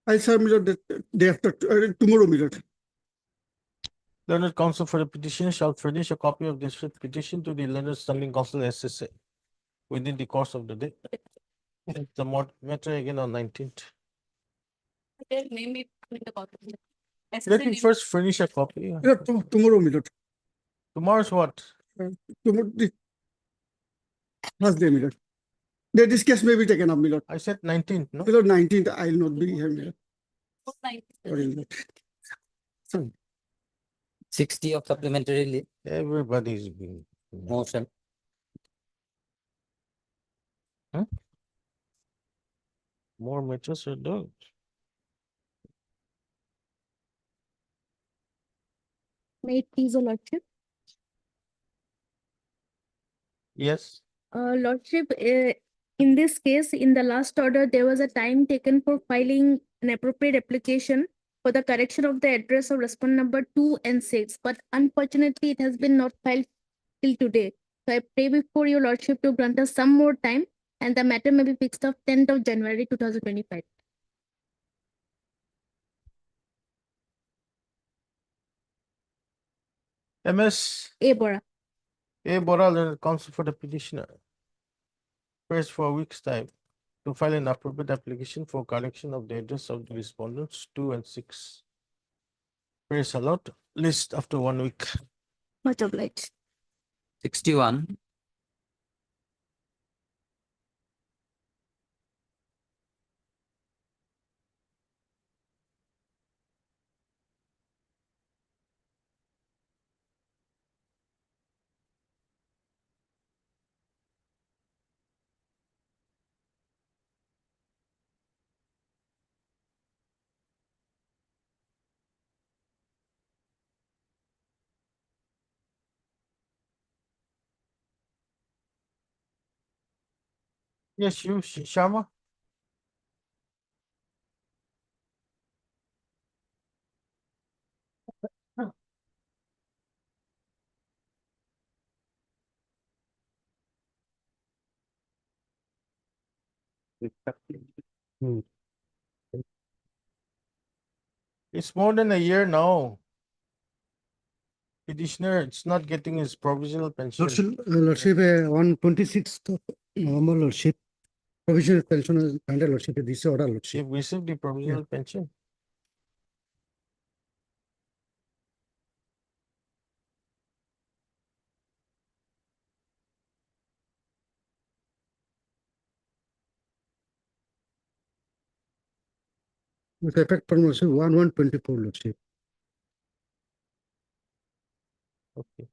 I'll serve my lord the day after, tomorrow, my lord. Learned counsel for the petition shall furnish a copy of this petition to the learned standing counsel SSA within the course of the day. The matter again on 19th. Their name is in the call file. Let me first furnish a copy. Tomorrow, my lord. Tomorrow's what? Tomorrow, the Thursday, my lord. This case may be taken up, my lord. I said 19th, no? My lord, 19th, I'll not be here, my lord. Sorry, my lord. Sorry. 60 of supplementary leave. Everybody's been. Motion. Huh? More matters or don't? May it please your lordship. Yes. Lordship, in this case, in the last order, there was a time taken for filing an appropriate application for the correction of the address of respondent number 2 and 6, but unfortunately, it has been not filed till today. So I pray before your lordship to grant us some more time, and the matter may be fixed of 10th of January 2025. MS A. Bora. A. Bora, learned counsel for the petitioner. First for a week's time to file an appropriate application for correction of the address of the respondents 2 and 6. Praise allowed. List after 1 week. Much obliged. 61. Yes, you, Shama. It's more than a year now. Petitioner, it's not getting his provisional pension. Lordship, on 26th of November, lordship, provisional pension is under lordship, this order, lordship. You've received the provisional pension. With effect from 1/1/24, lordship. Okay.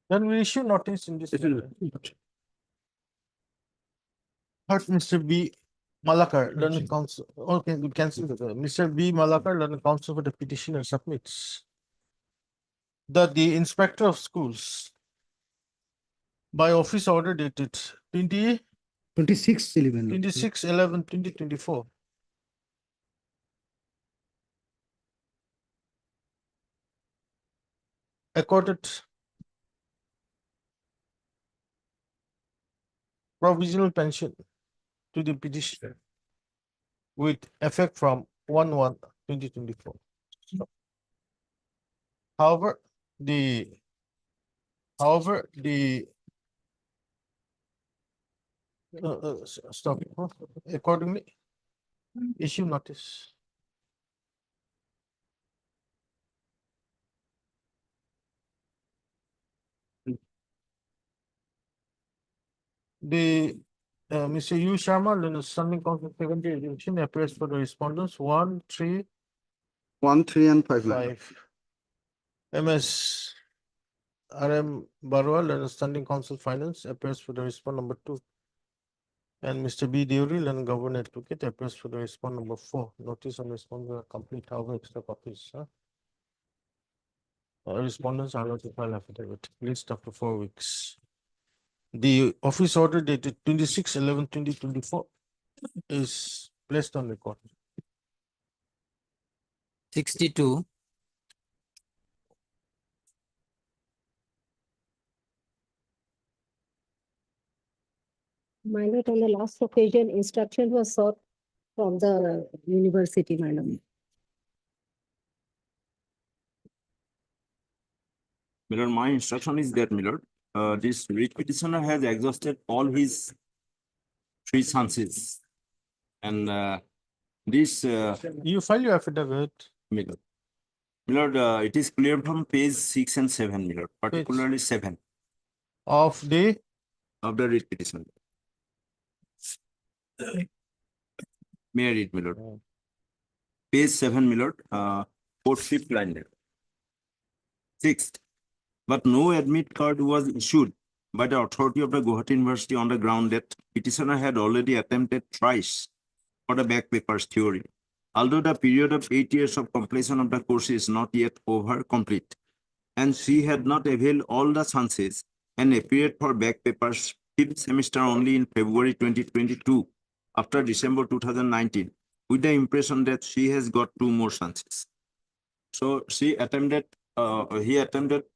Then we issue notice in this. Third, Mr. B. Malakar, learning counsel. Okay, we cancel the Mr. B. Malakar, learning counsel for the petitioner submits that the inspector of schools by office order dated 26/11/2024 accorded provisional pension to the petitioner with effect from 1/1/2024. However, the stop. Accordingly, issue notice. The Mr. U. Sharma, Learned Standing Council Secondary Education appears for the respondents 1, 3, 1, 3, and 5. 5. MS RM Barwa, Learned Standing Council Finance appears for the respond number 2. And Mr. B. Deori, Learned Government Advocate appears for the respond number 4. Notice and response are complete, however, extra copies. Respondents are not to file affidavit, list after 4 weeks. The office order dated 26/11/2024 is placed on record. 62. My lord, on the last occasion, instruction was sought from the university, my lord. Milord, my instruction is that, Milord, this writ petitioner has exhausted all his 3 chances. And this, you file your affidavit. Milord. Milord, it is clear from page 6 and 7, Milord, particularly 7. Of the writ petition. May I read, Milord? Page 7, Milord, 4th, 5th line there. 6th, but no admit card was issued by the authority of the Guwahati University on the ground that petitioner had already attempted thrice for the back papers theory. Although the period of 8 years of completion of the course is not yet over complete, and she had not availed all the chances and appeared for back papers 5th semester only in February 2022 after December 2019 with the impression that she has got 2 more chances. So he attempted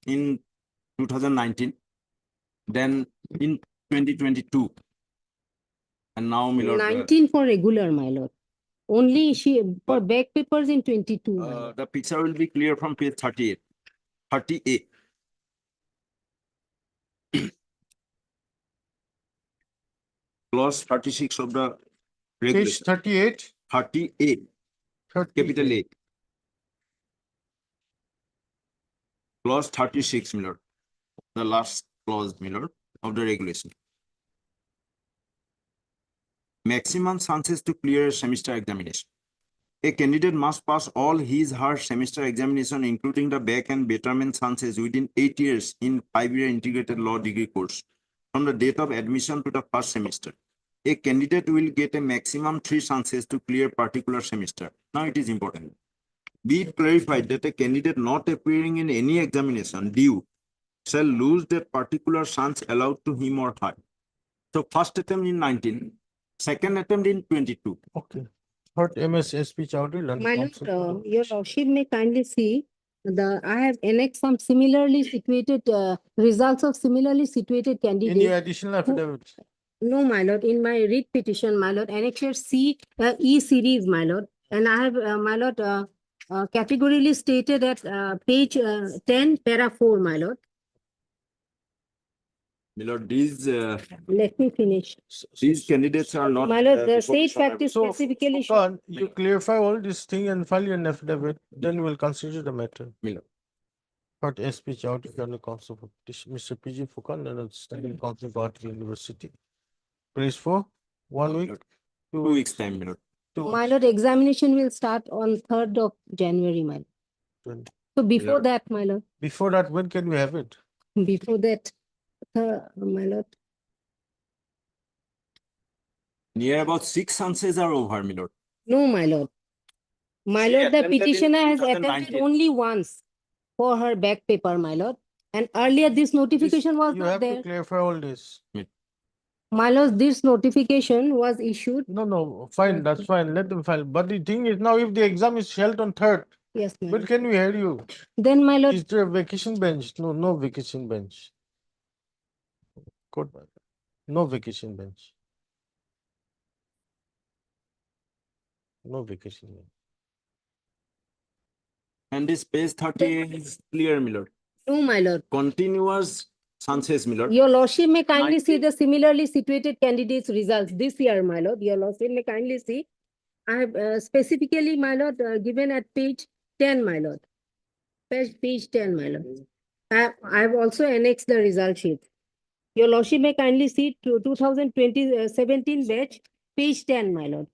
in 2019, then in 2022, and now, Milord, 19 for regular, my lord. Only she for back papers in 22. my lord. the picture will be clear from page 38. 38. Clause 36 of the page regulation. 38. 38. Capital A. Clause 36, Milord. The last clause, Milord, of the regulation. Maximum chances to clear a semester examination. A candidate must pass all her semester examination, including the back and betterment chances, within 8 years in 5-year integrated law degree course from the date of admission to the first semester. A candidate will get a maximum 3 chances to clear particular semester. Now it is important. Be it clarified that a candidate not appearing in any examination due shall lose that particular chance allowed to him or her. So first attempt in 19, second attempt in 22. Okay. Third MSSP Chowdhury, Learned My Counsel. lord, your lordship may kindly see I have annexed some similarly situated results of similarly situated candidates. In your additional affidavit. No, my lord, in my writ petition, my lord, annexure C, E series, my lord, and I have, my lord, categorically stated at page 10, para 4, my lord. Milord, these Let me finish. these candidates are not. My lord, the state practice So, specifically. Fukan, you clarify all this thing and file an affidavit, then we'll consider the matter. Milord. Third SP Chowdhury, Learned Counsel for Mr. PG Fukan, Learned Standing Counsel, Guwahati University. Please for 1 week, 2 weeks time, Milord. My lord, examination will start on 3rd of January, my lord. So before that, my lord. Before that, when can we have it? Before that, my lord, Near about 6 answers are over, my lord. no, my lord. My She lord, the attempted in petitioner has attempted 2019. only once for her back paper, my lord. And earlier this notification was You not have to there. clarify all this. My lord, this notification was issued. No, fine, that's fine. Let them file. But the thing is now, if the exam is held on 3rd, Yes, my but lord. can we hear you? Then, my lord, Is there a vacation bench? No vacation bench. Court, no vacation bench. No vacation bench. And this page 30 is clear, my lord. no, my lord. Continuous chances, my lord. Your lordship may kindly see the similarly situated candidates' results this year, my lord. Your lordship may kindly see. I have specifically, my lord, given at page 10, my lord. Page 10, my lord. I have also annexed the result sheet. Your lordship may kindly see 2017 batch, page 10, my lord.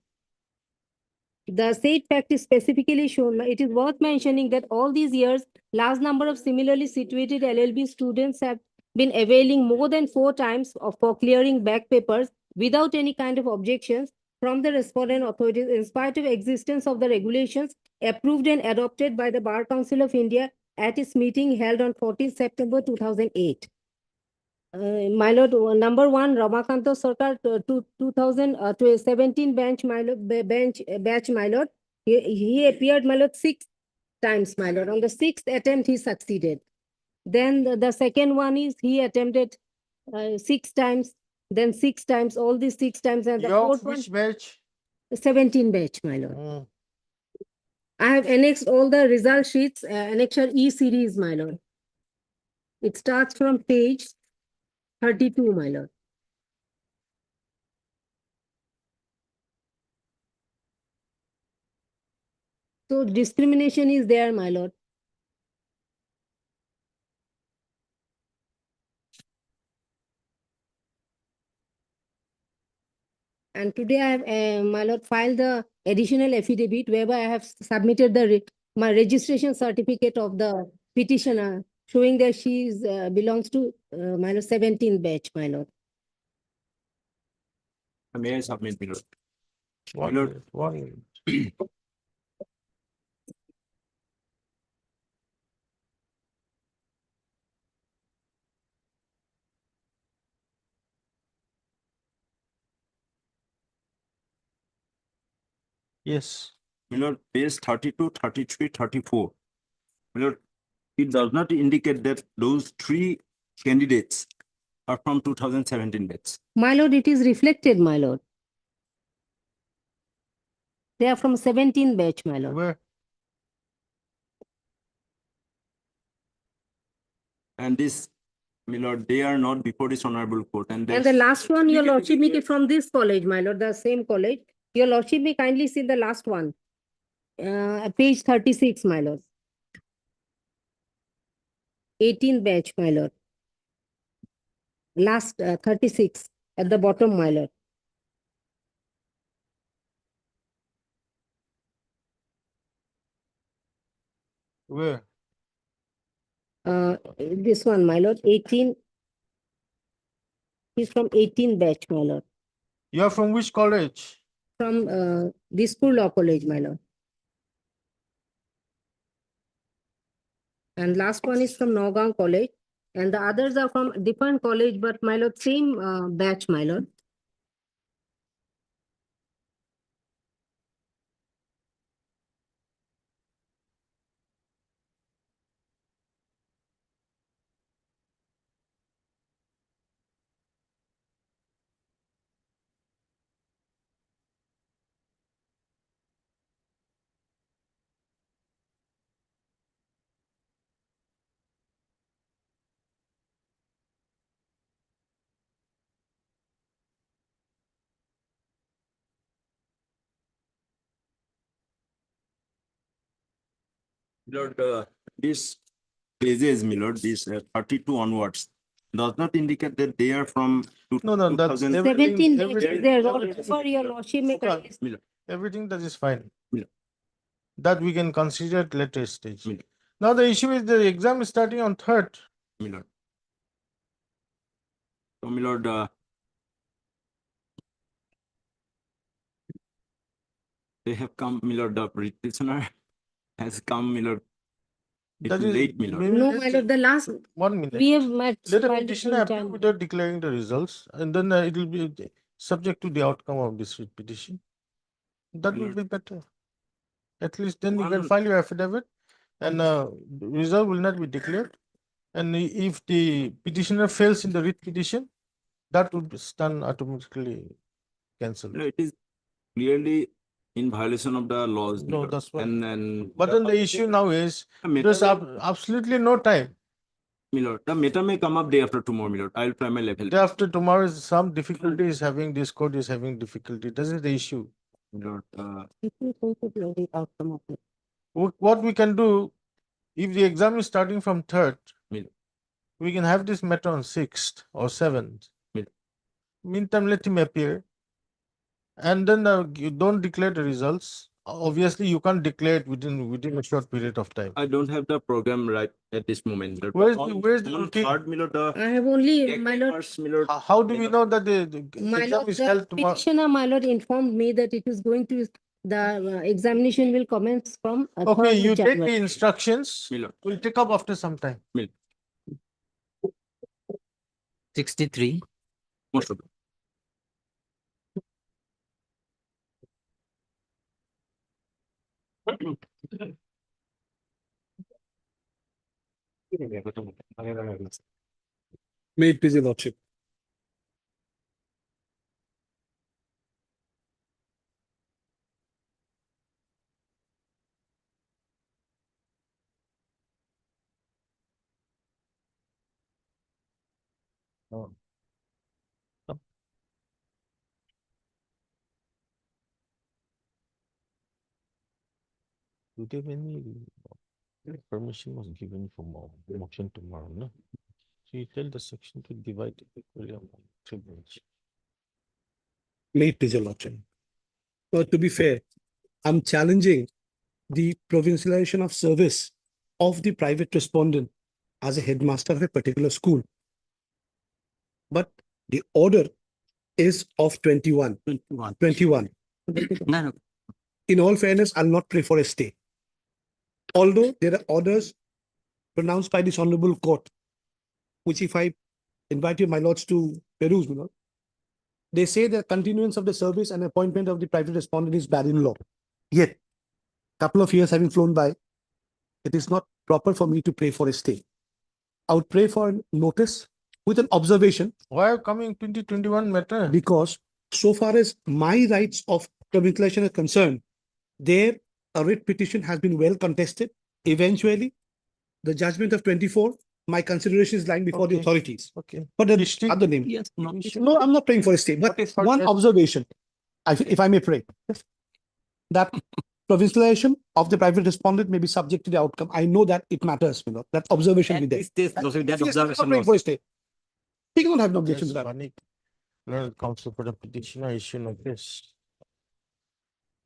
The said fact is specifically shown. It is worth mentioning that all these years, large number of similarly situated LLB students have been availing more than 4 times for clearing back papers without any kind of objections from the respondent authorities in spite of existence of the regulations approved and adopted by the Bar Council of India at its meeting held on 14 September 2008. My lord, number one, Ramakanta Sarkar, 2017 batch, my lord. He appeared, my lord, 6 times, my lord. On the 6th attempt, he succeeded. Then the second one is he attempted 6 times, then 6 times, all these 6 times, and the fourth one, Which batch? 17 batch, my lord. I have annexed all the result sheets, annexure E series, my lord. It starts from page 32, my lord. So discrimination is there, my lord. And today I have, my lord, filed the additional affidavit whereby I have submitted my registration certificate of the petitioner showing that she is, belongs to my lord 17 batch, my lord. May I submit, my lord? One My lord. minute, 1 minute. Yes. My lord, page 32, 33, 34. My lord, it does not indicate that those 3 candidates are from 2017 batch. My lord, it is reflected, my lord. They are from 17 batch, my lord. Where? And this, my lord, they are not before this honorable court. And the last one, your lordship, make it from this college, my lord, the same college. Your lordship may kindly see the last one. Page 36, my lord. 18 batch, my lord. Last 36 at the bottom, my lord. Where? This one, my lord, 18. He's from 18 batch, my lord. You are from which college? From this school law college, my lord. And last one is from Nagaon College. And the others are from different college, but my lord, same batch, my lord. Lord, this pages, my lord, this 32 onwards, does not indicate that they are from No, that's 2000. 17 batch everything- is there. For your lordship, may kindly My lord. Everything that is fine. Yeah. That we can consider at later stage. Now the issue is the exam is starting on 3rd. My lord. So, my lord, they have come, my lord, the petitioner has come, my lord. It's That is, late, my lord. No, my lord, the last, 1 minute. we have met. Let a filed it petitioner in appear time. without declaring the results, and then it will be subject to the outcome of this writ petition. That will be better. At least then you can file your affidavit, and the result will not be declared. And if the petitioner fails in the writ petition, that will be done automatically cancelled. No, it is clearly in violation of the laws. my No, lord. that's what. And then. But then the issue now is Matter there's absolutely no time. My lord, the matter may come up day after tomorrow, my lord. I'll try my level. Day after tomorrow is some difficulty is having, this court is having difficulty. This is the issue. My lord, It will go to the outcome of it. What we can do, if the exam is starting from 3rd, Mil. we can have this matter on 6th or 7th. Mil. Meantime, let him appear. And then you don't declare the results. Obviously, you can't declare it within a short period of time. I don't have the program right at this moment. my lord. Where's On- the, where's the on routine? third, my lord, the I have only, my lord, first, my lord. How do we know that the my exam lord, is the held tomorrow? petitioner, my lord, informed me that it is going to, the examination will commence from. Okay, 3rd of you take January. the instructions. My lord. We'll take up after some time. 63, Most of them. May it please your lordship. Do they have any permission was given for motion tomorrow, no? So you tell the section to divide it equally among 3 bench. May it please your lordship. But to be fair, I'm challenging the provincialization of service of the private respondent as a headmaster of a particular school. But the order is of 21. 21. No, no. In all fairness, I'll not pray for a stay. Although there are orders pronounced by this honorable court, which if I invite you, my lords, to peruse, my lord, they say the continuance of the service and appointment of the private respondent is bad in law. Yet, couple of years having flown by, it is not proper for me to pray for a stay. I would pray for a notice with an observation. Why are coming 2021 matter? Because so far as my rights of provincialization are concerned, there a writ petition has been well contested. Eventually, the judgment of 24, my consideration is lying before the Okay. authorities. Okay. But the District- other name. Yes, no. No, I'm not praying for a stay, but one observation, if I may pray, that provincialization of the private respondent may be subject to the outcome. I know that it matters, you know, that observation be At there. this stage, those with that Yes, I'm not observation praying was. for a stay. He cannot have an objection to That's that. funny. Learned counsel for the petitioner issue notice.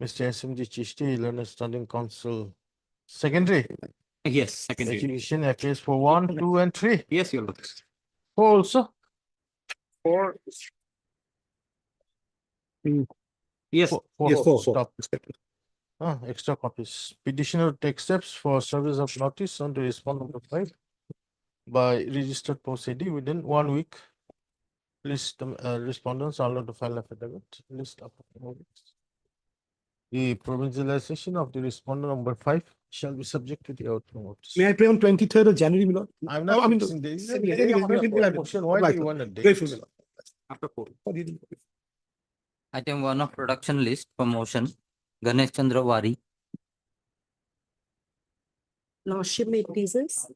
Mr. SMG Chishti, learned standing counsel. Secondary. Yes, secondary. Education appears for 1, 2, and 3. Yes, your lord. 4 also. 4. Yes. Yes, four. Stop. Extra copies. Petitioner will take steps for service of notice on the respond number 5 by registered proceeding within 1 week. List respondents are allowed to file affidavit. List of the provincialization of the respondent number 5 shall be subject to the outcome notice. May I pray on 23rd of January, my lord? I'm not fixing this. Why do you want a date? Grateful, my lord. After 4. item 1 of production list for motion, Ganesh Chandra Wari. Lordship, may it please us?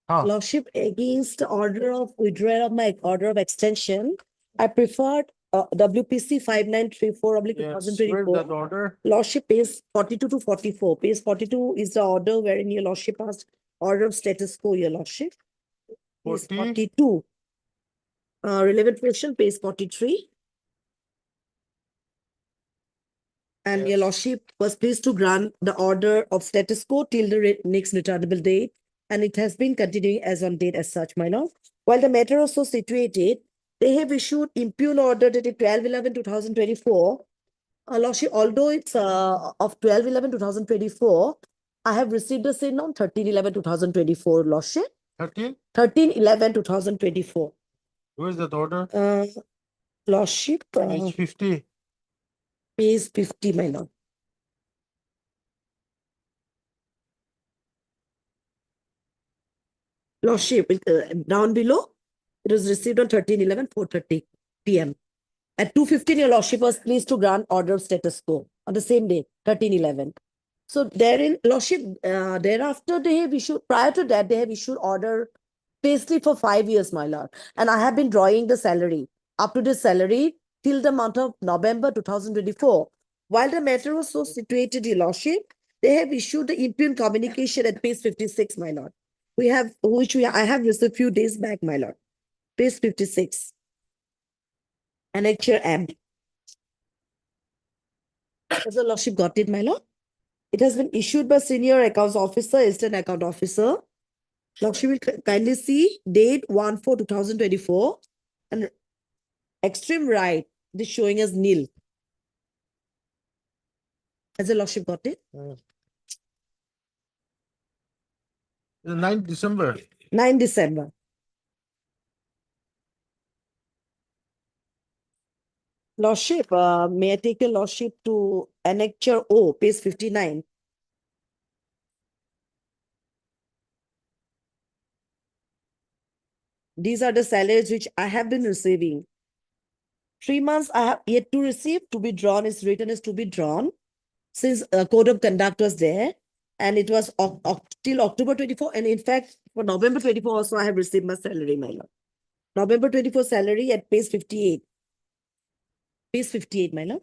Huh. Lordship, against the order of withdrawal of my order of extension, I preferred WPC 5934 oblique Yes, where's 2024. that order? Lordship, page 42 to 44. Page 42 is the order wherein your lordship asked order of status quo, your lordship. Page 40. 42. Relevant portion, page 43. And your Yes. lordship was pleased to grant the order of status quo till the next returnable date. And it has been continuing as on date as such, my lord. While the matter also situated they have issued impugn order dated 12/11/2024. Lordship, although it's of 12/11/2024, I have received the same on 13/11/2024, Lordship. 13/11/2024. Where's that order? Lordship, Page 50. page 50, my lord. Lordship, down below, it was received on 13/11/4:30 p.m. At 2:15, your Lordship was pleased to grant order of status quo on the same day, 13/11. So therein, Lordship, thereafter they have issued, prior to that, they have issued order payslip for 5 years, my lord. And I have been drawing the salary, up to the salary till the month of November 2024. While the matter was so situated, your Lordship, they have issued the impugn communication at page 56, my lord. I have received few days back, my lord. Page 56. Annexure M. Has the Lordship got it, my lord? It has been issued by Senior Accounts Officer, Assistant Account Officer. Lordship will kindly see date 1/4/2024 and extreme right, this showing as nil. Has the Lordship got it? The 9th December. 9 December. Lordship, may I take your Lordship to Annexure O, page 59. These are the salaries which I have been receiving. 3 months I have yet to receive, to be drawn is written as to be drawn, since code of conduct was there, and it was till October 24, and in fact, for November 24 also I have received my salary, my lord. November 24 salary at page 58. Page 58, my lord.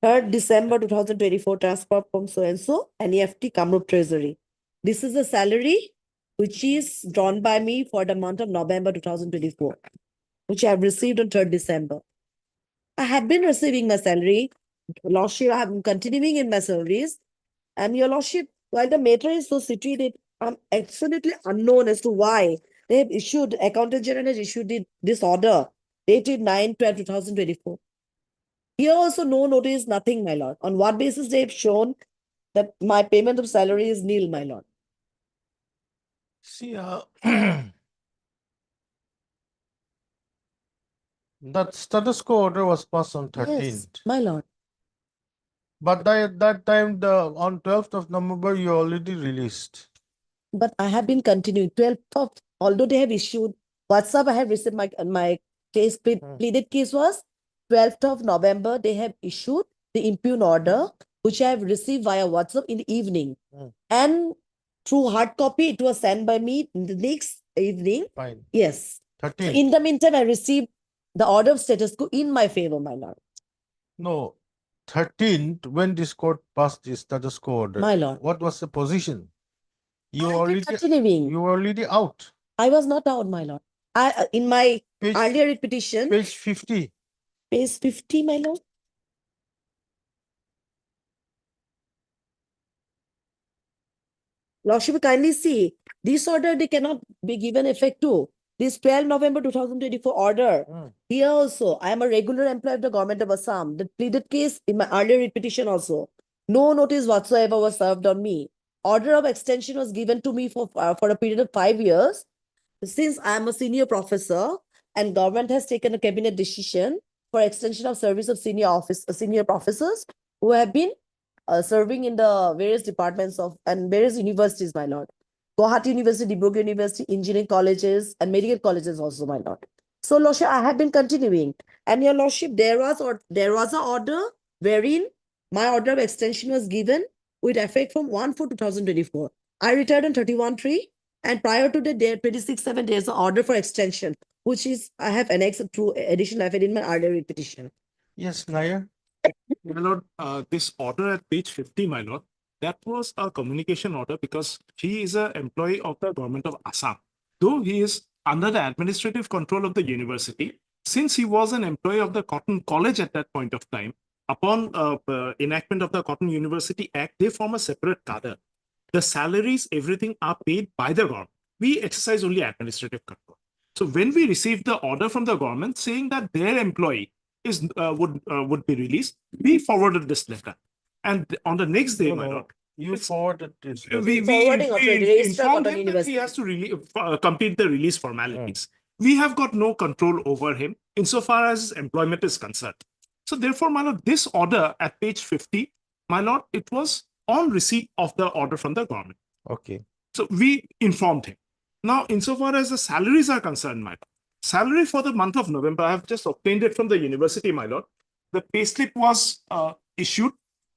3rd December 2024, transfer from so-and-so, NEFT Kamrup Treasury. This is the salary which is drawn by me for the month of November 2024, which I have received on 3rd December. I have been receiving my salary. Lordship, I am continuing in my salaries. And your Lordship, while the matter is so situated, I'm absolutely unknown as to why they have issued, Accountant General has issued this order dated 9/12/2024. Here also no notice, nothing, my lord. On what basis they have shown that my payment of salary is nil, my lord? See, that status quo order was passed on 13th. Yes, my lord. But that time, on 12th of November, you already released. But I have been continuing. 12th of, although they have issued WhatsApp, I have received my case, pleaded case was 12th of November, they have issued the impugn order, which I have received via WhatsApp in the evening. And through hard copy, it was sent by me in the next evening. Fine. Yes. 13th. So in the meantime, I received the order of status quo in my favor, my lord. No, 13th, when this court passed the status quo order, My lord. what was the position? You I have been already, continuing. you were already out. I was not out, my lord. In my earlier petition, Page 50. page 50, my lord. Lordship, kindly see, this order they cannot be given effect to. This 12 November 2024 order. Here also, I am a regular employee of the government of Assam. The pleaded case in my earlier petition also. No notice whatsoever was served on me. Order of extension was given to me for a period of 5 years. Since I am a senior professor and government has taken a cabinet decision for extension of service of senior professors who have been serving in the various departments of and various universities, my lord. Guwahati University, Dibrugarh University, engineering colleges, and medical colleges also, my lord. So, Lordship, I have been continuing. And your Lordship, there was an order wherein my order of extension was given with effect from 1/4/2024. I retired on 31/3, and prior to the day 26/7, there's an order for extension, which is I have annexed through additional affidavit in my earlier petition. Yes, Nair. My lord, this order at page 50, my lord, that was a communication order because he is an employee of the government of Assam. Though he is under the administrative control of the university, since he was an employee of the Cotton College at that point of time, upon enactment of the Cotton University Act, they form a separate cadre. The salaries, everything are paid by the government. we exercise only administrative control. So when we received the order from the government saying that their employee would be released, we forwarded this letter. And on the next day, my lord, You forwarded this. we Forwarding also, Register informed Cotton him that he University. has to complete the release formalities. We have got no control over him insofar as his employment is concerned. So therefore, my lord, this order at page 50, my lord, it was on receipt of the order from the government. Okay. So we informed him. Now, insofar as the salaries are concerned, my lord, salary for the month of November, I have just obtained it from the university, my lord. The payslip was issued.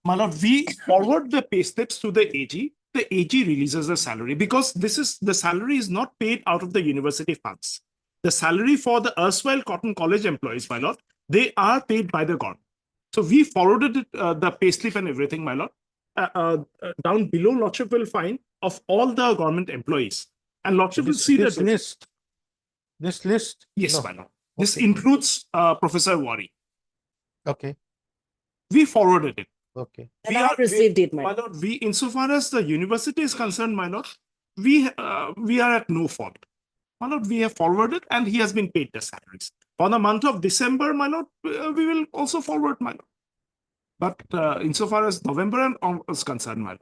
My lord, we forward the payslips to the AG. The AG releases the salary because the salary is not paid out of the university funds. The salary for the erstwhile Cotton College employees, my lord, they are paid by the government. So we forwarded it, the payslip and everything, my lord. Down below, Lordship will find of all the government employees. And Lordship will see This that. list. This list? Yes, No. my lord. This includes Professor Wari. Okay. We forwarded it. Okay. And I have received it, my lord. We, insofar as the university is concerned, my lord, we are at no fault. My lord, we have forwarded and he has been paid the salaries. For the month of December, my lord, we will also forward, my lord. But insofar as November and is concerned, my lord,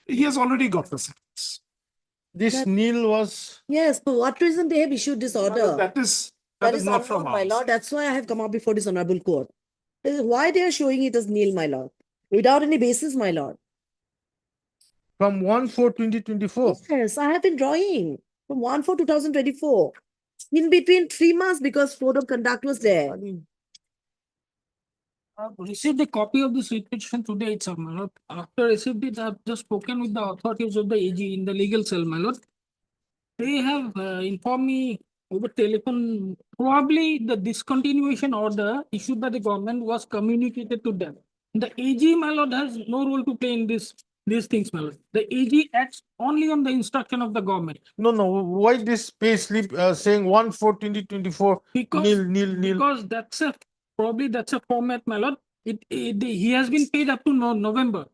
he has already got the salaries. This Neil was. Yes, for what reason they have issued this order? That is not from unknown, my us. lord. That's why I have come up before this honorable court. This is why they are showing it as nil, my lord, without any basis, my lord. From 1/4/2024. Yes, I have been drawing from 1/4/2024. In between 3 months because code of conduct was there. I've received a copy of this petition today itself, my lord. After received it, I've just spoken with the authorities of the AG in the legal cell, my lord. They have informed me over telephone, probably the discontinuation order issued by the government was communicated to them. The AG, my lord, has no role to play in these things, my lord. The AG acts only on the instruction of the government. No. Why this pay slip saying 1/4/2024? Nil. Because probably that's a format, my lord. He has been paid up to November.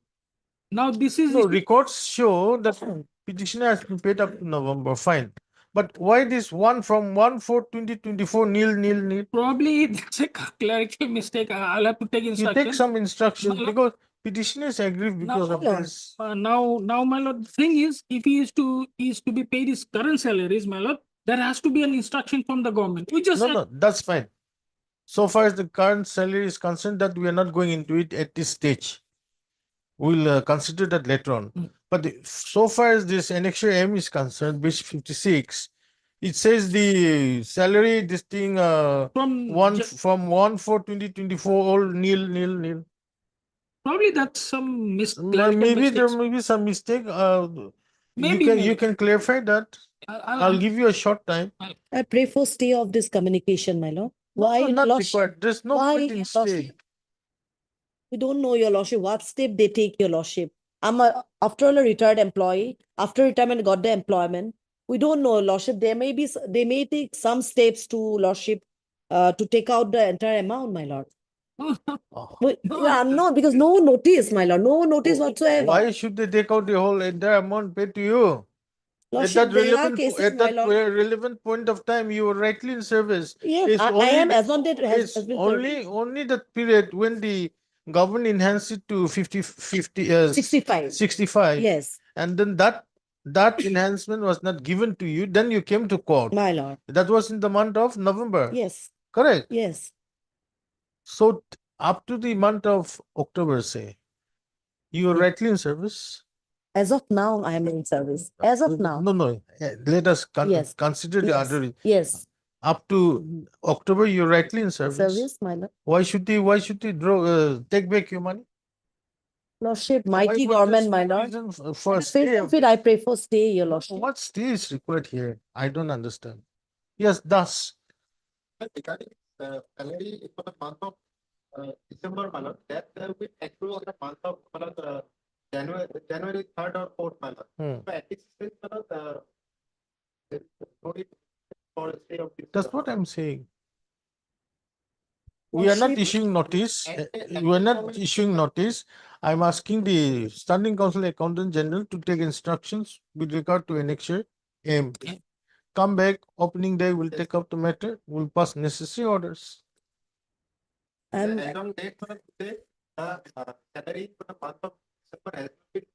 Now this is No, records show that petitioner has been paid up to November. Fine. But why this one from 1/4/2024 nil? Probably it's a clerical mistake. I'll have to take You instructions. take some instructions because petitioners agree because of this. Now, my lord, the thing is, if he is to be paid his current salaries, my lord, there has to be an instruction from the government. We just No, that's fine. So far as the current salary is concerned, that we are not going into it at this stage. We'll consider that later on. But so far as this annexure M is concerned, page 56, it says the salary, this thing, from 1/4/2024, all nil. Probably that's some Maybe there may be some mistake. You can clarify that. I'll give you a short time. I pray for stay of this communication, my lord. Why not lordship? required. There's no Why, point in stay. We don't know, your lordship, what step they take, your lordship. After all, a retired employee. After retirement, got the employment. We don't know, lordship. They may take some steps to lordship to take out the entire amount, my lord. No, because no notice, my lord. No notice whatsoever. Why should they take out the whole entire amount paid to you? Lordship, At that there are cases, at my that lord. relevant point of time, you were rightly in service. Yes, I am, as long as it has been only that period when the government enhanced it to 65. 65. Yes. And then that enhancement was not given to you. Then you came to court. My lord. That was in the month of November. Yes. Correct. Yes. So up to the month of October, say, you were rightly in service. As of now, I am in service. As of now. No. Let us Yes. consider the other. Yes. Up to October, you're rightly in service. Service, my lord. Why should they draw take back your money? Lordship, mighty government, my lord. For stay. I pray for stay, your lordship. What stay is required here? I don't understand. Yes, thus. Regarding the salary for the month of December, my lord, that will be accrued on the month of January 3rd or 4th, my lord. So at this stage, my lord, that's what I'm saying. We are not issuing notice. We are not issuing notice. I'm asking the Standing Council Accountant General to take instructions with regard to annexure aim. Come back, opening day, we'll take up the matter, we'll pass necessary orders. And Add-on date for today, salary for the month of December has been,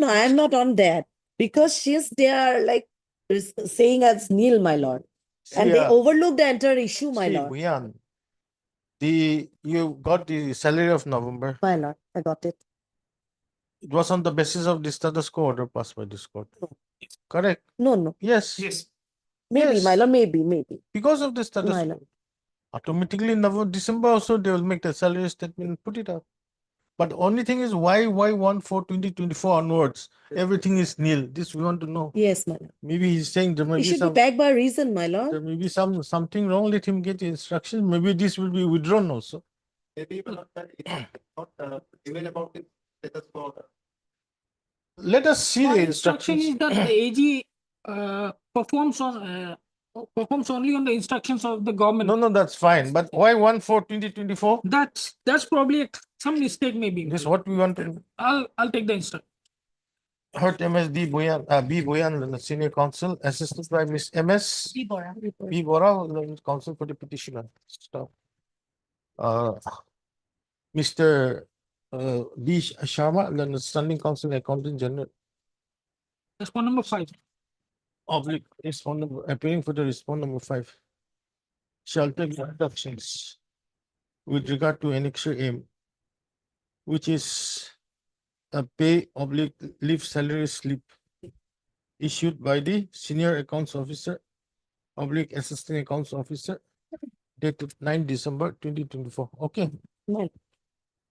no, I am not on that because she's there like saying as nil, my lord. And they Yeah. overlook the entire issue, my See, lord. Bhuyan, you got the salary of November. My lord, I got it. It was on the basis of the status quo order passed by this court. Correct? No. Yes. Yes. Maybe, my Yes. lord, maybe. Because of the status My quo. lord. Automatically in November, December also they will make the salary statement and put it up. But the only thing is why 1/4/2024 onwards everything is nil. This we want to know. Yes, my lord. Maybe he's saying there may It be should be some backed by reason, my there lord. may be something wrong. Let him get the instructions. Maybe this will be withdrawn also. maybe one of that is not even about the status quo order. Let us see My the instruction instructions. is that the AG performs only on the instructions of the government. No, that's fine. But why 1/4/2024? That's probably some mistake maybe. This is what we want to know. I'll take the instruction. Heard MSD Boyan, B. Boyan, the senior counsel, assisted by Miss MS. B. Bora, the counsel for the petitioner. Stop. Mr. D. Sharma, the standing counsel, accountant general. Respond number 5. Oblique, respond number, appearing for the respond number 5. Shall take instructions with regard to annexure M, which is a pay oblique leave salary slip issued by the senior accounts officer oblique assistant accounts officer dated 9 December 2024. Okay. Well,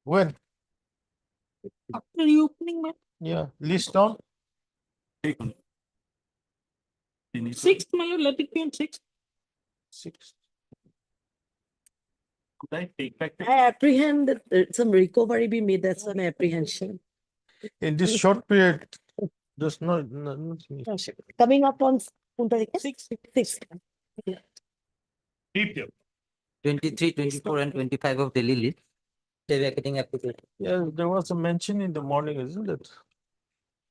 When? After reopening, ma'am. Yeah. List down. 6th, my lord, let it be on 6th. 6. Could I take back the I apprehend that some recovery be made. That's my apprehension. In this short period, there's no Coming up on 6. 23, 24, and 25 of Delhi list. They were getting application. Yeah, there was a mention in the morning, isn't it?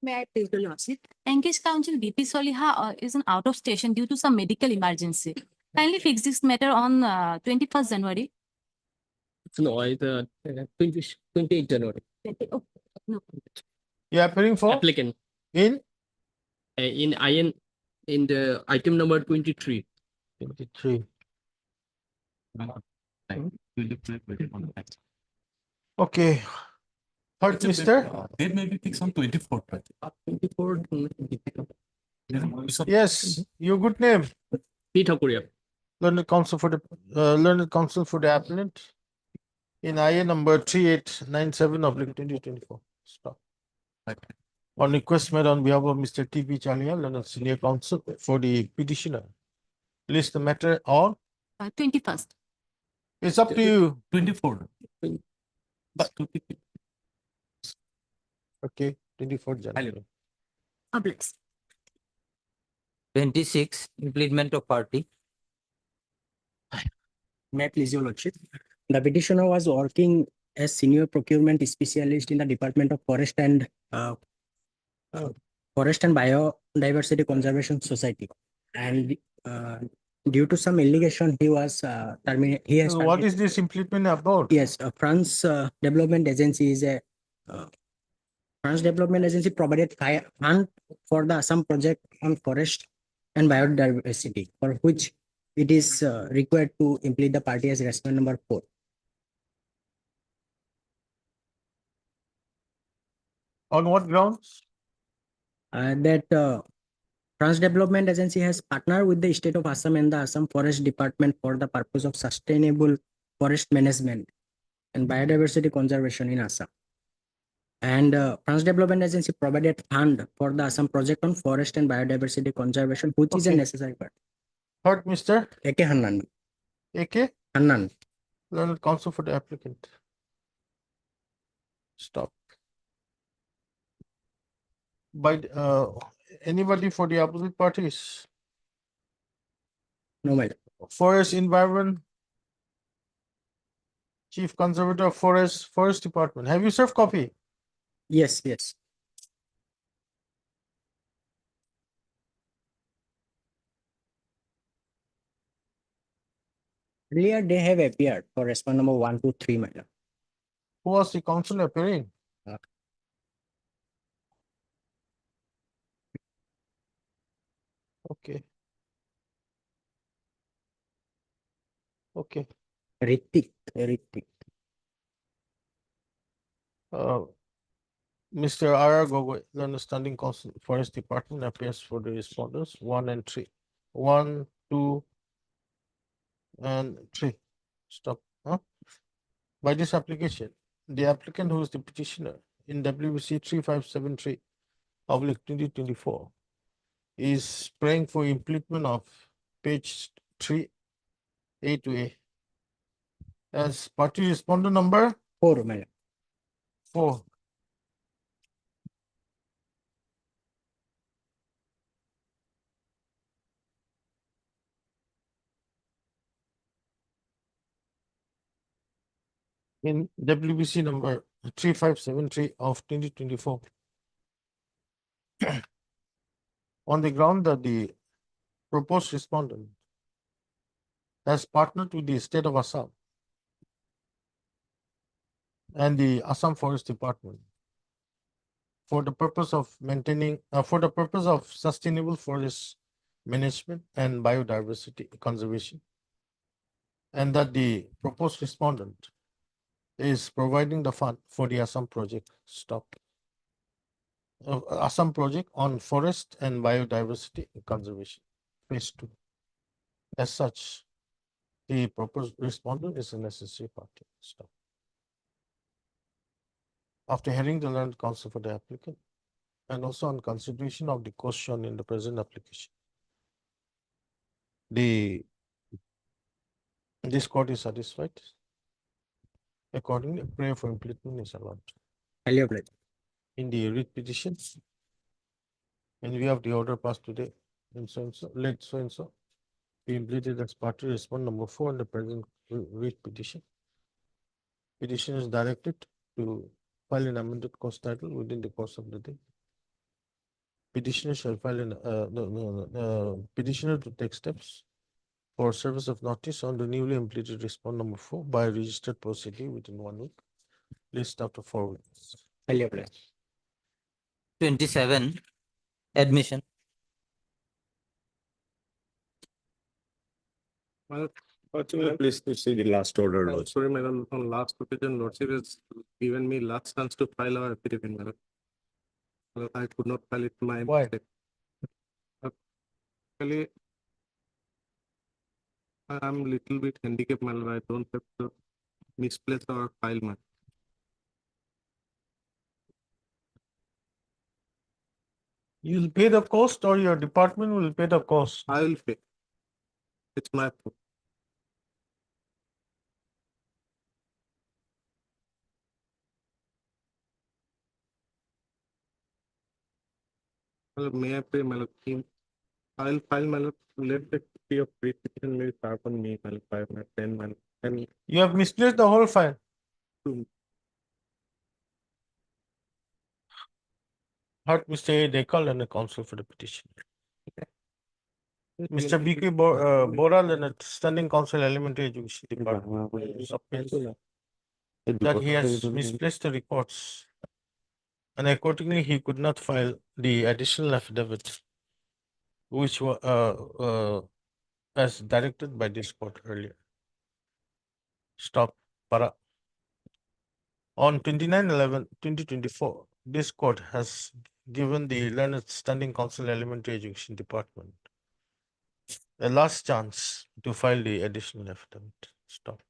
May I please the lordship? Engaged counsel BP Soliha is an out of station due to some medical emergency. Kindly fix this matter on 21st January. No, it's 28 January. Oh, no. Yeah, appearing for Applicant in in IN in the item number 23. 23. Okay. Third, Mister. There may be fixed on 24th. 24. Yes, your good name. Peter Korea. Learned counsel for the appellant in IA number 3897 of 2024. Stop. On request made on behalf of Mr. T.P. Chalia, learned senior counsel for the petitioner. List the matter on. 21st. It's up to you. 24. Okay, 24th January. Oblis. 26, implement of party. May I please your lordship? The petitioner was working as senior procurement specialist in the Department of Forest and Biodiversity Conservation Society, and due to some allegation, he was terminated. He has What is this implement about? Yes, France Development Agency is a France Development Agency provided fund for the Assam project on forest and biodiversity, for which it is required to implement the party as respondent number 4. On what grounds? That France Development Agency has partnered with the state of Assam and the Assam Forest Department for the purpose of sustainable forest management and biodiversity conservation in Assam. And France Development Agency provided fund for the Assam project on forest and biodiversity conservation, which is a necessary part. Third, Mr. A.K. Hannan. A.K. Hannan. Learned counsel for the applicant. Stop. By anybody for the opposite parties? No, madam. Forest Environment, Chief Conservator of Forest Department. Have you served copy? Yes. Earlier, they have appeared for respond number 1 to 3, my lord. Who was the counsel appearing? Okay. Okay. Ritik. Mr. R. Gogoi, the understanding counsel, Forest Department appears for the respondents 1 and 3. 1, 2, and 3. Stop. Huh? By this application, the applicant who is the petitioner in WBC 3573 oblique 2024 is praying for implement of page 3 A to A as party responder number 4, my lord. 4. In WBC number 3573 of 2024 on the ground that the proposed respondent has partnered with the state of Assam and the Assam Forest Department for the purpose of sustainable forest management and biodiversity conservation, and that the proposed respondent is providing the fund for the Assam project Assam project on forest and biodiversity conservation, phase 2. As such, the proposed respondent is a necessary party. Stop. After hearing the learned counsel for the applicant, and also on consideration of the cost shown in the present application, this court is satisfied. Accordingly, prayer for implementation is allowed. In the writ petition, and we have the order passed today, and so and so, let so and so be implemented as party respond number 4 in the present writ petition. Petition is directed to file an amended cost title within the course of the day. Petitioner shall file petitioner to take steps for service of notice on the newly implemented respond number 4 by registered procedure within 1 week. List after 4 weeks. 27, admission. Well, Please to see the last order. Lord. sorry, madam, on last occasion, Lordship has given me last chance to file our affidavit, madam. Well, I could not file it my Why? mistake. Actually, I'm little bit handicapped, madam. I don't have to misplace our file, madam. You'll pay the cost or your department will pay the cost? I will pay. It's my fault. Well, may I pay, madam? I'll file, madam. Let the fee of petition may start on me, madam. 5, madam, 10, madam. And You have misplaced the whole file. Heard Mr. A. Dekal and the counsel for the petition. Mr. B.K. Boral and the standing counsel elementary education department submits that he has misplaced the reports and accordingly he could not file the additional affidavit which was as directed by this court earlier. Stop. Para. On 29/11/2024, this court has given the learned standing counsel elementary education department a last chance to file the additional affidavit. Stop.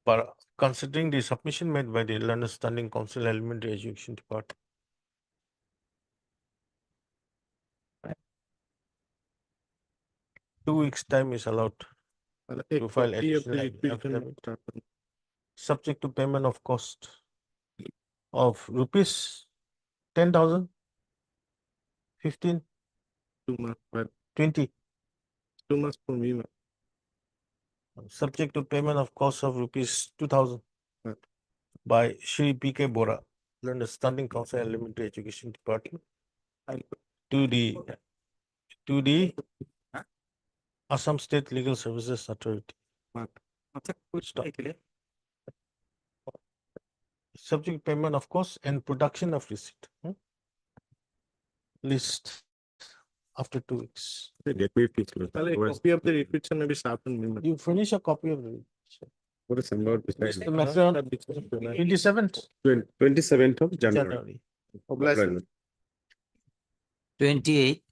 But considering the submission made by the learned standing counsel elementary education department, 2 weeks time is allowed to file additional affidavit, subject to payment of cost of rupees 10,000, 15, 20. 2 months for me, madam. Subject to payment of cost of rupees 2,000 by Shri P.K. Bora, learned standing counsel elementary education department to the Assam State Legal Services Authority. Stop. Subject payment, of course, and production of receipt. List after 2 weeks. Let me fix it. A copy of the requisition may be sharpened. You furnish a copy of the What is about the matter on 27th 27th of January. January. 28.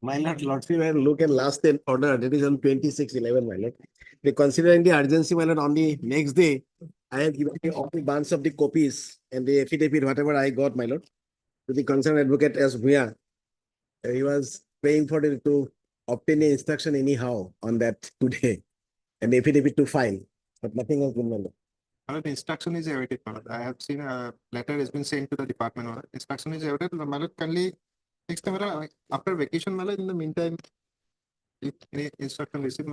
My lordship, I look at last order, that is on 26/11, my lord. They considering the urgency, my lord, on the next day, I have given a bunch of the copies and the affidavit, whatever I got, my lord, to the concerned advocate as Bhuya. He was paying for it to obtain the instruction anyhow on that today, and the affidavit to file, but nothing has been done. The instruction is awaited. I have seen a letter has been sent to the department. Instruction is awaited. Kindly next time after vacation, in the meantime, if any instruction received,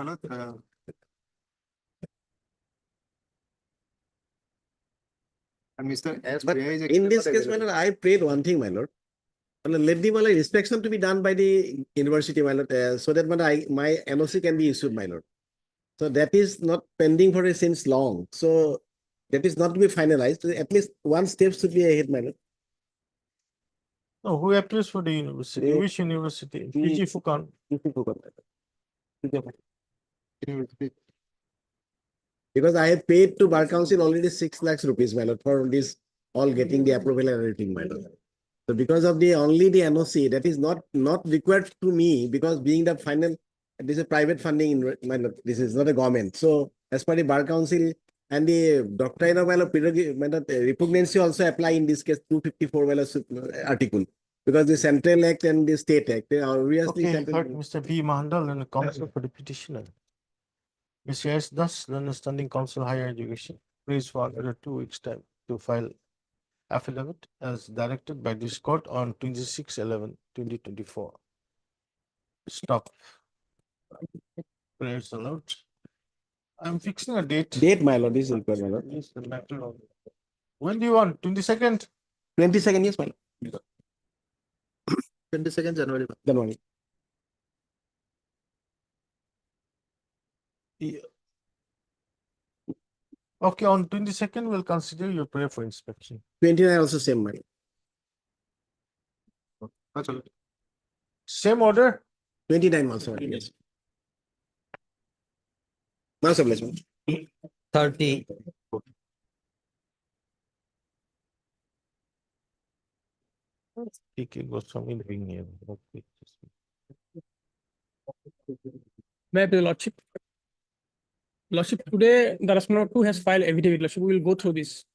and Mr. S. But Priya is in this extremely case, my lord, I prayed one thing, my lord. Let the inspection to be done by the university, my lord, so that my NOC can be issued, my lord. So that is not pending for it since long. So that is not to be finalized. At least one step should be ahead, my lord. No, who appears for the university? Which university? PG Fukan. Because I have paid to Bar Council already 6 lakhs rupees, my lord, for this all getting the approval and everything, my lord. So because of the only the NOC, that is not required to me, because being the final, this is private funding, my lord, this is not a government. So as per the Bar Council and the doctrine of repugnancy also apply in this case 254 article. Because the Central Act and the State Act, they are obviously. Okay, central. heard Mr. B. Mahandal and the counsel for the petitioner. Mr. S. Thus, the Standing Council Higher Education, please for another 2 weeks' time to file affidavit as directed by this court on 26/11/2024. Stop. Prayers allowed. I'm fixing a date. Date, my lord, is required, my lord. Yes, the matter of. When do you want? 22nd? 22nd, yes, my lord. 22nd January. January. Yeah. Okay, on 22nd, we'll consider your prayer for inspection. 29 also same, my lord. Same order? 29 also, my lord, yes. Master blessing. 30. TK Goswami living here. Okay. May I have your lordship? Lordship, today the respondent 2 has filed affidavit. Lordship, we will go through this.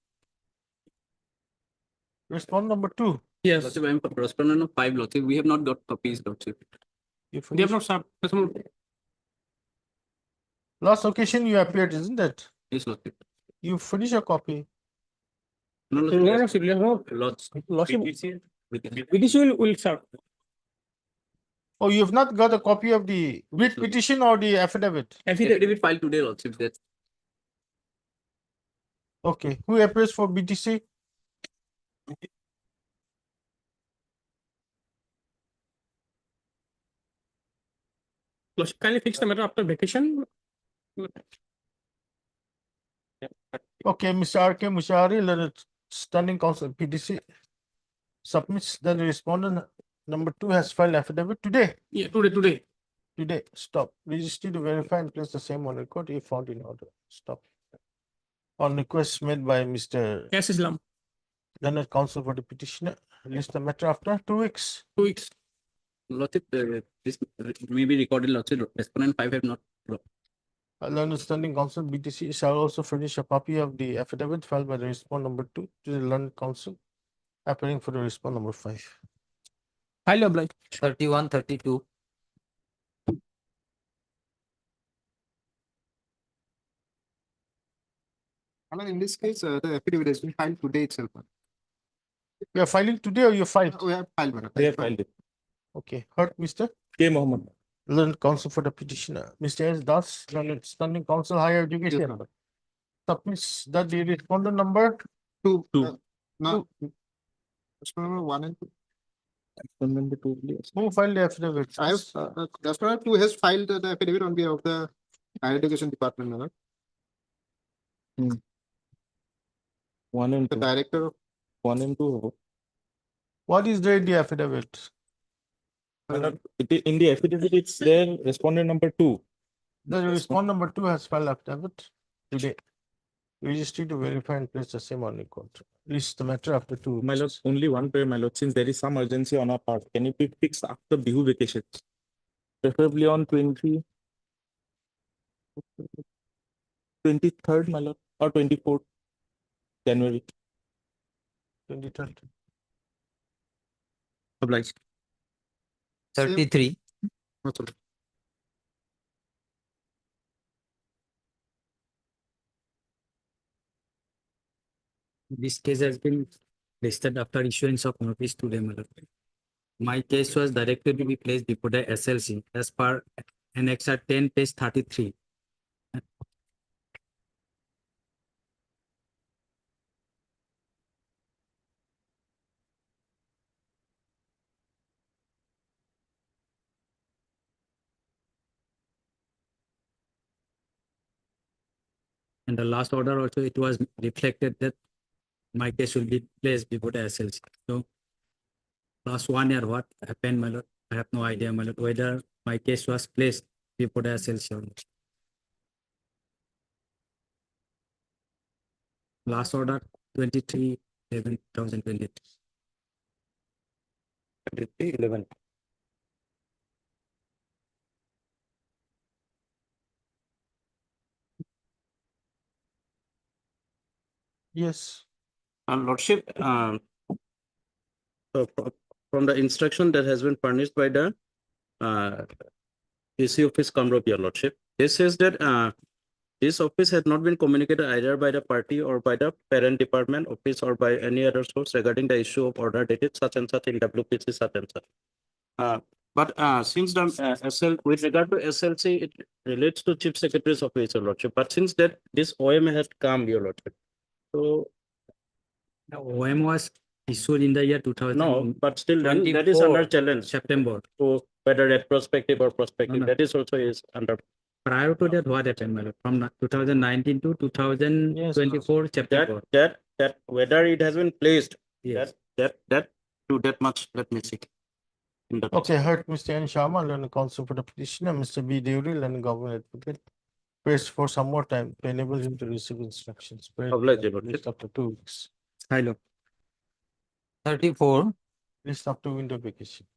Respond number 2. Yes. Lordship, I am respondent of 5, Lordship. We have not got copies, Lordship. They have not served. Last occasion you appeared, isn't it? Yes, Lordship. You finish a copy. No, Lordship, Lordship, BTC will serve. Oh, you have not got a copy of the writ petition or the affidavit? Affidavit filed today, Lordship. That's Okay. Who appears for BTC? Lordship, kindly fix the matter after vacation. Okay, Mr. R.K. Mushari, learned Standing Council PDC submits that the respondent number 2 has filed affidavit today. Yeah, today. Today. Stop. Registry to verify and place the same on record if found in order. Stop. On request made by Mr. Yes, Islam. Learned Counsel for the petitioner, list the matter after 2 weeks. 2 weeks. Lordship, this may be recorded, Lordship. Respondent 5 have not. Learned Standing Council BTC shall also furnish a copy of the affidavit filed by the respondent number 2 to the Learned Council, appearing for the respondent number 5. Highly obliged. 31, 32. In this case, the affidavit has been filed today itself. You are filing today or you filed? We have filed, madam. They have filed it. Okay. Heard, Mr. K. Mohammed. Learned Counsel for the petitioner. Mr. S. Das, Learned Standing Council Higher Education. Submits that the respondent number 2. No. Respondent number 1 and 2. Who filed the affidavit? I have, Respondent who has filed the affidavit on behalf of the Higher Education Department, my lord. One and The two. director of, One and two. What is there in the affidavit? In the affidavit, it's there, respondent number 2. The respondent number 2 has filed affidavit today. We just need to verify and place the same on record. It's the matter after 2 My lord, weeks. only one prayer, my lord, since there is some urgency on our part, can it be fixed after Bihu vacations? Preferably on 23rd, my lord, or 24th January. 23rd. Obliged. 33. This case has been listed after issuance of notice to them. My case was directed to be placed before the SLC as per Annexure 10, page 33. And the last order also, it was reflected that my case will be placed before the SLC. So last 1 year, what happened, my lord? I have no idea, my lord, whether my case was placed before the SLC or not. Last order, 23/11/2023. 11. Yes. Lordship, from the instruction that has been furnished by the PC office, Kamrup, your lordship, this says that this office has not been communicated either by the party or by the parent department office or by any other source regarding the issue of order dated such and such in WPC such and such. But since the with regard to SLC, it relates to Chief Secretary's office, your lordship. But since that this OM has come, your lordship, so The OM was issued in the year 2000. no, but still then that is under challenge. September. So whether retrospective or prospective, No. that is also is under. Prior to that, what happened, my lord? From 2019 to 2024 September. That whether it has been placed, Yes. that to that much, let me see. In the Okay, heard Mr. N. Sharma, learned counsel for the petitioner, Mr. B. Deuri, learned government advocate. Pressed for some more time to enable him to receive instructions. Obliged, your lordship. List after 2 weeks. Hello. 34. List after window vacation.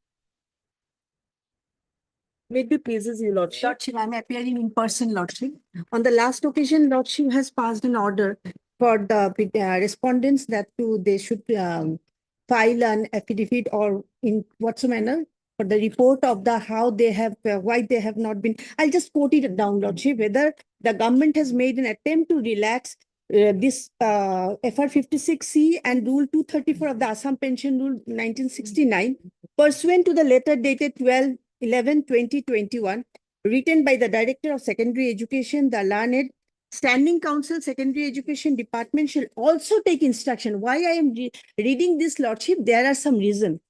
May it be pleases you, Lordship. Lordship, I'm appearing in person, Lordship. On the last occasion, Lordship has passed an order for the respondents that they should file an affidavit or in what's manner for the report of the how they have, why they have not been. I'll just quote it down, Lordship, whether the government has made an attempt to relax this FR 56C and Rule 234 of the Assam Pension Rule 1969 pursuant to the letter dated 12/11/2021, written by the Director of Secondary Education, the learned Standing Council Secondary Education Department shall also take instruction. Why I am reading this, Lordship? There are some reasons.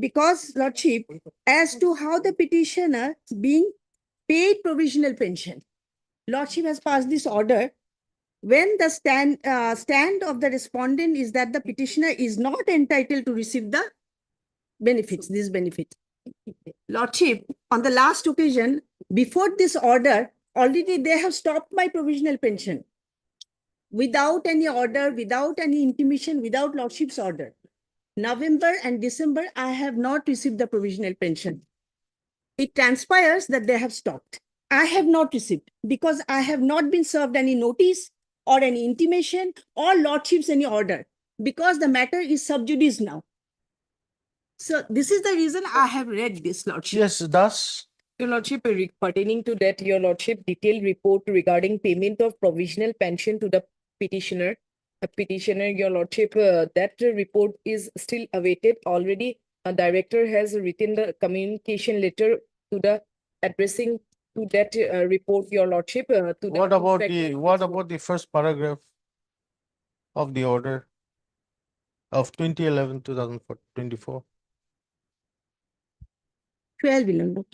Because, Lordship, as to how the petitioner being paid provisional pension, Lordship has passed this order when the stand of the respondent is that the petitioner is not entitled to receive the benefits, these benefits. Lordship, on the last occasion, before this order, already they have stopped my provisional pension without any order, without any intimation, without Lordship's order. November and December, I have not received the provisional pension. It transpires that they have stopped. I have not received because I have not been served any notice or any intimation or Lordship's any order because the matter is sub judice now. So this is the reason I have read this, Lordship. Yes, thus. Your Lordship, pertaining to that, Your Lordship, detailed report regarding payment of provisional pension to the petitioner. Your Lordship, that report is still awaited. Already, a director has written the communication letter to the addressing to that report, Your Lordship. What about the first paragraph of the order of 2011-2024? 12/11.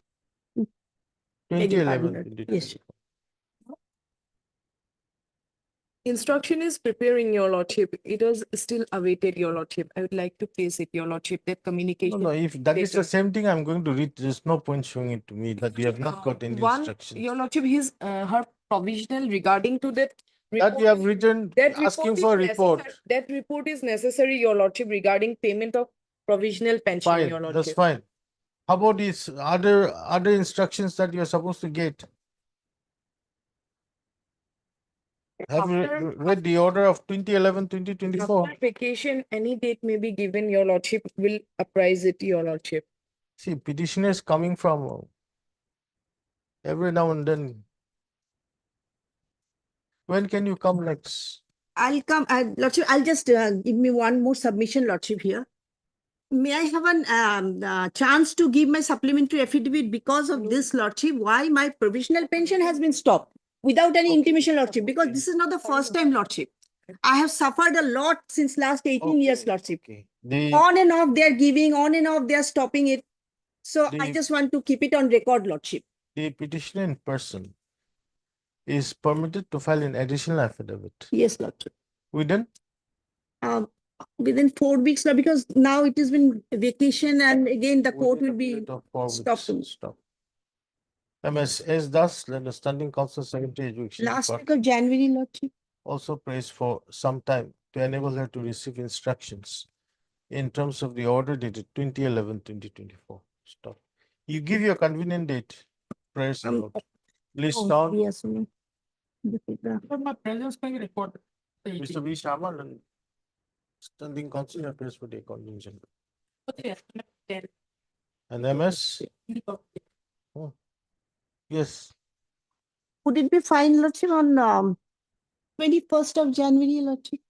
Beg your pardon, 2011. Lord. Yes. Instruction is preparing, your lordship. It was still awaited, your lordship. I would like to place it, your lordship, that No, communication. no, if that is the letter. same thing I'm going to read, there's no point showing it to me that we have not got any One, instructions. your lordship, her provisional regarding to that. That you have written That asking report for a is report. necessary- That report is necessary, your lordship, regarding payment of provisional pension, Fine, your that's lordship. fine. How about these other instructions that you're supposed to get? Have you After- read the order of 2011, 2024? After vacation, any date may be given, your lordship will apprise it, your lordship. See, petitioners coming from every now and then. When can you come next? I'll come, Lordship, I'll just give me one more submission, Lordship, here. May I have an chance to give my supplementary affidavit because of this, Lordship, why my provisional pension has been stopped without any intimation, Lordship, because this is not the first time, Lordship. I have suffered a lot since last 18 years, Lordship. Okay. On and off, they're giving, on and off, they're stopping it. So I The- just want to keep it on record, Lordship. The petitioner in person is permitted to file an additional affidavit. Yes, Lordship. Within Within 4 weeks now, because now it has been vacation and again the court within will a be period of 4 stopped. weeks. Stop. MS thus, the Standing Council Secretary Education Last week Department of January, Lordship. also prays for some time to enable her to receive instructions in terms of the order dated 2011, 2024. Stop. You give your convenient date. Prayers allowed. List down. Yes, ma'am. But my presence may be recorded. Mr. V. Sharma and Standing Council appears for the Accounting General. And MS? Oh. Yes. Would it be fine, Lordship, on 21st of January, Lordship?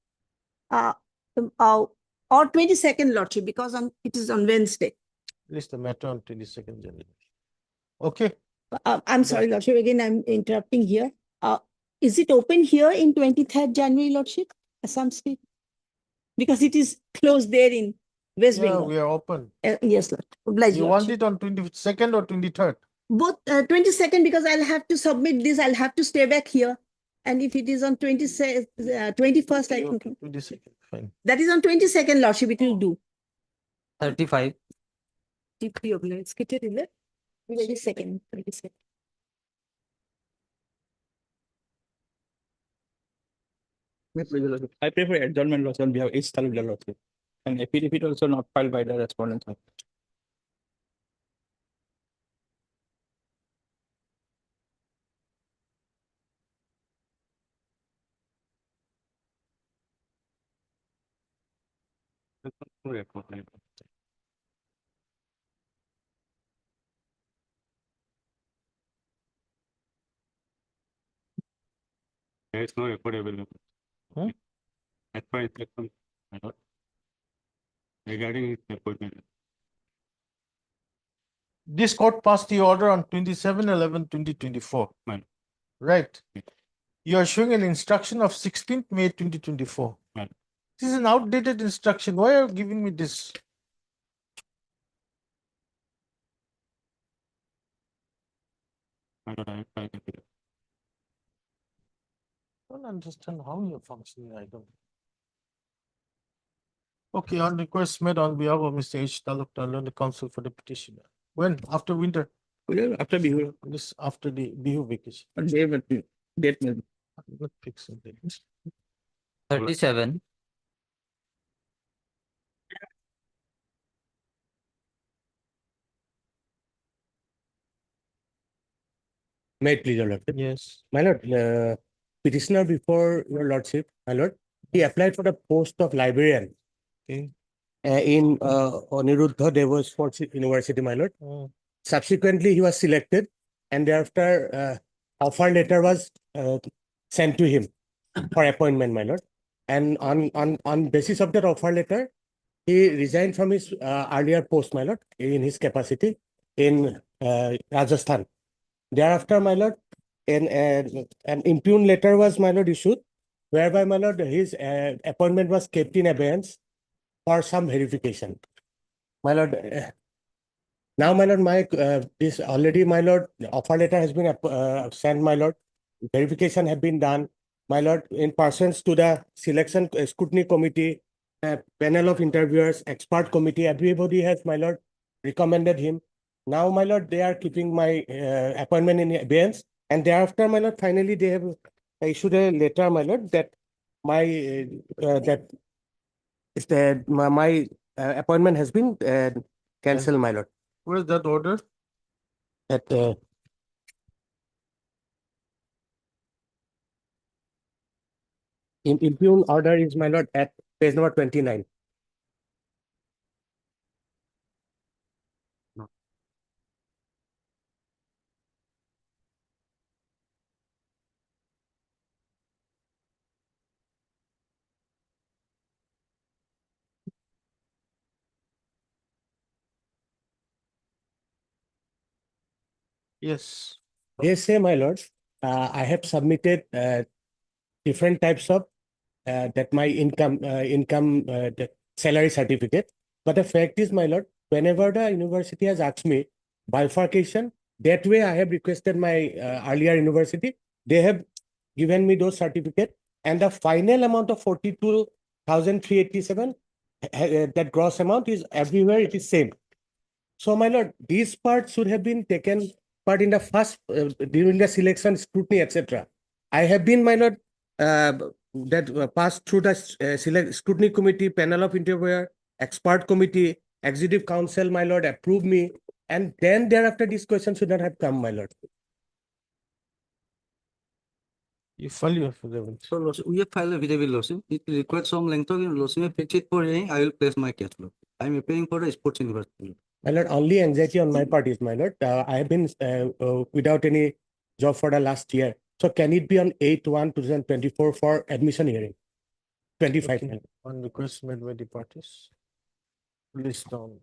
Or 22nd, Lordship, because it is on Wednesday. List the matter on 22nd January. Okay. I'm sorry, Lordship, again, I'm interrupting here. Is it open here in 23rd January, Lordship, Assam State? Because it is closed there in West Yeah, Bengal. we are open. Yes, Lord. Obliged, You want Lordship. it on 22nd or 23rd? Both 22nd, because I'll have to submit this, I'll have to stay back here. And if it is on 21st, I Okay, think. 22nd, fine. That is on 22nd, Lordship, it will do. 35. Deeply obliged. Skitted in it. 22nd. I pray for adjournment loss on behalf of each Taluk Lordship. And affidavit also not filed by the respondent. There is no record available. Hmm? As per instruction, my lord, regarding his appointment. This court passed the order on 27/11/2024. Man. Right. You are showing an instruction of 16th May 2024. Man. This is an outdated instruction. Why are you giving me this? My lord, I can do that. I don't understand how you're functioning. I don't. Okay, on request made on behalf of Mr. H. Taluk Talon, the counsel for the petitioner. When? After winter? After Bihu, This after the Bihu vacation. date may be. I'm not fixing things. 37. May it please your lordship. Yes. My lord, petitioner before your lordship, my lord, he applied for the post of librarian. Okay. In Aniruddha Devas Sports University, my lord. Mm. Subsequently, he was selected, and thereafter, offer letter was sent to him for appointment, my lord. And on basis of that offer letter, he resigned from his earlier post, my lord, in his capacity in Rajasthan. Thereafter, my lord, an impugned letter was, my lord, issued, whereby, my lord, his appointment was kept in abeyance for some verification. My lord, Now, my lord, this already, my lord, the offer letter has been sent, my lord. Verification have been done, my lord, in persons to the selection scrutiny committee, panel of interviewers, expert committee, everybody has, my lord, recommended him. Now, my lord, they are keeping my appointment in abeyance, and thereafter, my lord, finally they have issued a letter, my lord, that my that is that my appointment has been cancelled, my lord. Where's that order? At impugn order is, my lord, at page number 29. Yes. They say, my lord, I have submitted different types of that my income the salary certificate. But the fact is, my lord, whenever the university has asked me bifurcation, that way I have requested my earlier university. They have given me those certificate, and the final amount of 42,387, that gross amount is everywhere. It is same. So, my lord, these parts should have been taken part in the first during the selection, scrutiny, etc. I have been, my lord, that passed through the scrutiny committee, panel of interviewer, expert committee, executive council, my lord, approved me, and then thereafter this question should not have come, my lord. You file your affidavit. So, Lordship, we have filed a affidavit, Lordship. It requires some length of, Lordship, may fix it for hearing, I will place my case, Lord. I am appearing for the sports university. My lord, only anxiety on my part is, my lord. I have been without any job for the last year. So can it be on 8/1/2024 for admission hearing? 25. Okay. On request made by the parties. List on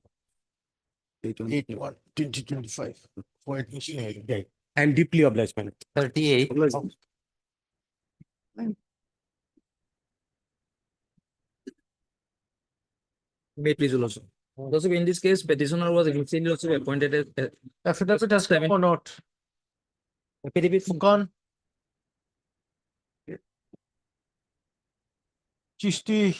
8/1/2025 for admission hearing. Yeah. I am deeply obliged, my lord. 38. May please, Lordship. Lordship, in this case, petitioner was recently also appointed as Affidavit has come or not? affidavit. Furkan. Chishti.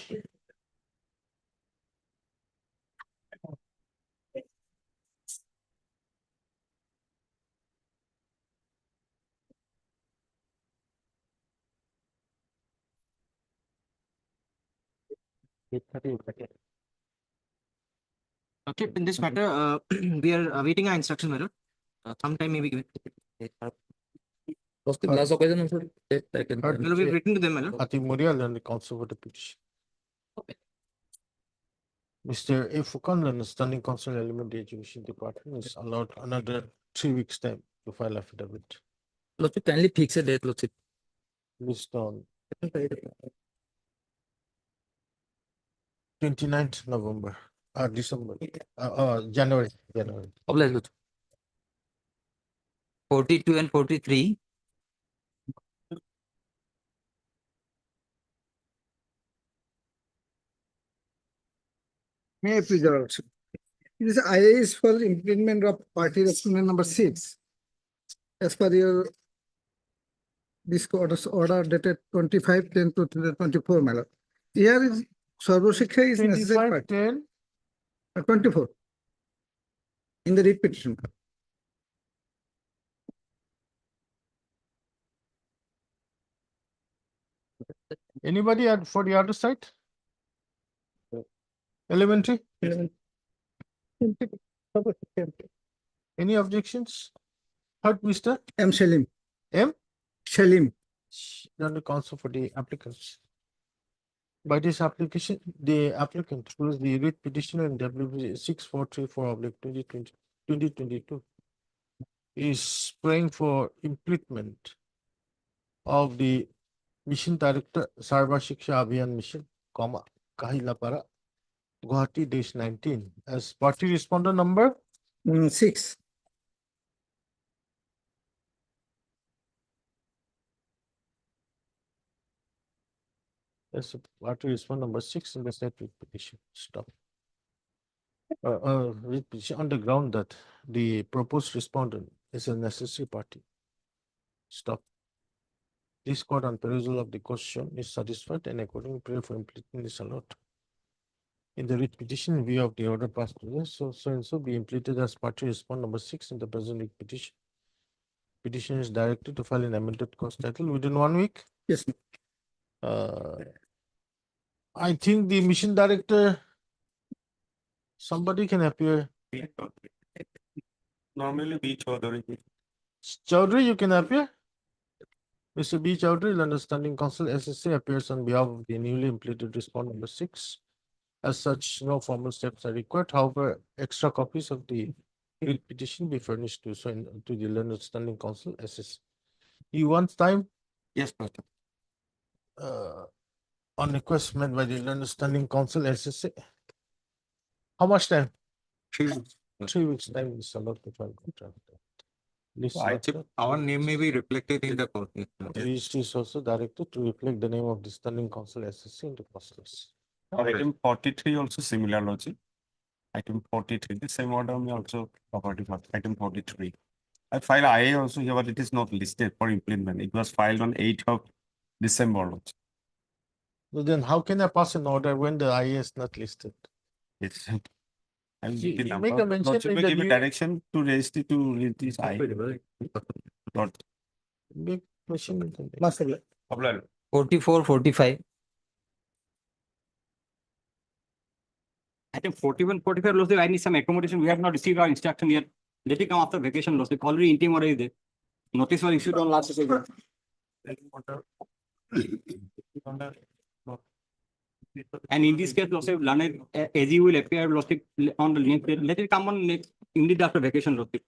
Okay, in this matter, we are awaiting our instruction, my lord. Sometime maybe given. Lordship, last occasion also, that I can. Heard Well, we've written to them, my lord. Ati Muriel and the counsel for the petition. Mr. A. Furkan, standing counsel element the education department, is allowed another 3 weeks time to file affidavit. Lordship, kindly fix a date, Lordship. List on 29th November, December, January. Obliged, Lordship. 42 and 43. May I please, Your Lordship? This IA is for implement of party document number 6. As per your this order dated 25/10/2024, my lord. Here is Sarvashikha is necessary 25, party. 10. 24 in the read petition. Anybody for the other side? Elementary? Any objections? Heard, Mr. M. Shalim. M. Shalim. Then the counsel for the applicants. By this application, the applicant, who is the writ petitioner in WB 6434/2022, is praying for implement of the Mission Director Sarva Shiksha Abhiyan Mission, Kahilapara, Guwahati, dash 19, as party responder number 6. as party responder number 6 in the state writ petition. Stop. writ petition on the ground that the proposed respondent is a necessary party. Stop. This court on perusal of the question is satisfied and according prayer for implementing is allowed. In the writ petition, in view of the order passed today, so and so be implemented as party respond number 6 in the present writ petition. Petition is directed to file an amended cost title within 1 week. Yes. I think the mission director, somebody can appear. Normally B Chaudhary. Chaudhary, you can appear. Mr. B. Chaudhary, London Standing Council SSA appears on behalf of the newly implemented respond number 6. As such, no formal steps are required. However, extra copies of the writ petition be furnished to the London Standing Council SSA. You want time? Yes, sir. On request made by the London Standing Council SSA. How much time? 3 weeks. 3 weeks time is allowed to file contract. Our name may be reflected in the court. List is also directed to reflect the name of the Standing Council SSC in the cost list. Item 43 also similar logic. Item 43, the same order may also property for item 43. I filed IA also here, but it is not listed for implement. It was filed on 8th of December also. So then how can I pass an order when the IA is not listed? It's You make a mention in the give a new- direction to register to release this IA. Not. Make mention in the- Master. 44, 45. I think 41, 45 Losik, I need some accommodation. We have not received our instruction yet. Let it come after vacation Losik. Already interim order is there. Notice was issued on last Saturday. And in this case, Losik, learned as you will appear Losik on the link. Let it come on next immediately after vacation Losik.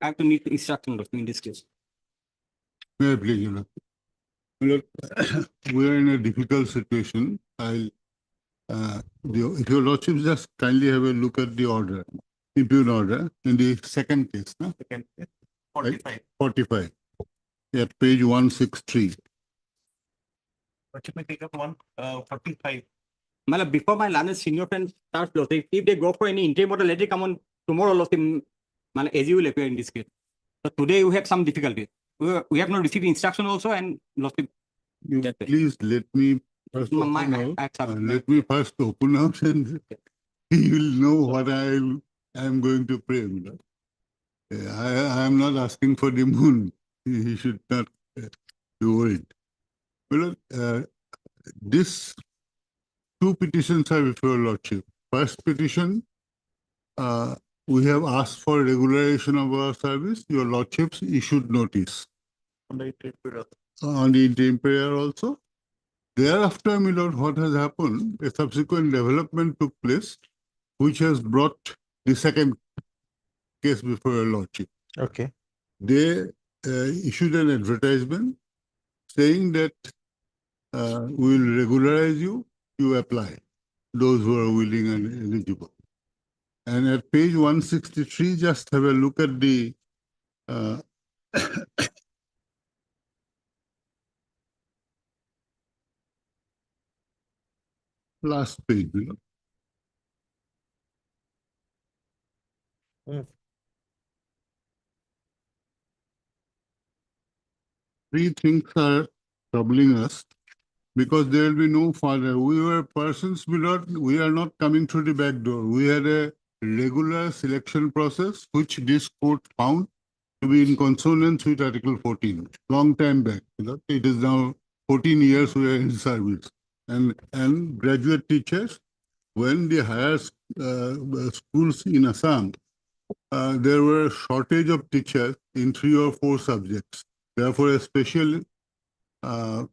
I have to need instruction Losik in this case. May I please, Your Honor? We are in a difficult situation. If your lordship just kindly have a look at the order, impute order in the second case, no? Second, 45. 45. At page 163. But you may take up 145. Before my learned senior friend starts Losik, if they go for any interim order, let it come on tomorrow Losik. As you will appear in this case. So today we have some difficulty. We have not received instruction also and Losik. You please let me first open out. Let me first open out and you will know what I am going to pray. I am not asking for the moon. He should not be worried. Well, this two petitions are before your lordship. First petition, we have asked for regularization of our service. Your lordships issued notice. On the interim period also. Thereafter, my lord, what has happened, a subsequent development took place, which has brought the second case before your lordship. Okay. They issued an advertisement saying that we will regularize you, you apply, those who are willing and eligible. And at page 163, just have a look at the last page. Three things are troubling us because there will be no further. We were persons, we are not coming through the back door. We had a regular selection process, which this court found to be in consonance with Article 14, long time back. It is now 14 years we are in service. And graduate teachers, when the higher schools in Assam, there were a shortage of teachers in 3 or 4 subjects. Therefore, a special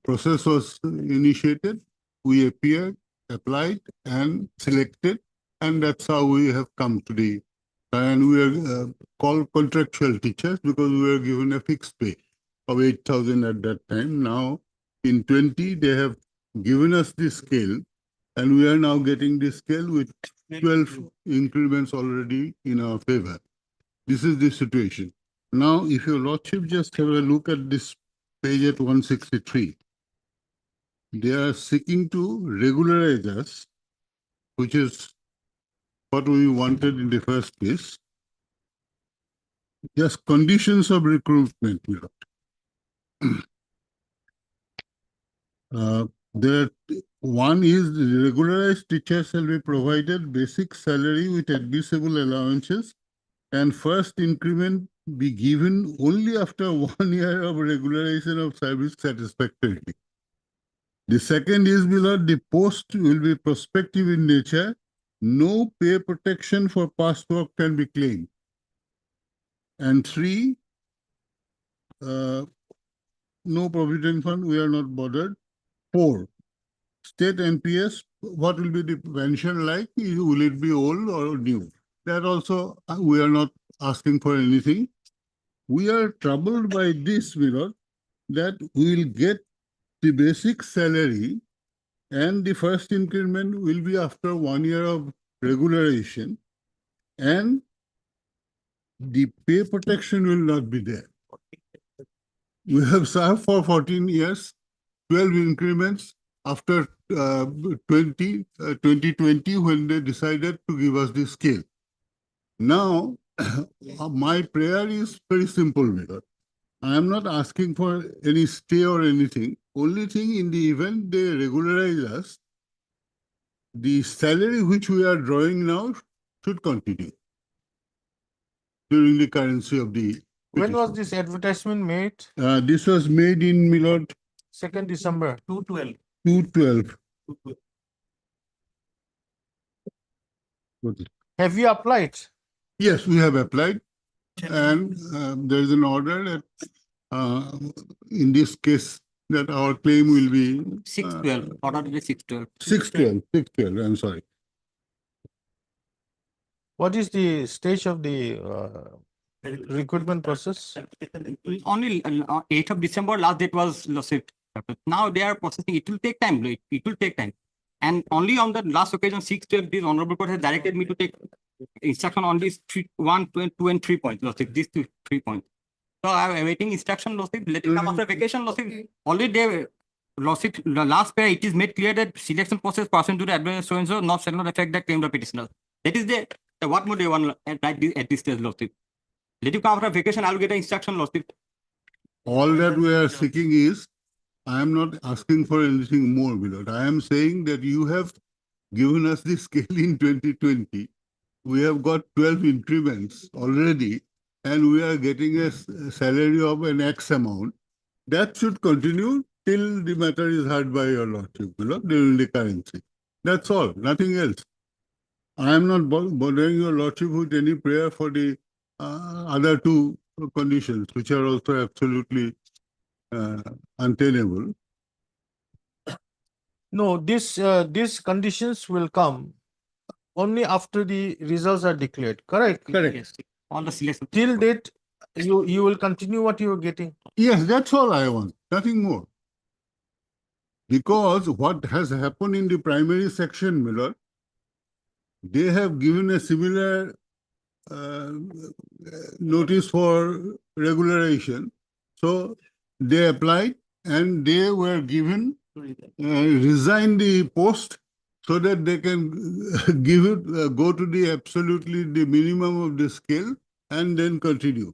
process was initiated. We appeared, applied, and selected, and that's how we have come to the. And we are called contractual teachers because we were given a fixed pay of 8,000 at that time. Now, in 20, they have given us the scale, and we are now getting the scale with 12 increments already in our favor. This is the situation. Now, if your lordship just have a look at this page at 163, they are seeking to regularize us, which is what we wanted in the first case. Just conditions of recruitment, my lord. There, one is regularized teachers shall be provided basic salary with admissible allowances, and first increment be given only after 1 year of regularization of service satisfactorily. The second is below, the post will be prospective in nature. No pay protection for past work can be claimed. And three, no provident fund, we are not bothered. 4, state NPS, what will be the pension like? Will it be old or new? That also, we are not asking for anything. We are troubled by this, Milord, that we will get the basic salary and the first increment will be after 1 year of regularization, and the pay protection will not be there. We have served for 14 years, 12 increments after 2020 when they decided to give us the scale. Now, my prayer is very simple, Mayor. I am not asking for any stay or anything. Only thing, in the event they regularize us, the salary which we are drawing now should continue during the currency of the. When was this advertisement made? This was made in Milord 2nd December. 2/12. Have you applied? Yes, we have applied, and there is an order that in this case that our claim will be 612, order to 612. 6/12. I'm sorry. What is the stage of the recruitment process? Only 8th of December, last date was lawsuit. Now they are processing. It will take time. It will take time. And only on the last occasion, 6/12, this honorable court has directed me to take instruction on these 1, 2, and 3 points. Lawsuit, these 3 points. So I am awaiting instruction. Lawsuit, let it come after vacation. Lawsuit, already they lawsuit. The last pair, it is made clear that selection process pursuant to the advance so and so not shall not affect the claim of petitioner. That is the what more they want at this stage. Lawsuit. Let you come after vacation, I'll get an instruction lawsuit. All that we are seeking is, I am not asking for anything more, Milord. I am saying that you have given us the scale in 2020. We have got 12 increments already, and we are getting a salary of an X amount. That should continue till the matter is heard by your lordship, Milord, during the currency. That's all, nothing else. I am not bothering your lordship with any prayer for the other two conditions, which are also absolutely untenable. No, these conditions will come only after the results are declared. Correct? Correct. Yes. On the selection. Till date, you will continue what you are getting. Yes, that's all I want, nothing more. Because what has happened in the primary section, Miller, they have given a similar notice for regularization. So they applied and they were given, resign the post so that they can give it, go to the absolutely the minimum of the scale and then continue.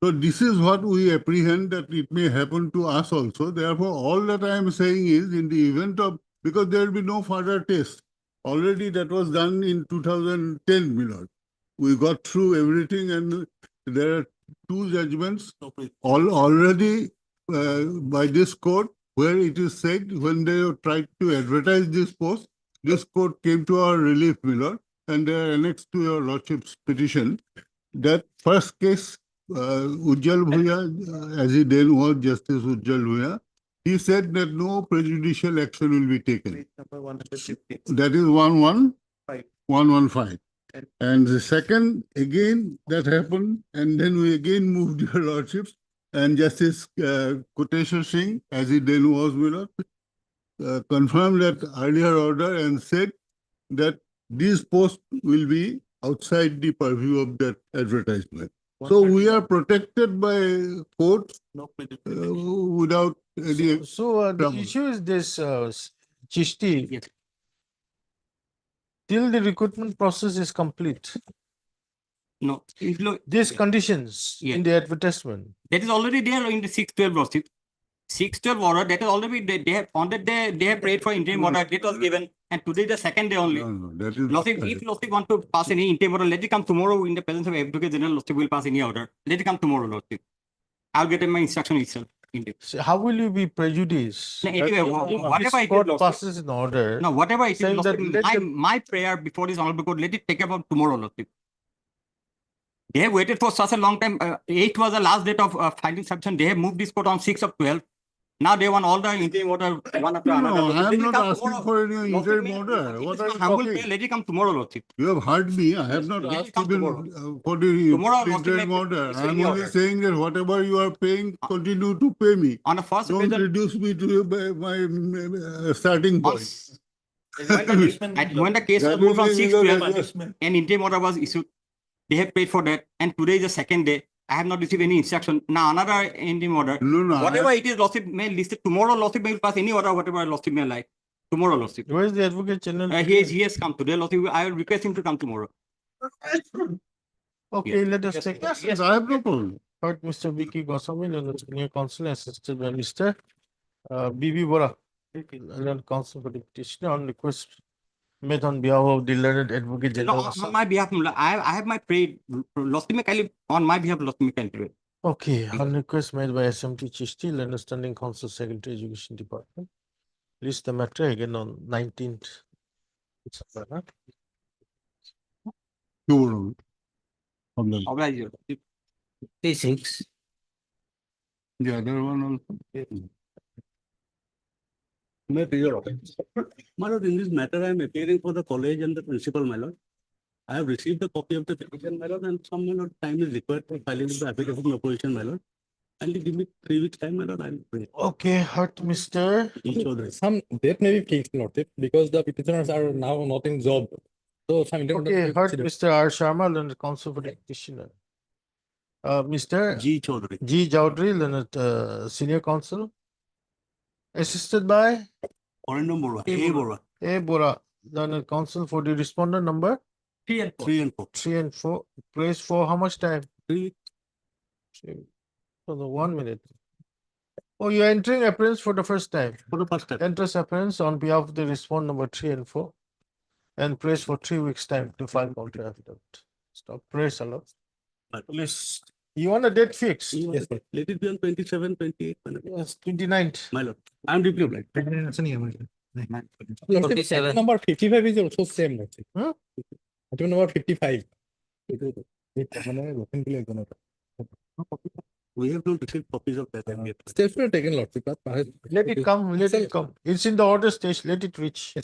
So this is what we apprehend that it may happen to us also. Therefore, all that I am saying is, in the event of, because there will be no further test. Already that was done in 2010, Milord. We got through everything, and there are 2 judgments already by this court where it is said when they tried to advertise this post, this court came to our relief, Milord, and they are annexed to your lordship's petition. That first case, Ujjal Bhuya, as he then was Justice Ujjal Bhuya, he said that no prejudicial action will be taken. That is 115. And the second, again, that happened, and then we again moved your lordships, and Justice Koteshwar Singh, as he then was, confirmed that earlier order and said that these posts will be outside the purview of that advertisement. So we are protected by courts without any. So the trouble. issue is this, Chishti. Yes. till the recruitment process is complete. No, if look, These conditions Yeah. in the advertisement. that is already there in the 612 lawsuit. 612 order, that is already, they have on that they have prayed for interim order, it was given, and today is the second day only. No, that is. Lawsuit, if lawsuit want to pass any interim order, let it come tomorrow in the presence of Advocate General, lawsuit will pass any order. Let it come tomorrow, lawsuit. I'll get in my instruction itself. So how will you be prejudiced? No, anyway, If whatever this it is, court lawsuit. passes an order. No, whatever it is, saying that lawsuit, let my prayer before this honorable court, let it take about tomorrow, lawsuit. They have waited for such a long time. 8th was the last date of filing submission. They have moved this court on 6th of 12. Now they want all the interim order one after another. No, I Let am it not come asking tomorrow. for any Lawsuit interim may- order. it What is are my you humble talking? prayer. Let it come tomorrow, lawsuit. You have heard me. I have not Let it asked come even tomorrow. for the Tomorrow, interim lawsuit may order. issue I am any only order. saying that whatever you are paying, continue to pay me. On the first Don't occasion, reduce me to my starting on point. s- when the case was That moved will from be 6 legal to 12, adjustment. an interim order was issued. They have paid for that. And today is the second day. I have not received any instruction. Now another interim order. No, Whatever it is, lawsuit may list it. Tomorrow, lawsuit may pass any order, whatever lawsuit may like. Tomorrow, lawsuit. Where is the Advocate General? He has come today, lawsuit. I will request him to come tomorrow. Okay, let us take. Yes, I have no problem. Heard Mr. Vicky Goswami, and Senior Counsel, assisted by Mr. B.B. Bora, Learned Counsel for the petitioner on request made on behalf of the Learned Advocate No, General. on my behalf, I have my prayer. Lawsuit may kindly, on my behalf, lawsuit may kindly. Okay, on request made by SMT Chishti, Learned Standing Counsel, Secretary Education Department. List the matter again on 19th. December, huh? No problem. Oblige you. 56. The other one also. My lord, in this matter, I am appearing for the college and the principal, my lord. I have received a copy of the petition, my lord, and some, my lord, time is required for filing the application of opposition, my lord. And give me 3 weeks time, my lord, I will bring it. Okay, heard Mr. Some date may be fixed, not it, because the petitioners are now not in job. So some interim order Okay, may be heard considered. Mr. R. Sharma, Learned Counsel for the petitioner. Mr. G. Chaudhary. G. Chowdhury, Learned Senior Counsel, assisted by Orendam Bora, A. Bora, A. Bora, Learned Counsel for the respondent number 3 and 4. 3 and 4. 3 and 4. Praise for how much time? 3 weeks. For the 1 minute. Oh, you are entering appearance for the first time. For the first time. Enters appearance on behalf of the respondent number 3 and 4. And praise for 3 weeks time to file counter affidavit. Stop. Praise Allah. Please. You want a date fixed? Yes, sir. Let it be on 27, 28, my lord. Yes, 29th. My lord. I am deeply obliged. Item number 55 is also same. Not it. Huh? Item number 55. We have not received copies of that yet. Steps were taken, Lord. Let it come, let it come. It's in the order stage, let it reach.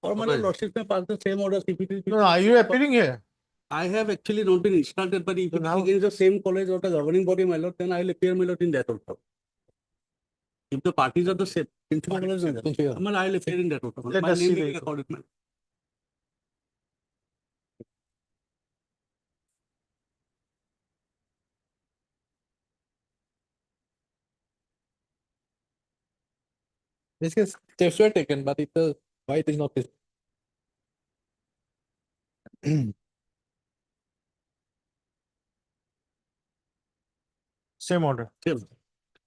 Or my lordship may pass the same orders if it is. No, are you appearing here? I have actually not been instructed, but if So it now- is against the same college or the governing body, my lord, then I will appear, my lord, in that also. If the parties are the same, principal college, I will appear in that also. Let My us name see will be the- recorded, my lord. This case, steps were taken, but why it is not this? Same order. Same.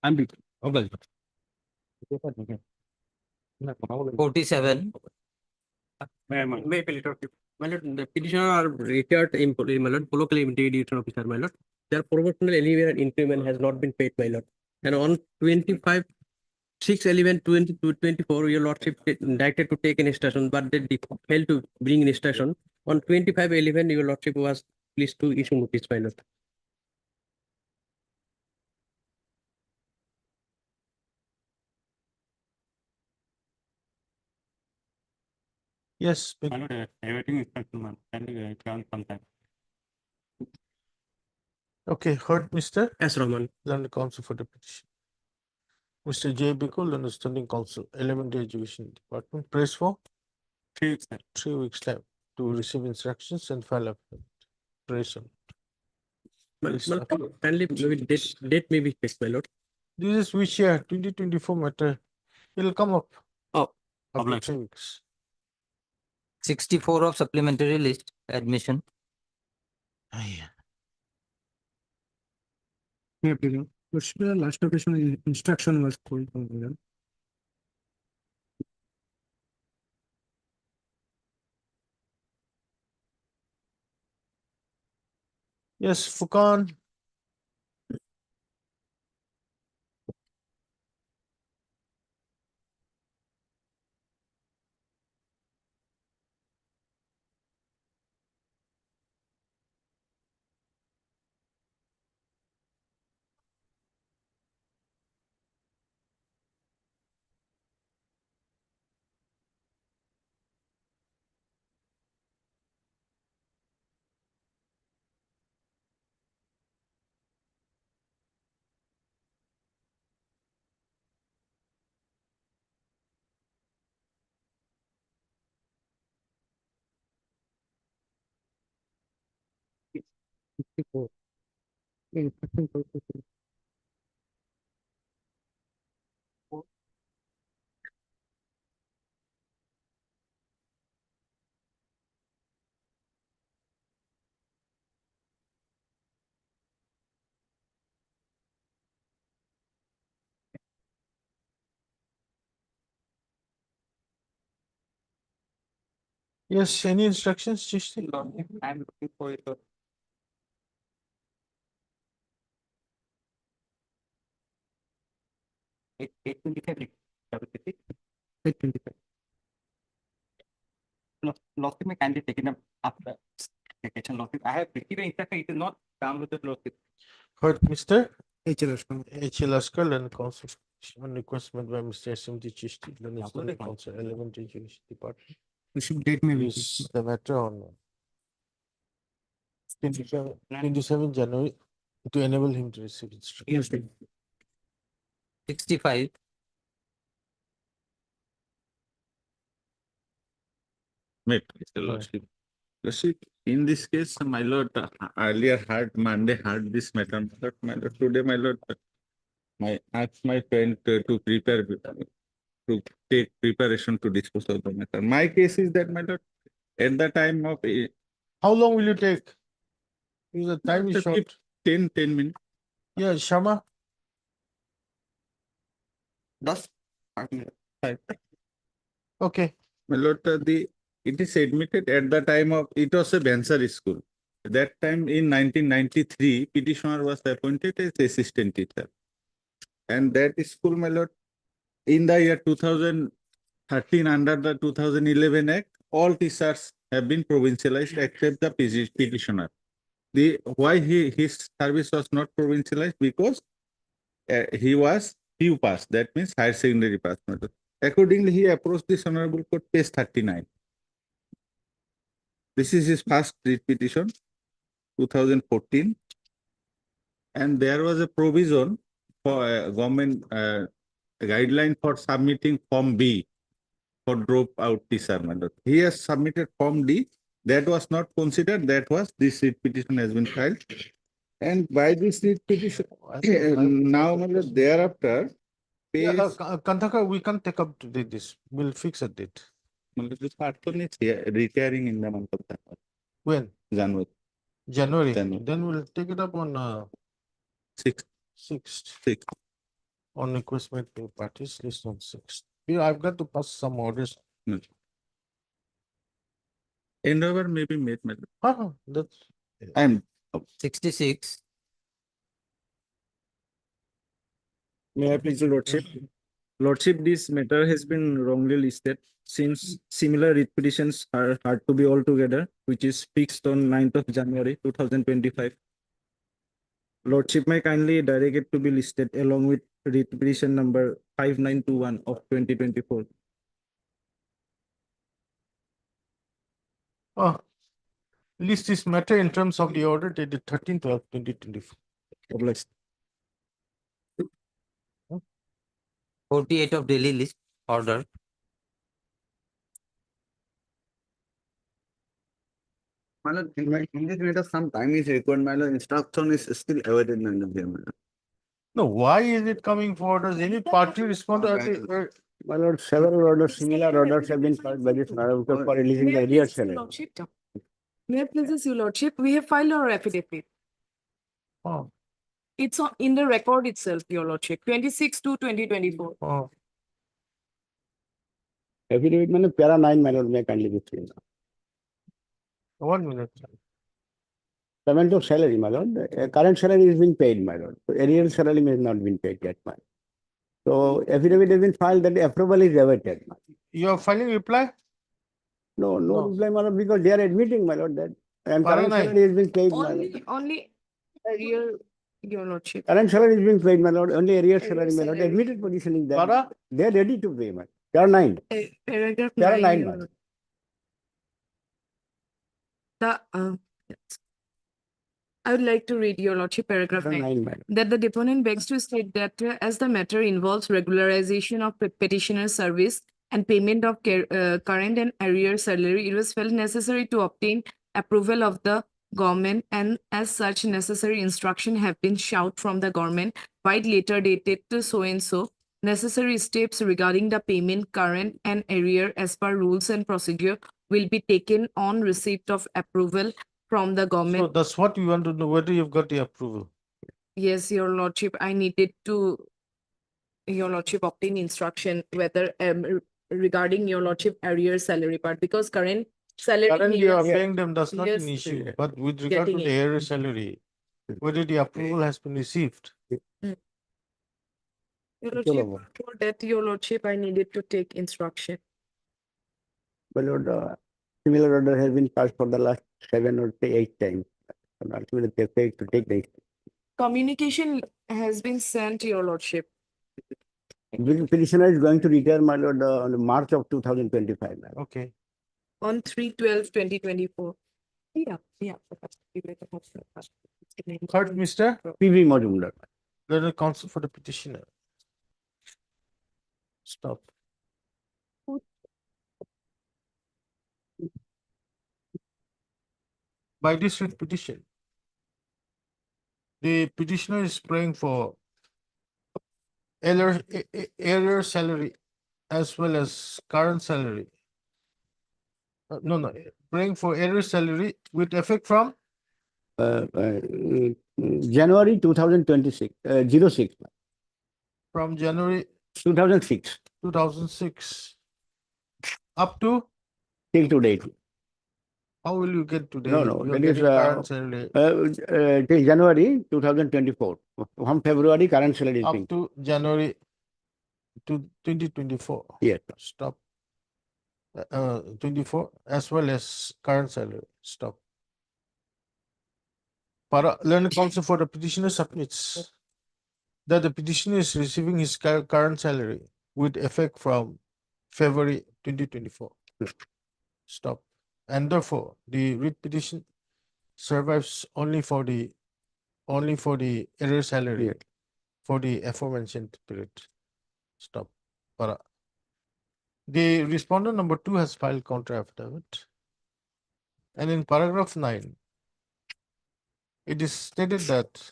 I'm deep. Okay. 47. My lord, the petitioner are retired employee, my lord, local immediate officer, my lord. Their promotional elevation increment has not been paid, my lord. And on 25, 6/11/2024, your lordship directed to take an instruction, but they failed to bring an instruction. On 25/11, your lordship was pleased to issue notice, my lord. Yes. My lord, awaiting instruction, man. Kindly grant some time. Okay, heard Mr. Yes, Rahman. Learned Counsel for the petition. Mr. J. Bikul, Learned Standing Counsel, Elementary Education Department. Praise for 3 weeks time. 3 weeks time to receive instructions and file affidavit. Praise on. Please, Kindly, date may be fixed, my lord. This is which year? 2024 matter. It'll come up. Oh, After obliged. 3 weeks. 64 of supplementary list admission. Yeah, please. What's the last occasion instruction was called? Yes, Fukan. Yes, any instructions, Chishti? I'm looking for it. 825. Losses may kindly taken up after vacation losses. I have received an instruction, it is not downloaded losses. Heard, Mr. HLS. H.L. Askal and Council on request made by Mr. S.M.T. Chishti, the National okay. Council, Elementary Education Department. Receive date may be. Is the matter on 27 January to enable him to receive instruction. Yes, please. 65. Wait, Mr. Lordship. Lordship, in this case, my lord, earlier Monday heard this matter. My lord, today, my lord, I asked my friend to prepare, to take preparation to dispose of the matter. My case is that, my lord, at the time of How long will you take? Because the time is After short. 10 minutes. Yeah, Shama. Just 5 minutes. Okay. My lord, it is admitted at the time of, it was a Bansar school. That time in 1993, petitioner was appointed as assistant teacher. And that school, my lord, in the year 2013, under the 2011 Act, all teachers have been provincialized except the petitioner. Why his service was not provincialized? Because he was PU pass, that means higher secondary pass. My lord. Accordingly, he approached this honorable court, page 39. This is his first writ petition, 2014. And there was a provision for government guideline for submitting Form B for dropout teacher. He has submitted Form D. That was not considered. That was this writ petition has been filed. And by this writ petition, now thereafter, Yeah, page, Kantaka, we can take up to this. We'll fix a date. this person is retiring in the month of When? January. January. January. Then we'll take it up on 6th. 6th. On request made to parties list on 6th. Yeah, I've got to pass some orders. Endeavor may be made. That's. I'm 66. May I please, your lordship? Lordship, this matter has been wrongly listed since similar writ petitions are hard to be all together, which is fixed on 9th of January 2025. Lordship may kindly direct it to be listed along with writ petition number 5921 of 2024. List this matter in terms of the order dated 13/12/2024. Obliged. 48 of daily list order. In this matter, some time is required. My lord, instruction is still awaited. No, why is it coming forward? Does any party respond to My lord, several orders, similar orders have been filed by this Honorable Court for releasing the arrears salary. May I please, Your Lordship, we have filed our affidavit. Oh, It's in the record itself, Your Lordship, 26/2/2024. oh. Affidavit, man, para 9, my lord, may kindly be seen. 1 minute. Payment of salary, my lord. Current salary is being paid, my lord. So arrears salary has not been paid yet, my lord. So affidavit has been filed that the approval is awaited. You are filing reply? No No. reply, my lord, because they are admitting, my lord, that and Para current nine. salary has been paid, my lord. Only arrear, Your Lordship. Current salary is being paid, my lord. Only arrears Arrears salary, my lord. salary. Admitted position is that Para? they are ready to pay, my lord. Para 9. Paragraph Para 9. 9, Your my lord. Lord. The, yes. I would like to read, Your Lordship, paragraph Para 9. 9, my lord. That the deponent begs to state that as the matter involves regularization of petitioner service and payment of current and arrear salary, it was felt necessary to obtain approval of the government, and as such necessary instruction have been sought from the government by later dated to so and so. Necessary steps regarding the payment current and arrear as per rules and procedure will be taken on receipt of approval from the government. So that's what you want to know, whether you've got the approval. Yes, Your Lordship, I needed to, Your Lordship, obtain instruction whether regarding Your Lordship arrear salary part, because current salary. Currently you are needs- paying them, that's not an Yes. issue. But with regard to Getting the it. area salary, whether the approval has been received. Your Lordship, for that, Your Lordship, I needed to take instruction. My lord, similar order has been passed for the last 7 or 8 times. And ultimately they failed to take the Communication has been sent, Your Lordship. petitioner is going to retire, my lord, on March of 2025. my lord. Okay. On 3/12/2024. Yeah. Third, Mr. PV Majumdar. Learned counsel for the petitioner. Stop. By this writ petition, the petitioner is praying for error salary as well as current salary. No, praying for error salary with effect from January 2026, 06. from January 2006 2006 up to till to date. how will you get today? No, You are that is getting current salary till January 2024. From February, current salary is up being. to January to 2024. Yes. Stop. 24 as well as current salary. Stop. Para learned counsel for the petitioner submits that the petitioner is receiving his current salary with effect from February 2024. Stop. And therefore, the writ petition survives only for the error salary Yes. for the aforementioned period. Stop. Para. The respondent number 2 has filed counter affidavit. And in paragraph 9, it is stated that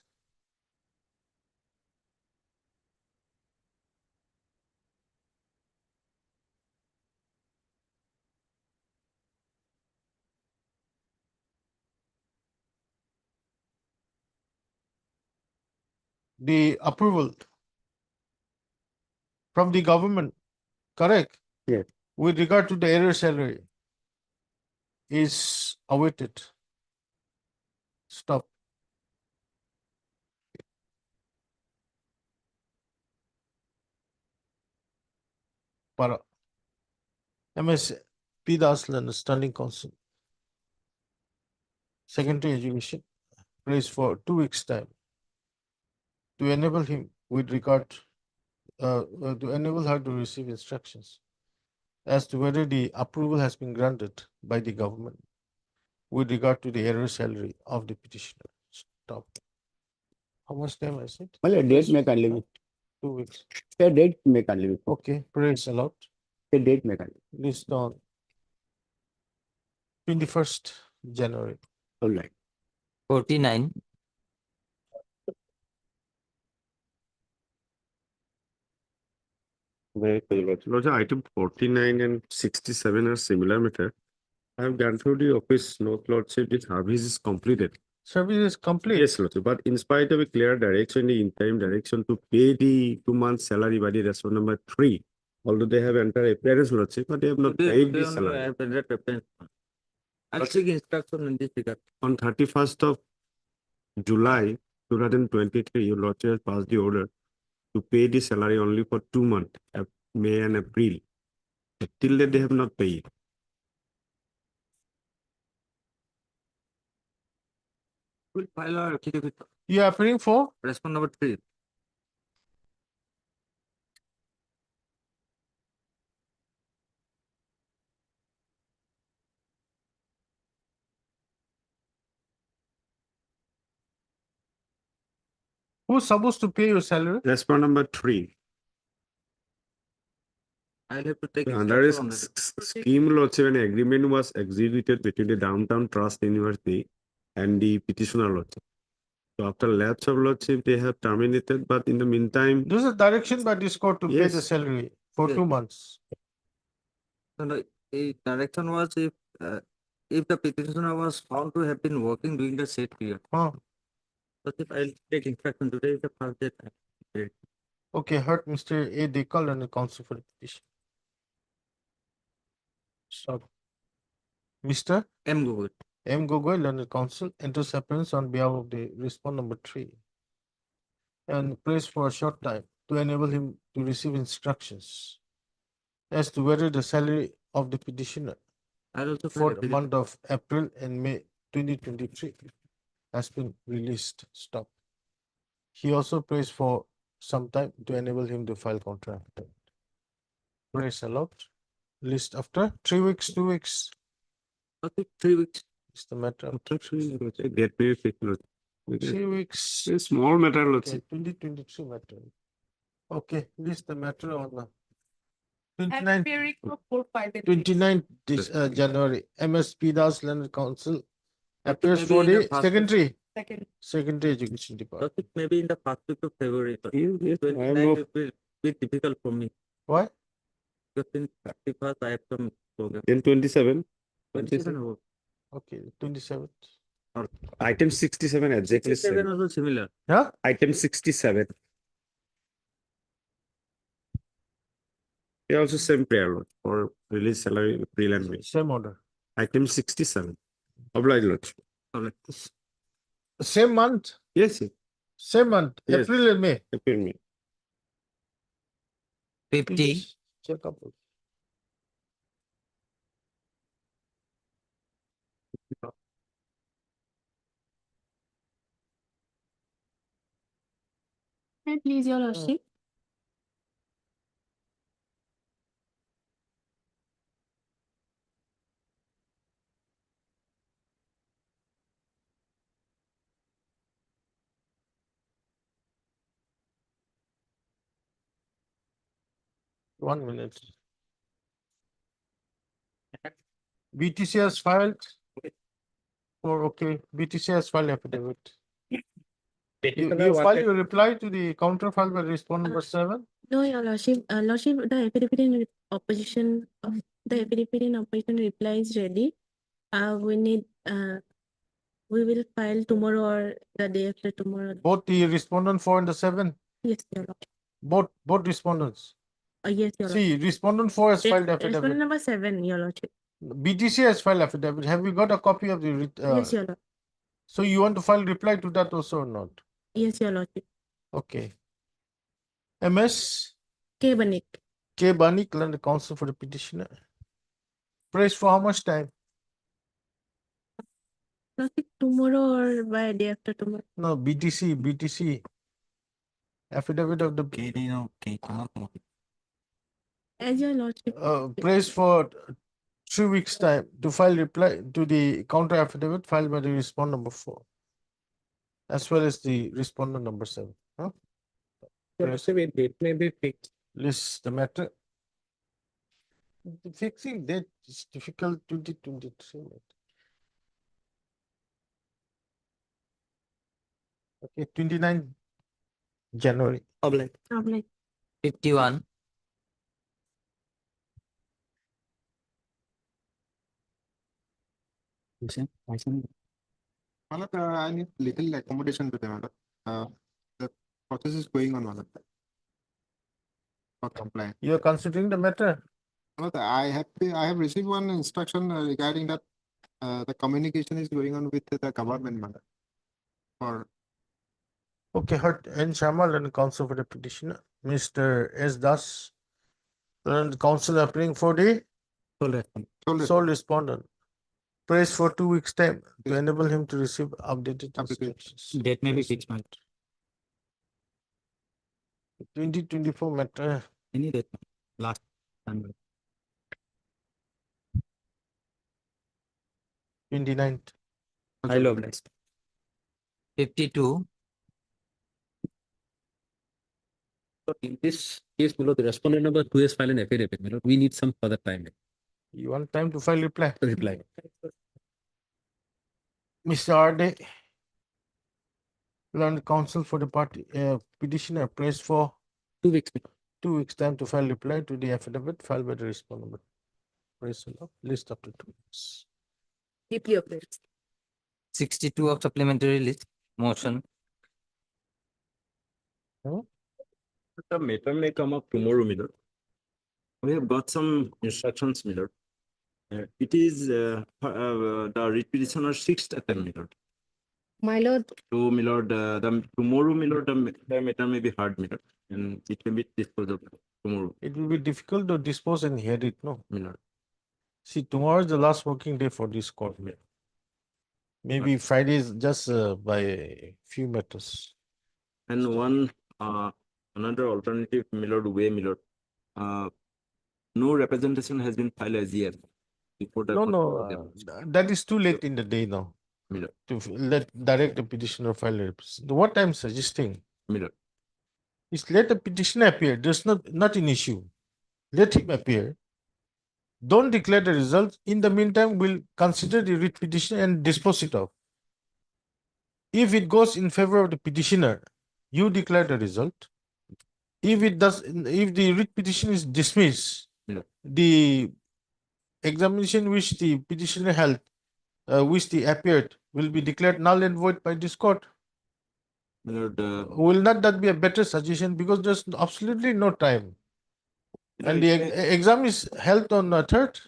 the approval from the government, correct? Yes. With regard to the error salary is awaited. Stop. Para. MS P. Daslan, Standing Counsel. Secondary Education, placed for 2 weeks' time to enable him with regard to enable her to receive instructions as to whether the approval has been granted by the government with regard to the error salary of the petitioner. Stop. How much time I said? Well, a date may kindly be. 2 weeks. A date may kindly be. Okay, praise allowed. A date may kindly be. List on 21st January. All right. 49. Very good. Lord, item 49 and 67 are similar matter. I have gone through the office note, Lordship, the service is completed. Service is complete. Yes, Lordship, but in spite of a clear direction, the interim direction to pay the 2 months salary by the restaurant number 3, although they have entered appearance, Lordship, but they have not paid the salary. I'll seek instruction in this regard. On 31st of July 2023, your Lordship has passed the order to pay the salary only for 2 months, May and April. But till date, they have not paid. We'll file our affidavit. You are appearing for? Response number 3. Who's supposed to pay your salary? Response number 3. I'll have to take Under a instruction on that. scheme, Lordship, an agreement was executed between the Downtown Trust University and the petitioner, Lordship. So after lapse of Lordship, they have terminated, but in the meantime, This is direction by this court to pay the Yes. salary for Yes. 2 months. So the direction was if the petitioner was found to have been working during the said period. Huh. But if I'll take instruction today is the first day. Okay, heard Mr. A. They called on the counsel for the petition. Stop. Mr. M. Gogol. M. Gogoi, learned counsel, enters appearance on behalf of the respondent number 3 and prays for a short time to enable him to receive instructions as to whether the salary of the petitioner I'll also for file the month of April and May 2023 has been released. Stop. He also prays for some time to enable him to file contract. Praise allowed. List after 3 weeks, 2 weeks. Okay, 3 weeks. Is the matter of after 3 weeks, get paid, Lordship. 3 weeks. It's a small matter, Okay, Lordship. 2023 matter. Okay, list the matter on the 29th, 29th January. MSP Das Learned Council appears for maybe in the the first secondary. Second. Secondary Education Department. But maybe in the first week of February. But Yes, I am 29 not. will be bit difficult for me. Why? Because in 31st I have some program. Then 27. 27 or Okay, 27th. Item 67 exactly 67 same. also similar. Yeah? Item 67. They also same prayer, Lord, for release salary April and May. Same order. Item 67. Oblige, Lord. Same month? Yes, Same month, Yes. April and May. April, May. 50, Check up. Please, your lordship. One minute. BTC has filed. Or okay, BTC has filed affidavit. You file your reply to the counter file by respondent number 7. No, your lordship, the affidavit in opposition of the affidavit in opposition reply is ready. We will file tomorrow or the day after tomorrow. Both the respondent 4 and the 7. Yes, your lordship. Both respondents. Yes, your lordship. See, respondent 4 has filed Respondent affidavit. number 7, your lordship. BTC has filed affidavit. Have you got a copy of the? Yes, your lordship. So you want to file reply to that also or not? Yes, your lordship. Okay. MS K. Banik. K. Banik, learned counsel for the petitioner. Praise for how much time? Lordship, tomorrow or by day after tomorrow. No, BTC. Affidavit of the As your lordship. praise for 3 weeks time to file reply to the counter affidavit filed by the respondent number 4, as well as the respondent number 7. Huh? Date may be fixed. List the matter. The fixing date is difficult. 2023. Okay, 29 January. Oblige. 51, Malat, I need little accommodation to them. The process is going on, Malat. For compliance. You are considering the matter? Malat, I have received one instruction regarding that the communication is going on with the government, Malat. For Okay, Hart N. Shamal and counsel for the petitioner, Mr. S. Das, and counsel appearing for the sole respondent. Prays for 2 weeks' time to enable him to receive updated instructions. Date may be fixed, my lord. 2024 matter. Any date, last time. 29th. Highly obliged. 52. So in this case, my lord, the respondent number 2 has filed an affidavit. My lord, we need some further time. You want time to file reply? Reply. Mr. Arde, learned counsel for the party petitioner prays for 2 weeks. 2 weeks' time to file reply to the affidavit filed by the respondent. Praise the Lord. List up to 2 weeks. Deeply obliged. 62 of supplementary list. Motion. The matter may come up tomorrow, my lord. We have got some instructions, my lord. It is the writ petitioner 6th attempt, my lord. My lord, So, my lord, tomorrow, my lord, the matter may be heard, my lord, and it can be disposed of tomorrow, It will be difficult to dispose and hear it, no? my lord. See, tomorrow is the last working day for this court. Maybe Friday is just by a few matters. And one another alternative, my lord, way, my lord. No representation has been filed as yet before the No, court no, examination. that is too late in the day now My lord, to let direct the petitioner file a representation. What I'm suggesting my lord. is let the petitioner appear. There's not an issue. Let him appear. Don't declare the results. In the meantime, we'll consider the writ petition and dispose it of. If it goes in favor of the petitioner, you declare the result. If the writ petition is dismissed, Yeah. the examination which the petitioner held, which the appeared, will be declared null and void by this court. My lord, Will not that be a better suggestion, because there's absolutely no time, and the exam is held on the third.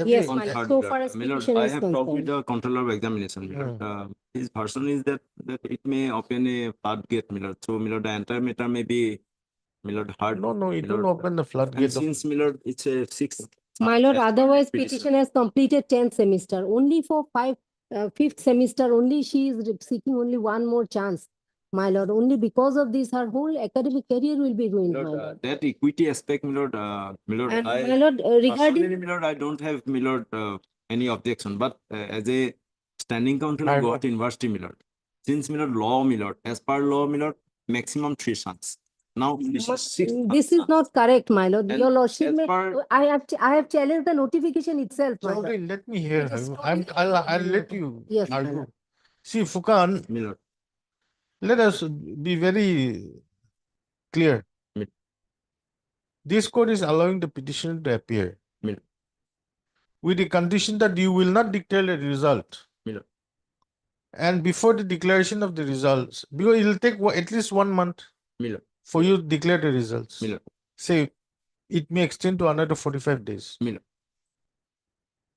Yes, on my lord. third, So my far lord. as My lord, petition I is have talked with concerned. the controller of examination, my lord. His version is that it may open a floodgate, my lord. So, my lord, the entire matter may be, my lord, hard. No, it my will lord. open the And floodgate of. since, my lord, it's a 6th. My lord, otherwise petition. petition has completed 10th semester. Only for 5th semester only she is seeking only one more chance. My lord, only because of this her whole academic career will be ruined, My my lord, lord. that equity aspect, my lord, And I my lord, personally, regarding my lord, I don't have, my lord, any objection. But as a standing counsel I of know. Guwahati University, my lord, since, my lord, law, my lord, as per law, my lord, maximum 3 sons. Now, this is 6. this is not correct, my lord. And Your lordship, as may, per- I have challenged the notification itself, my lord. Chaudhary, let me hear It is her. totally- I'll let you Yes, my argue. lord. See, Fukan, My lord, let us be very clear. my- This court is allowing the petitioner to appear my lord, with the condition that you will not declare the result. my lord, And before the declaration of the results, because it will take at least 1 month my lord, for you to declare the results. my lord, Say, it may extend to another 45 days. my lord.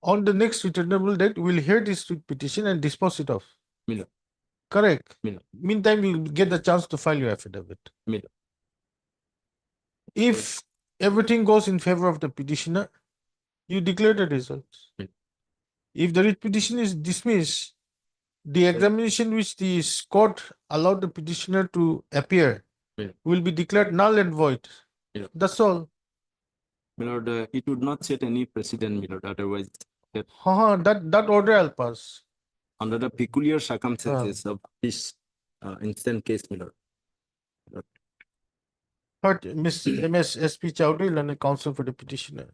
On the next returnable date, we'll hear this petition and dispose it off. My lord, Correct. my lord, Meantime, you'll get the chance to file your affidavit. my lord. If everything goes in favor of the petitioner, you declare the results. Hmm. If the writ petition is dismissed, the examination which the court allowed the petitioner to appear Hmm. will be declared null and void. Yeah. That's all. My lord, it would not set any precedent, my lord, otherwise, that That order I'll pass. under the peculiar circumstances of this instant case, my lord. But Miss MS SP Chowdhury, Learned Counsel for the petitioner.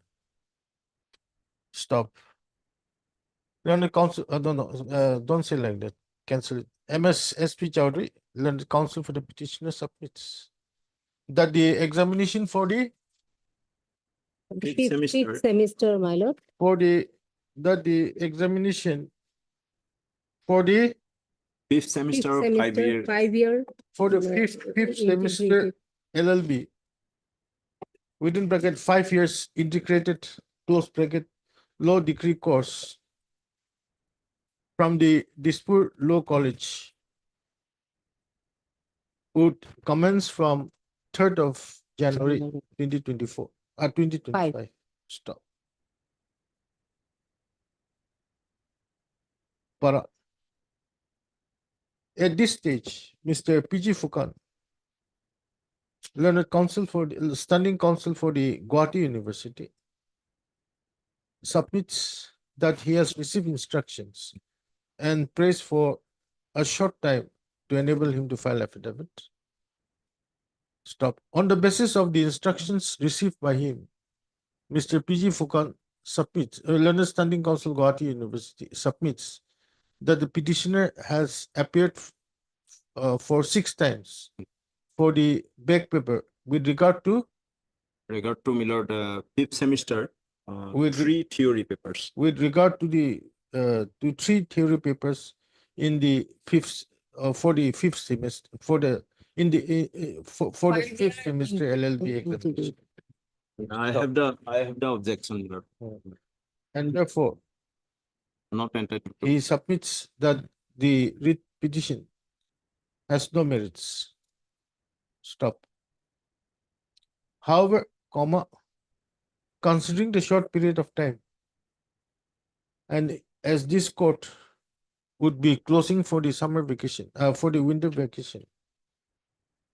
Stop. Learned Counsel, don't say like that. Cancel it. MS SP Chowdhury, Learned Counsel for the petitioner submits that the examination for the Fifth semester, my lord. that the examination for the Fifth semester of 5 year. 5 year. for the fifth semester LLB within bracket 5 years integrated close bracket law degree course from the Dispur Law College would commence from 3rd of January 2024 2025. Stop. But at this stage, Mr. PG Fukan, learned counsel for the standing counsel for the Guwahati University, submits that he has received instructions and prays for a short time to enable him to file affidavit. Stop. On the basis of the instructions received by him, Mr. PG Fukan submits, learned standing counsel Guwahati University submits that the petitioner has appeared for 6 times for the back paper with regard to My lord, fifth semester, With re- 3 theory papers. with regard to the to 3 theory papers in the fifth for the fifth semester for the in the for the fifth semester LLB examination. I have the objection, my lord. And therefore Not entitled to. he submits that the writ petition has no merits. Stop. However, comma, considering the short period of time, and as this court would be closing for the summer vacation, for the winter vacation,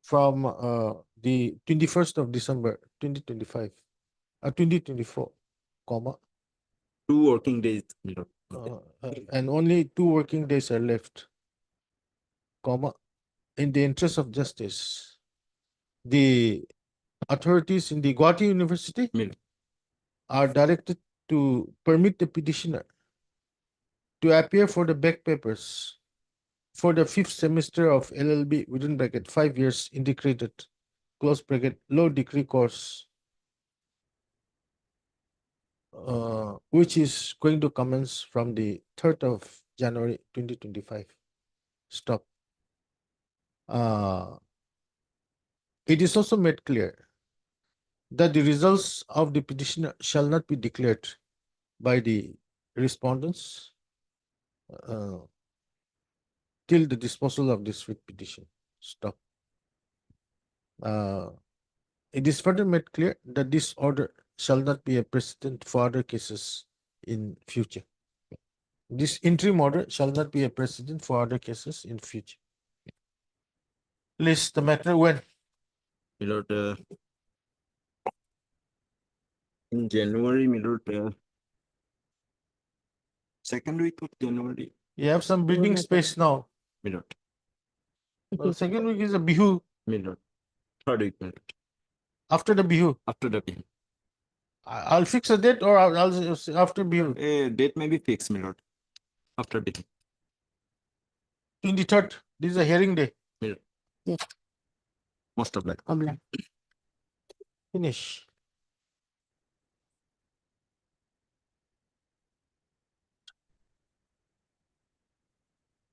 from the 21st of December 2025, 2024, comma, 2 working days, my lord. and only 2 working days are left, comma, in the interest of justice, the authorities in the Guwahati University Mil- are directed to permit the petitioner to appear for the back papers for the 5th semester of LLB within bracket 5 years integrated close bracket law degree course, which is going to commence from the 3rd of January 2025. Stop. It is also made clear that the results of the petitioner shall not be declared by the respondents till the disposal of this writ petition. Stop. It is further made clear that this order shall not be a precedent for other cases in future. This interim order shall not be a precedent for other cases in future. List the matter when My lord, in January, my lord, 2nd week of January, you have some breathing space now. my lord. Well, 2nd week is a Bihu. My lord. 3rd week, my lord. After the Bihu, After the Bihu. I'll fix a date or I'll after Bihu. A date may be fixed, my lord. After Bihu. 23rd. This is a hearing day. My lord. Most of like. Finish.